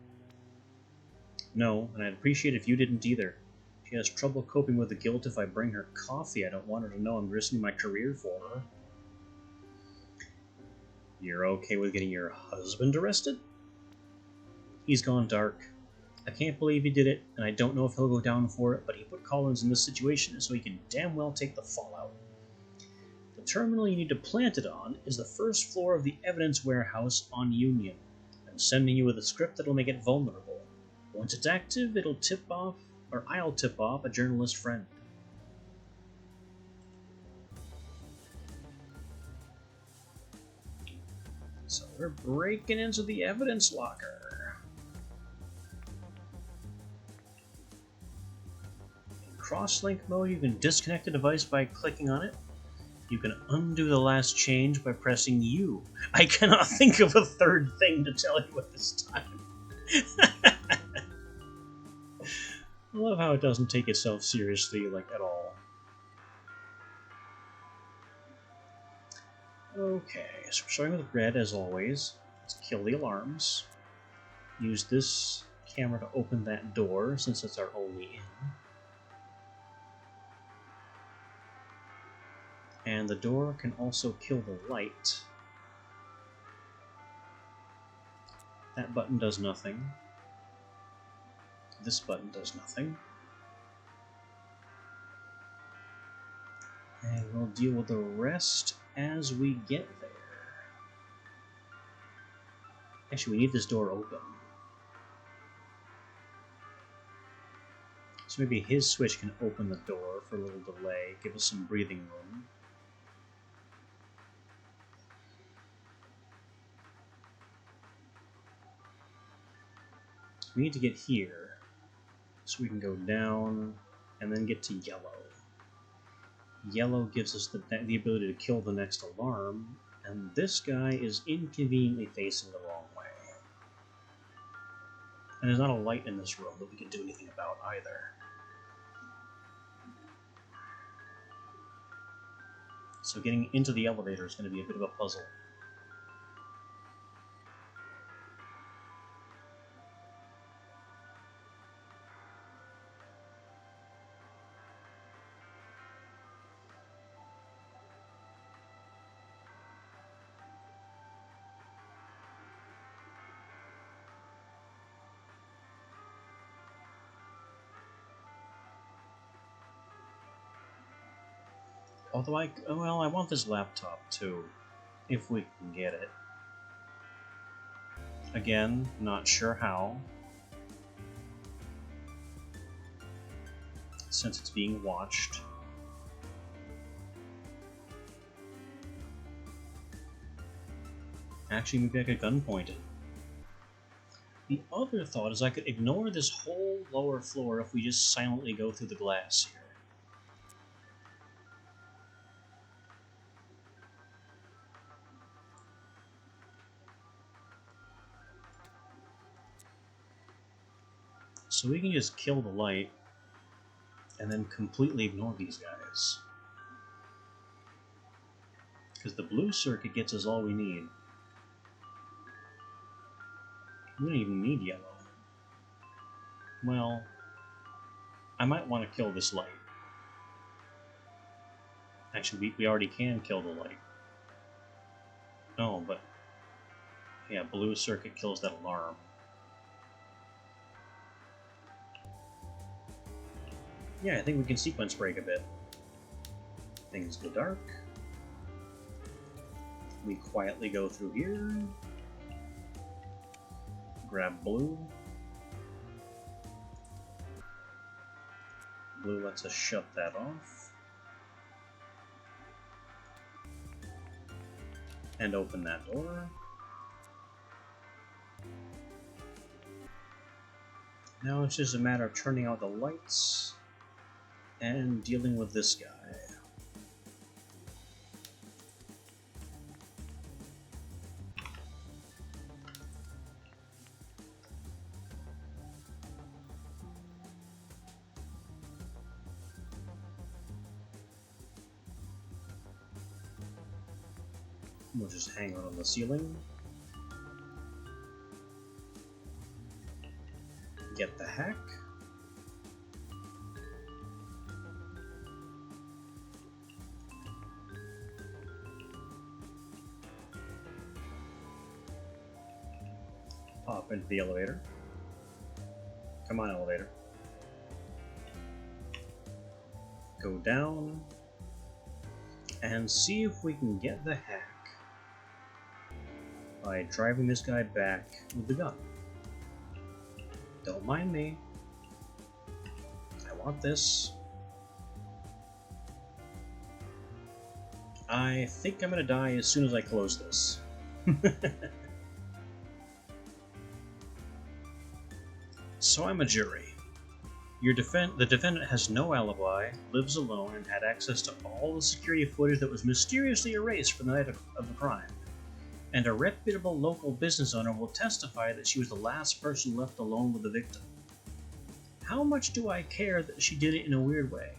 No, and I'd appreciate if you didn't either. She has trouble coping with the guilt if I bring her coffee. I don't want her to know I'm risking my career for her. You're okay with getting your husband arrested? He's gone dark. I can't believe he did it, and I don't know if he'll go down for it, but he put Collins in this situation so he can damn well take the fallout. The terminal you need to plant it on is the first floor of the evidence warehouse on Union. I'm sending you with a script that'll make it vulnerable. Once it's active, I'll tip off a journalist friend. So we're breaking into the evidence locker. In cross-link mode, you can disconnect the device by clicking on it. You can undo the last change by pressing U. I cannot think of a third thing to tell you at this time. I love how it doesn't take itself seriously, like, at all. Okay, so we're starting with red as always. Let's kill the alarms. Use this camera to open that door, since it's our only in. And the door can also kill the light. That button does nothing. This button does nothing. And we'll deal with the rest as we get there. Actually, we need this door open. So maybe his switch can open the door for a little delay, give us some breathing room. We need to get here, so we can go down and then get to yellow. Yellow gives us the ability to kill the next alarm, and this guy is inconveniently facing the wrong way. And there's not a light in this room that we can do anything about either. So getting into the elevator is going to be a bit of a puzzle. Although I want this laptop too, if we can get it. Again, not sure how, since it's being watched. Actually, maybe I could gunpoint it. The other thought is I could ignore this whole lower floor if we just silently go through the glass here. So we can just kill the light and then completely ignore these guys. Because the blue circuit gets us all we need. We don't even need yellow. Well, I might want to kill this light. Actually, we already can kill the light. Oh, but... yeah, blue circuit kills that alarm. Yeah, I think we can sequence break a bit. Things go dark. We quietly go through here. Grab blue. Blue lets us shut that off. And open that door. Now it's just a matter of turning out the lights and dealing with this guy. We'll just hang on the ceiling. Get the hack. into the elevator. Come on, elevator. Go down and see if we can get the hack by driving this guy back with the gun. Don't mind me. I want this. I think I'm gonna die as soon as I close this. So I'm a jury. The defendant has no alibi, lives alone, and had access to all the security footage that was mysteriously erased from the night of the crime. And a reputable local business owner will testify that she was the last person left alone with the victim. How much do I care that she did it in a weird way?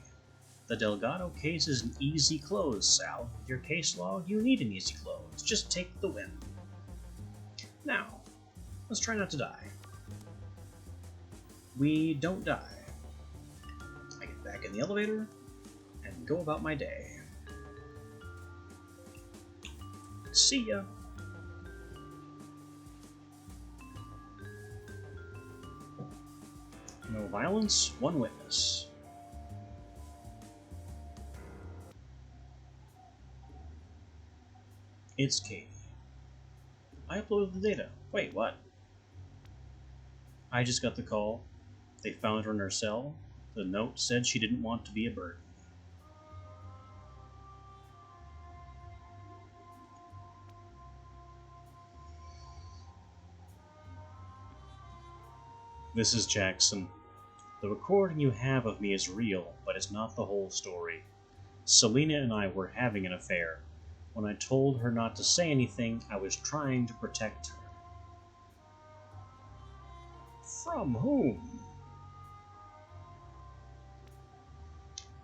The Delgado case is an easy close, Sal. With your case log, you need an easy close. Just take the win. Now, let's try not to die. We don't die. I get back in the elevator and go about my day. See ya. No violence, one witness. It's Katie. I uploaded the data. Wait, what? I just got the call. They found her in her cell. The note said she didn't want to be a burden. This is Jackson. The recording you have of me is real, but it's not the whole story. Selena and I were having an affair. When I told her not to say anything, I was trying to protect her. From whom?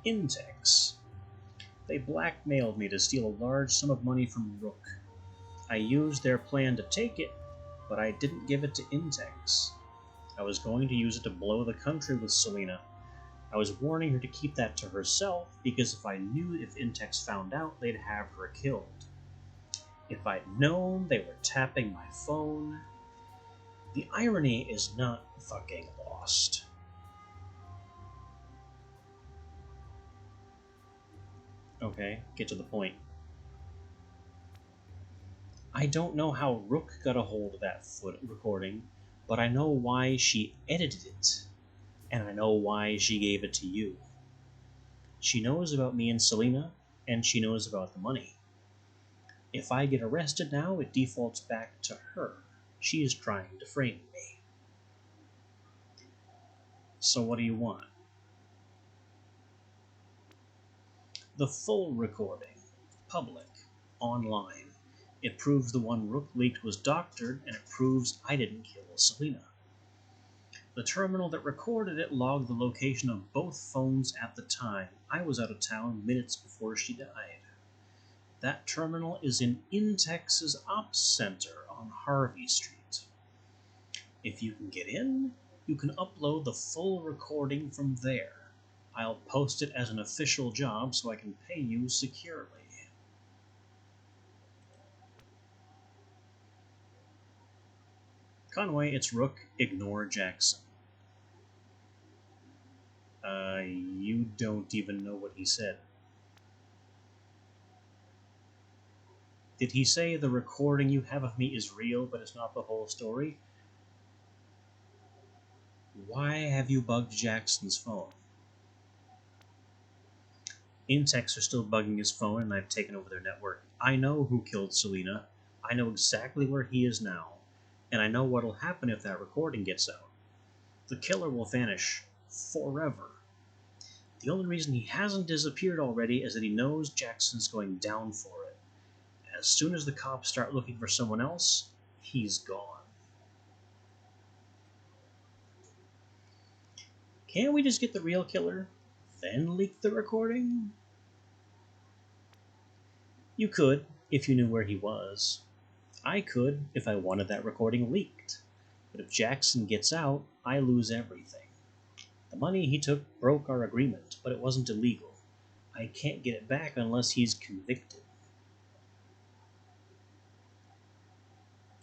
Intex. They blackmailed me to steal a large sum of money from Rook. I used their plan to take it, but I didn't give it to Intex. I was going to use it to blow the country with Selena. I was warning her to keep that to herself, because if I knew if Intex found out, they'd have her killed. If I'd known they were tapping my phone... The irony is not fucking lost. Okay, get to the point. I don't know how Rook got a hold of that recording, but I know why she edited it, and I know why she gave it to you. She knows about me and Selena, and she knows about the money. If I get arrested now, it defaults back to her. She is trying to frame me. So what do you want? The full recording. Public. Online. It proves the one Rook leaked was doctored, and it proves I didn't kill Selena. The terminal that recorded it logged the location of both phones at the time. I was out of town minutes before she died. That terminal is in Intex's ops center on Harvey Street. If you can get in, you can upload the full recording from there. I'll post it as an official job so I can pay you securely. Conway, it's Rook. Ignore Jackson. You don't even know what he said. Did he say the recording you have of me is real, but it's not the whole story? Why have you bugged Jackson's phone? Intex are still bugging his phone, and I've taken over their network. I know who killed Selena. I know exactly where he is now. And I know what'll happen if that recording gets out. The killer will vanish. Forever. The only reason he hasn't disappeared already is that he knows Jackson's going down for it. As soon as the cops start looking for someone else, he's gone. Can't we just get the real killer, then leak the recording? You could, if you knew where he was. I could, if I wanted that recording leaked. But if Jackson gets out, I lose everything. The money he took broke our agreement, but it wasn't illegal. I can't get it back unless he's convicted.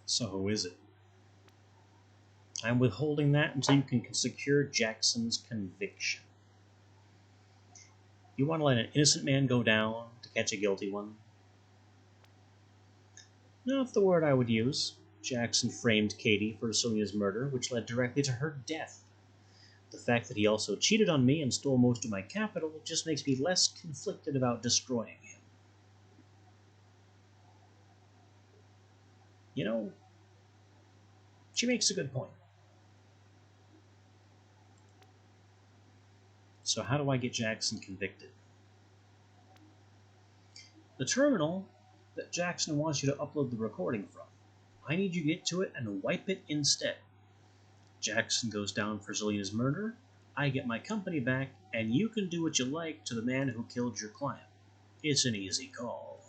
So who is it? I'm withholding that until you can secure Jackson's conviction. You want to let an innocent man go down to catch a guilty one? Not the word I would use. Jackson framed Katie for Sonia's murder, which led directly to her death. The fact that he also cheated on me and stole most of my capital just makes me less conflicted about destroying him. You know, she makes a good point. So how do I get Jackson convicted? The terminal that Jackson wants you to upload the recording from, I need you to get to it and wipe it instead. Jackson goes down for Zelina's murder, I get my company back, and you can do what you like to the man who killed your client. It's an easy call.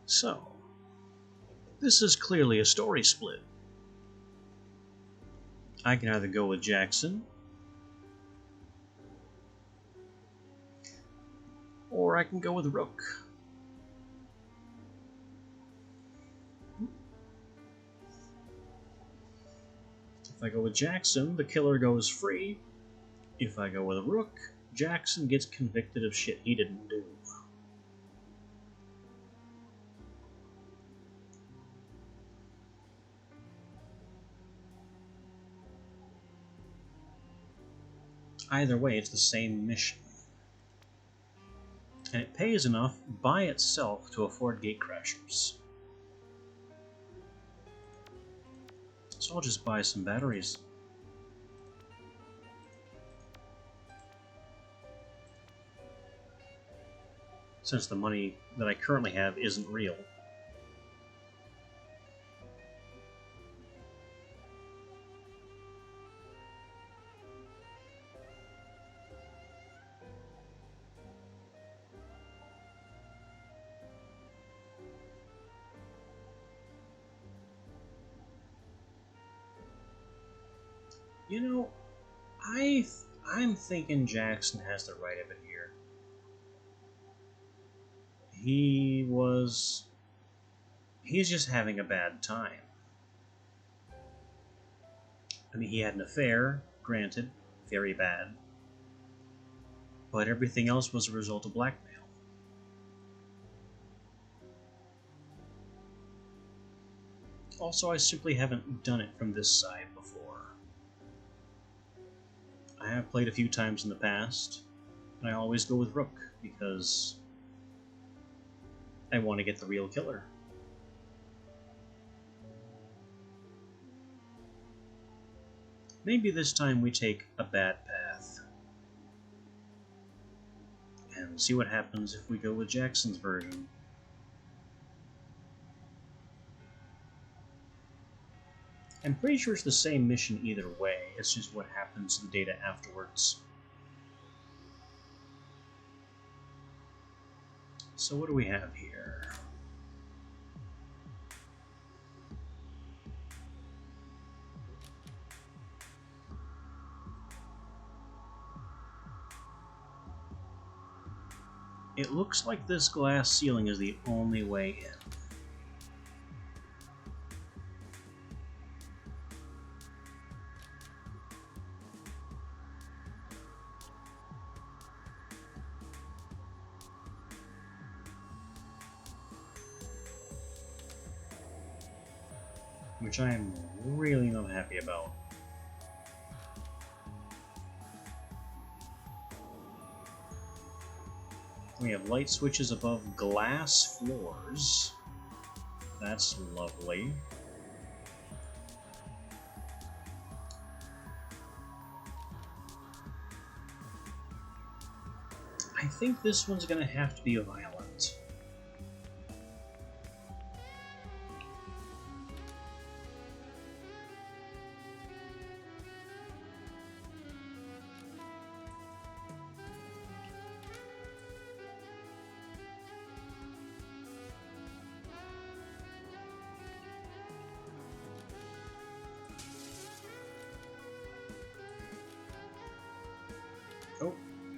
So, this is clearly a story split. I can either go with Jackson, or I can go with Rook. If I go with Jackson, the killer goes free. If I go with Rook, Jackson gets convicted of shit he didn't do. Either way, it's the same mission. And it pays enough by itself to afford gatecrashers. So I'll just buy some batteries. Since the money that I currently have isn't real. You know, I'm thinking Jackson has the right of it here. He's just having a bad time. I mean, he had an affair, granted, very bad. But everything else was a result of blackmail. Also, I simply haven't done it from this side before. I have played a few times in the past, and I always go with Rook, because I want to get the real killer. Maybe this time we take a bad path. And see what happens if we go with Jackson's version. I'm pretty sure it's the same mission either way, it's just what happens to the data afterwards. So what do we have here? It looks like this glass ceiling is the only way in. Which I am really not happy about. We have light switches above glass floors. That's lovely. I think this one's gonna have to be violent. Oh,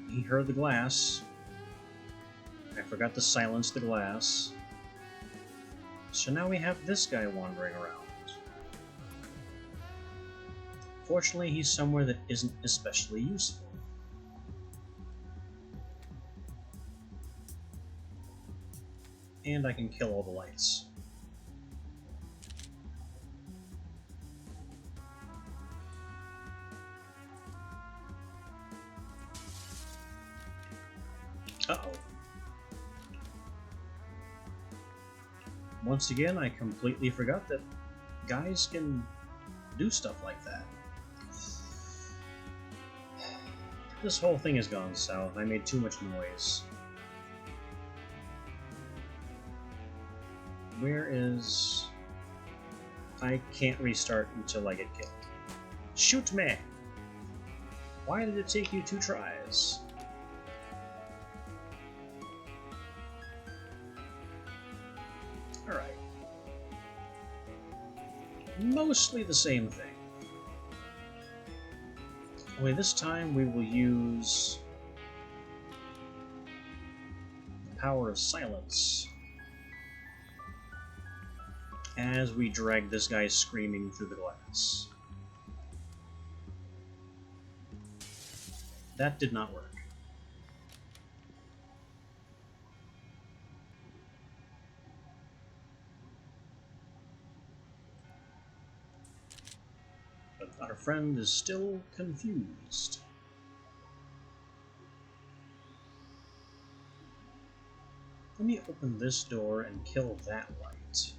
he heard the glass. I forgot to silence the glass. So now we have this guy wandering around. Fortunately, he's somewhere that isn't especially useful. And I can kill all the lights. Uh-oh. Once again, I completely forgot that guys can do stuff like that. This whole thing has gone south. I made too much noise. Where is... I can't restart until I get killed. Shoot me! Why did it take you 2 tries? Alright. Mostly the same thing. Only this time we will use the power of silence as we drag this guy screaming through the glass. That did not work. But our friend is still confused. Let me open this door and kill that light.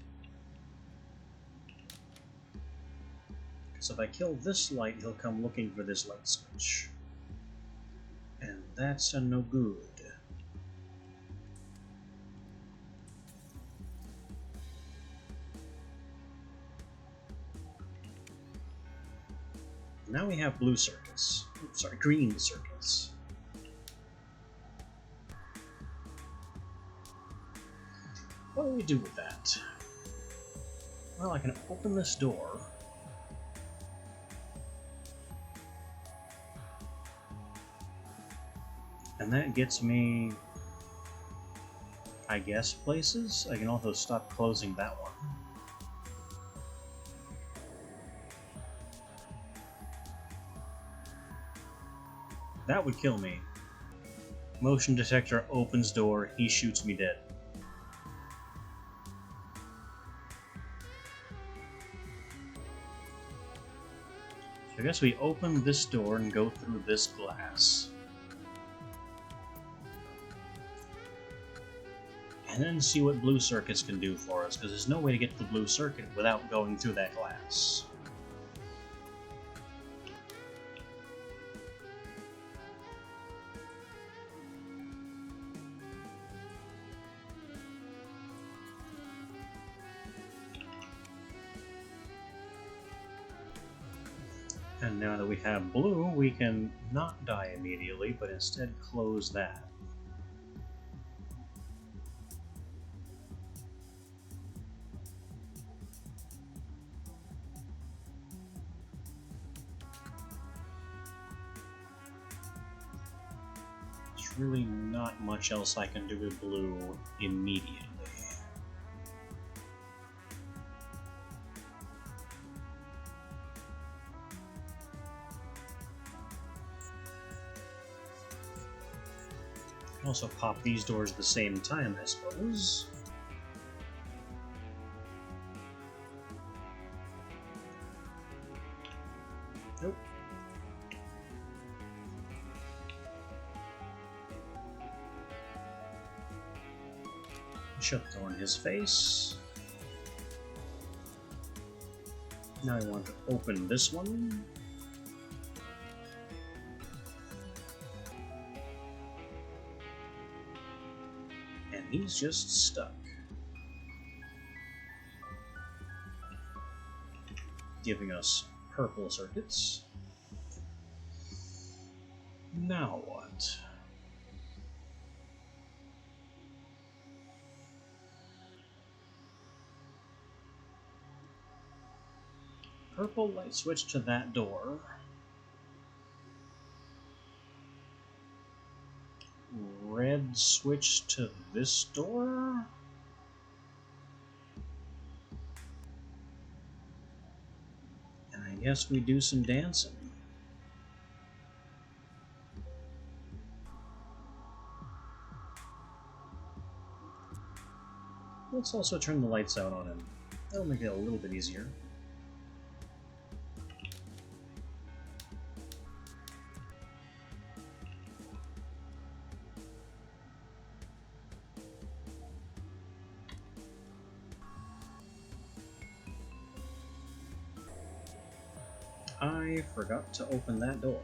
So if I kill this light, he'll come looking for this light switch. And that's a no good. Now we have blue circuits. Oops, sorry, green circuits. What do we do with that? Well, I can open this door. And that gets me, I guess, places. I can also stop closing that one. That would kill me. Motion detector opens door, he shoots me dead. So I guess we open this door and go through this glass. And then see what blue circuits can do for us, because there's no way to get to the blue circuit without going through that glass. And now that we have blue, we can not die immediately, but instead close that. There's really not much else I can do with blue immediately. Also pop these doors at the same time, I suppose. Nope. Shut the door in his face. Now I want to open this one. He's just stuck. Giving us purple circuits. Now what? Purple light switch to that door. Red could switch to this door? And I guess we do some dancing. Let's also turn the lights out on him. That'll make it a little bit easier. I forgot to open that door.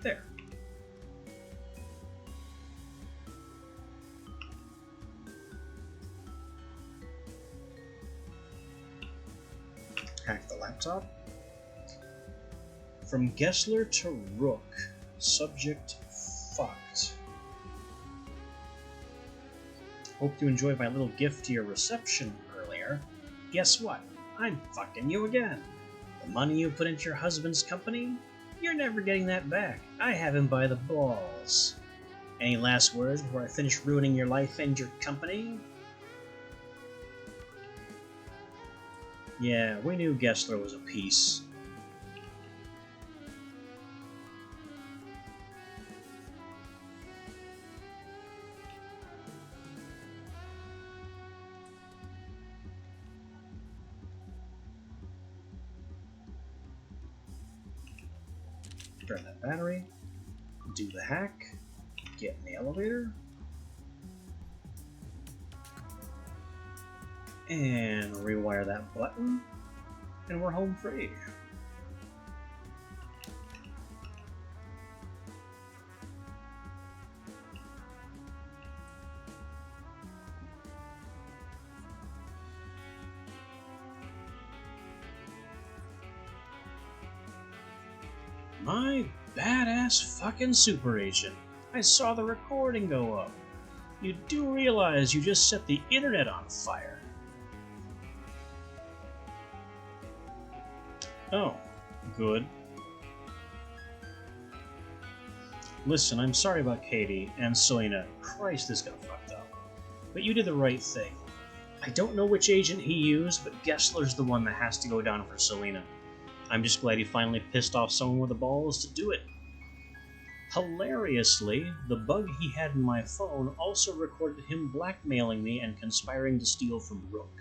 There. Hack the laptop. From Gessler to Rook. Subject fucked. Hope you enjoyed my little gift to your reception earlier. Guess what? I'm fucking you again. The money you put into your husband's company? You're never getting that back. I have him by the balls. Any last words before I finish ruining your life and your company? Yeah, we knew Gessler was a piece. Grab that battery, do the hack, get in the elevator, and rewire that button, and we're home free. My badass fucking super agent. I saw the recording go up. You do realize you just set the internet on fire. Oh, good. Listen, I'm sorry about Katie and Selena. Christ, this got fucked up. But you did the right thing. I don't know which agent he used, but Gessler's the one that has to go down for Selena. I'm just glad he finally pissed off someone with the balls to do it. Hilariously, the bug he had in my phone also recorded him blackmailing me and conspiring to steal from Rook.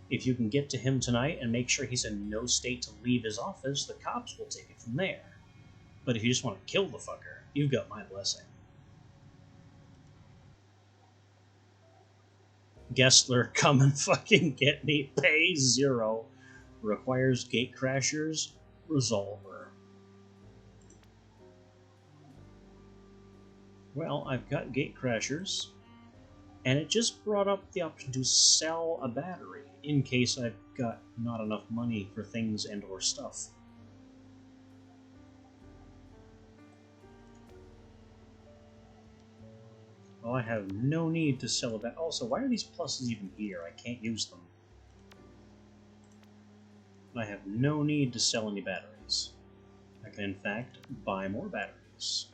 If you can get to him tonight and make sure he's in no state to leave his office, the cops will take it from there. But if you just want to kill the fucker, you've got my blessing. Gessler, come and fucking get me. Pay 0. Requires gatecrashers. Resolver. Well, I've got gatecrashers, and it just brought up the option to sell a battery in case I've got not enough money for things and or stuff. Well, I have no need to sell a battery. Also, why are these pluses even here? I can't use them. I have no need to sell any batteries. I can, in fact, buy more batteries.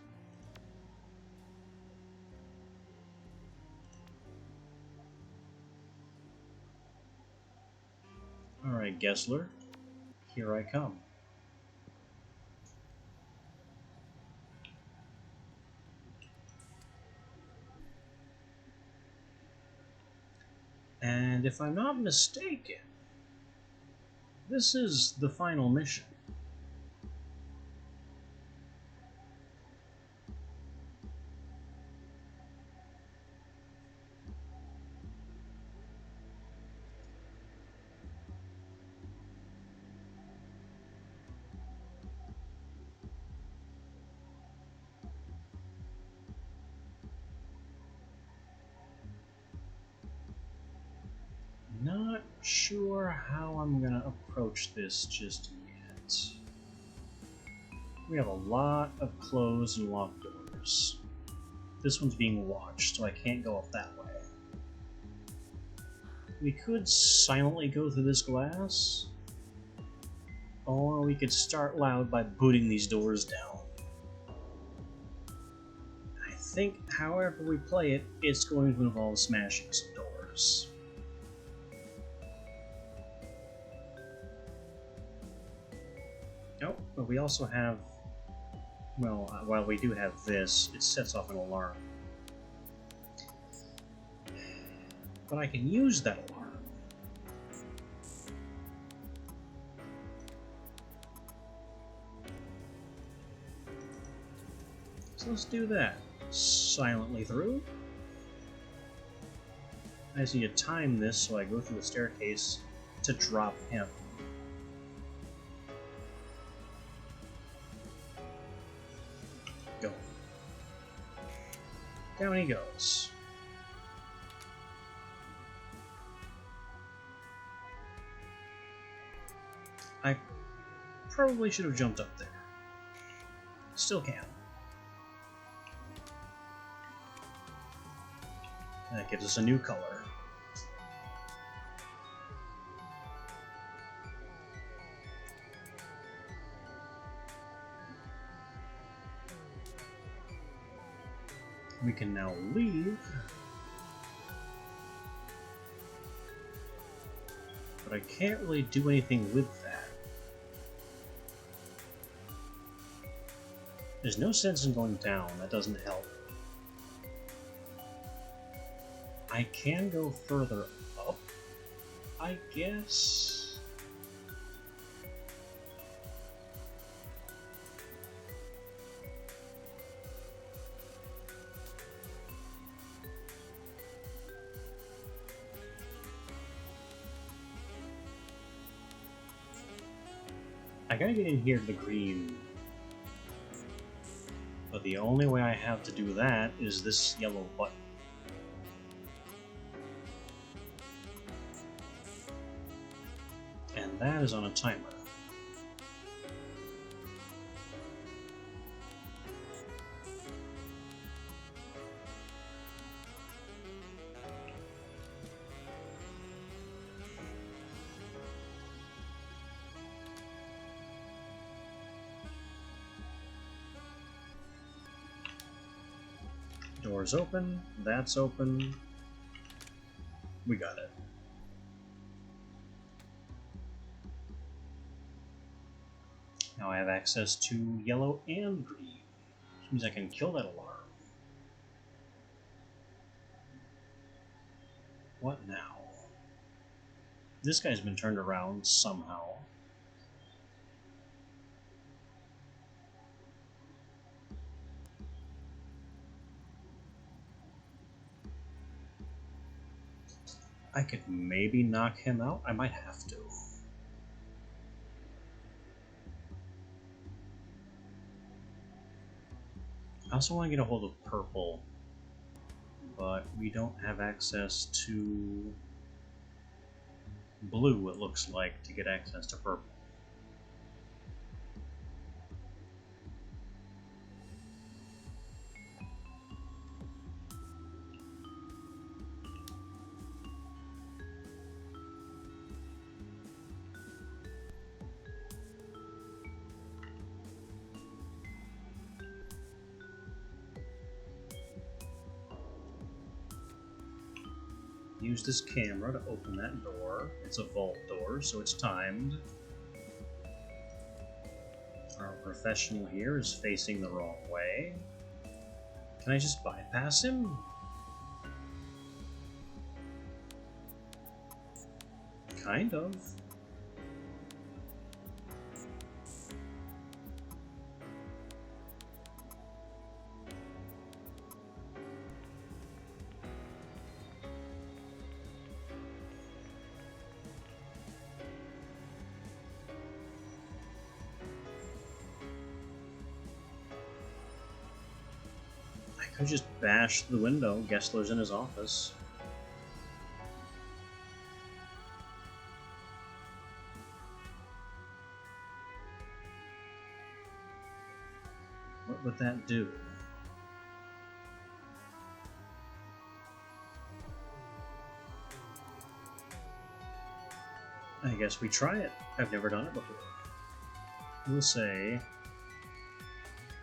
Alright, Gessler. Here I come. And if I'm not mistaken, this is the final mission. Not sure how I'm gonna approach this just yet. We have a lot of closed and locked doors. This one's being watched, so I can't go up that way. We could silently go through this glass, we could start loud by booting these doors down. I think, however we play it, it's going to involve smashing some doors. Oh, but we also have... Well, while we do have this, it sets off an alarm. But I can use that alarm. So let's do that. Silently through. I just need to time this so I go through the staircase to drop him. Go. Down he goes. I probably should have jumped up there. Still can. That gives us a new color. We can now leave. But I can't really do anything with that. There's no sense in going down, that doesn't help. I can go further up, I guess. I gotta get in here to the green. But the only way I have to do that is this yellow button. And that is on a timer. Door's open, that's open. We got it. Now I have access to yellow and green, which means I can kill that alarm. What now? This guy's been turned around somehow. I could maybe knock him out. I might have to. I also want to get a hold of purple, but we don't have access to blue, it looks like, to get access to purple. Use this camera to open that door. It's a vault door, so it's timed. Our professional here is facing the wrong way. Can I just bypass him? Kind of. I just bashed the window. Gessler's in his office. What would that do? I guess we try it. I've never done it before. we'll say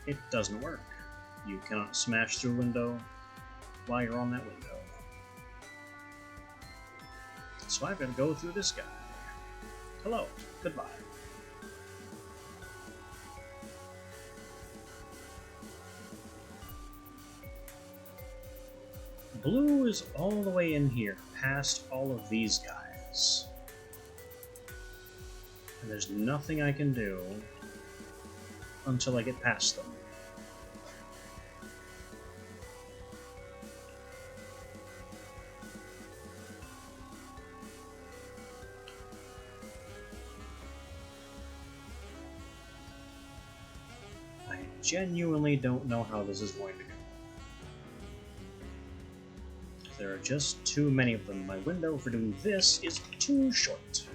it doesn't work. You cannot smash through a window while you're on that window. So I've got to go through this guy. Hello, goodbye. Blue is all the way in here, past all of these guys. And there's nothing I can do until I get past them. I genuinely don't know how this is going to go. There are just too many of them. My window for doing this is too short.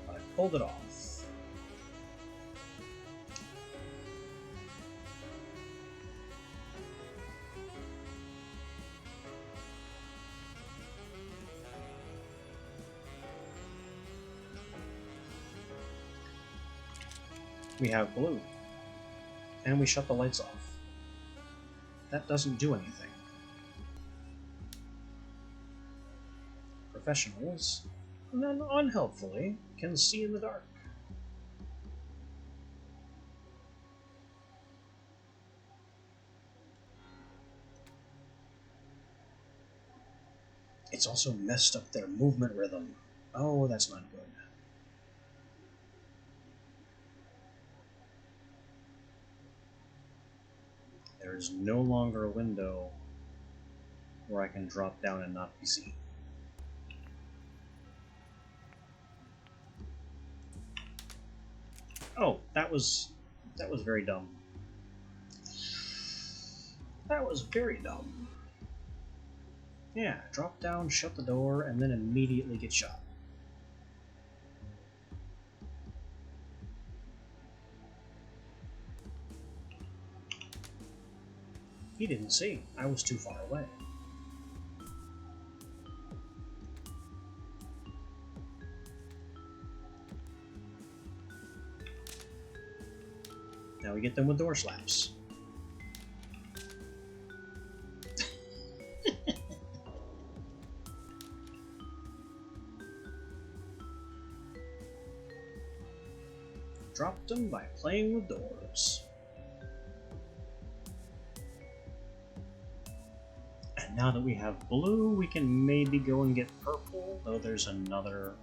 I pulled it off. We have blue. And we shut the lights off. That doesn't do anything. Professionals, unhelpfully, can see in the dark. It's also messed up their movement rhythm. Oh, that's not good. There's no longer a window where I can drop down and not be seen. Oh, that was very dumb. That was very dumb. Yeah, drop down, shut the door, and then immediately get shot. He didn't see. I was too far away. Now we get them with door slaps. Dropped them by playing with doors. And now that we have blue, we can maybe go and get purple, though there's another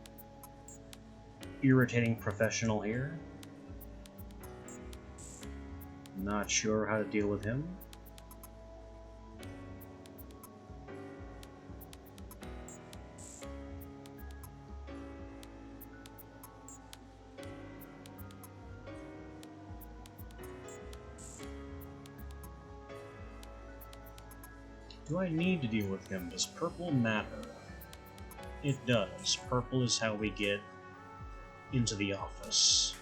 irritating professional here. Not sure how to deal with him. Do I need to deal with him? Does purple matter? It does. Purple is how we get into the office.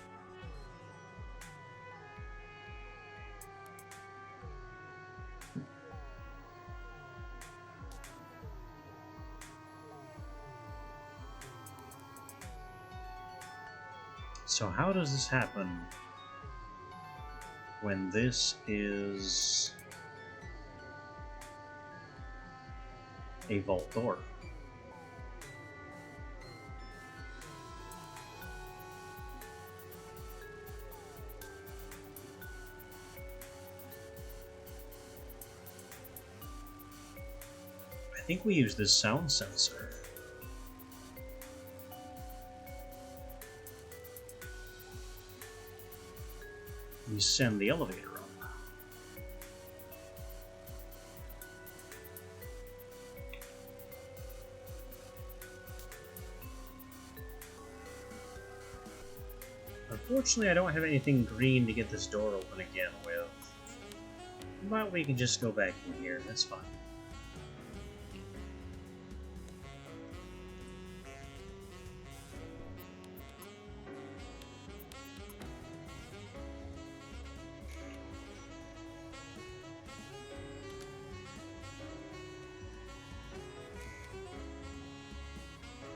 So how does this happen when this is a vault door? I think we use this sound sensor. We send the elevator up. Unfortunately, I don't have anything green to get this door open again with. But we can just go back in here, that's fine.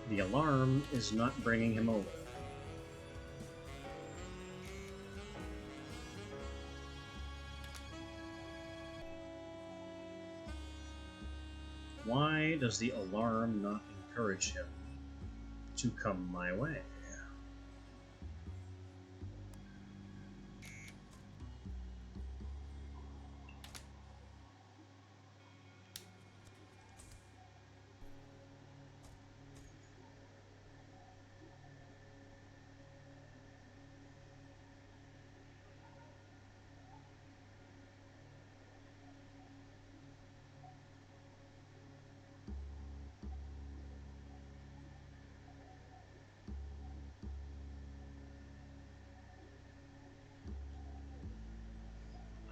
The alarm is not bringing him over. Why does the alarm not encourage him to come my way?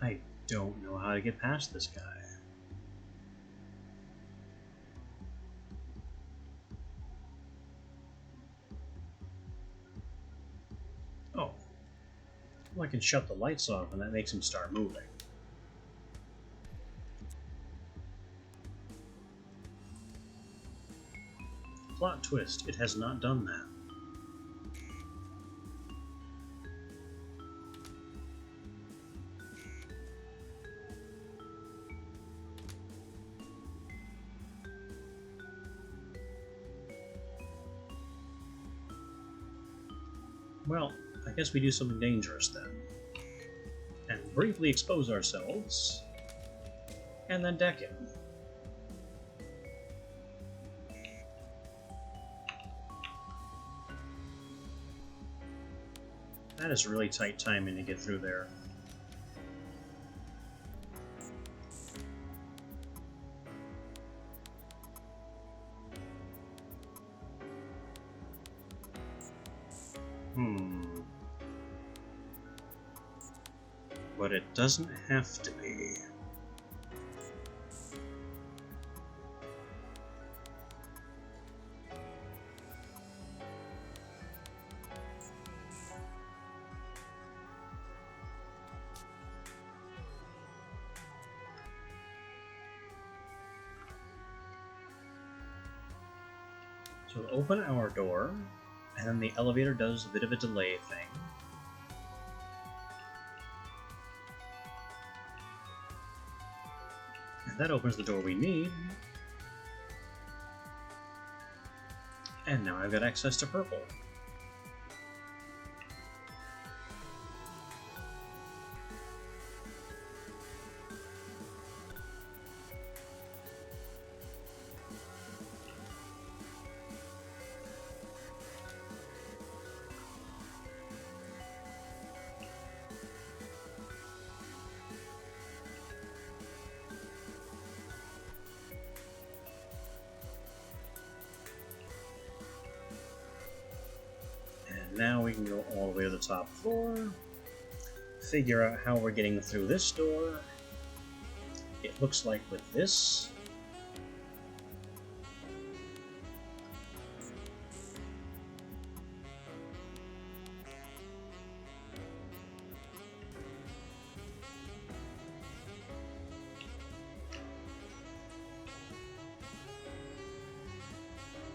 I don't know how to get past this guy. Oh. Well, I can shut the lights off and that makes him start moving. Plot twist, it has not done that. Well, I guess we do something dangerous then. And briefly expose ourselves, and then deck him. That is really tight timing to get through there. But it doesn't have to be. So we'll open our door, and then the elevator does a bit of a delay thing. And that opens the door we need. And now I've got access to purple. Now we can go all the way to the top floor, figure out how we're getting through this door. It looks like with this.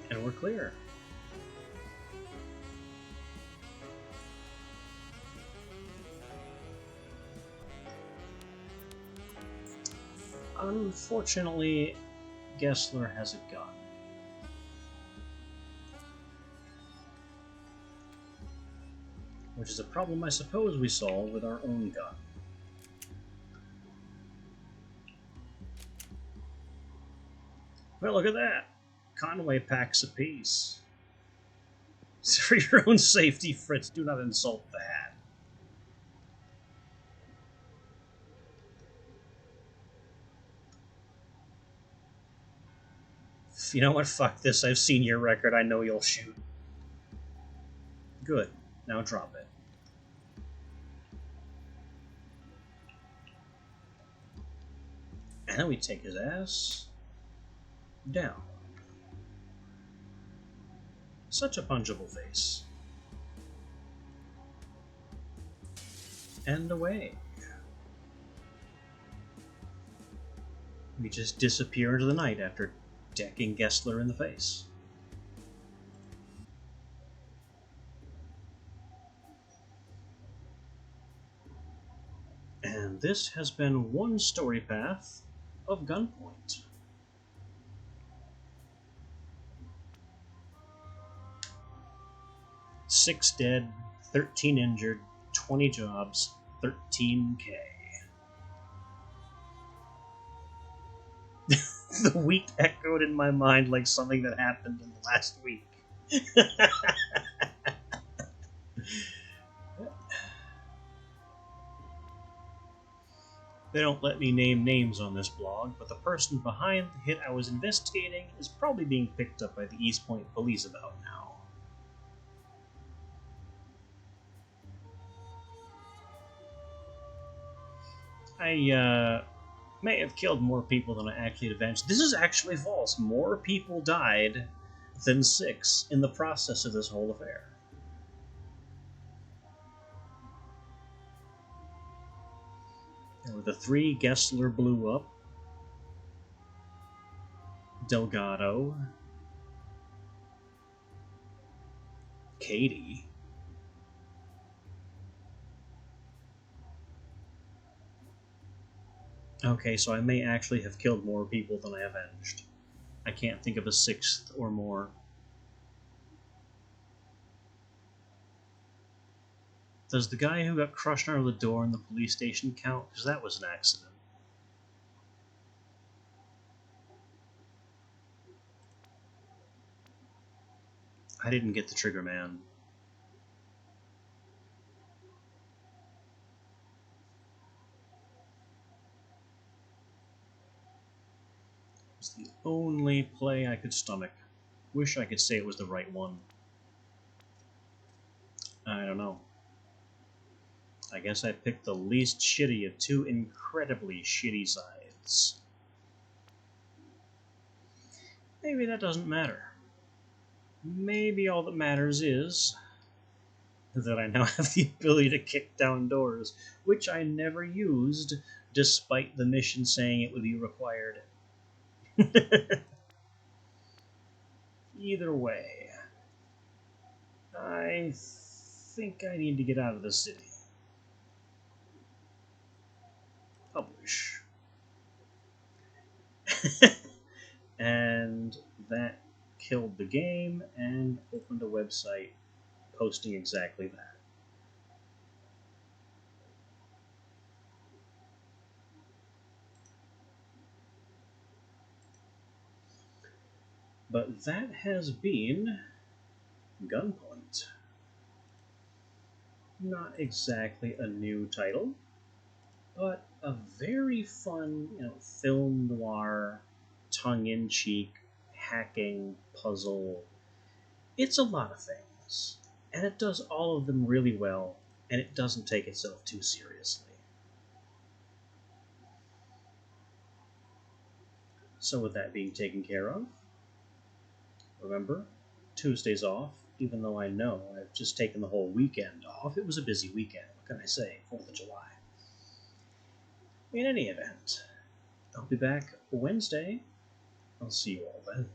And we're clear. Unfortunately, Gessler has a gun. Which is a problem I suppose we solve with our own gun. Well, look at that! Conway packs a piece. It's for your own safety, Fritz. Do not insult that. You know what? Fuck this. I've seen your record. I know you'll shoot. Good. Now drop it. And then we take his ass down. Such a punchable face. And away. We just disappear into the night after decking Gessler in the face. And this has been one story path of Gunpoint. 6 dead, 13 injured, 20 jobs, 13K. The week echoed in my mind like something that happened in the last week. They don't let me name names on this blog, but the person behind the hit I was investigating is probably being picked up by the East Point police about now. I may have killed more people than I actually avenged. This is actually false. More people died than 6 in the process of this whole affair. There were the 3 Gessler blew up, Delgado, Katie, okay, so I may actually have killed more people than I avenged. I can't think of a 6th or more. Does the guy who got crushed under the door in the police station count? Because that was an accident. I didn't get the trigger man. It's the only play I could stomach. Wish I could say it was the right one. I don't know. I guess I picked the least shitty of 2 incredibly shitty sides. Maybe that doesn't matter. Maybe all that matters is that I now have the ability to kick down doors, which I never used, despite the mission saying it would be required. Either way, I think I need to get out of the city. Publish. And that killed the game and opened a website posting exactly that. But that has been Gunpoint. Not exactly a new title, but a very fun, film noir, tongue-in-cheek, hacking, puzzle. It's a lot of things, and it does all of them really well, and it doesn't take itself too seriously. So with that being taken care of, remember, Tuesday's off, even though I know I've just taken the whole weekend off. It was a busy weekend, what can I say, 4th of July. In any event, I'll be back Wednesday. I'll see you all then.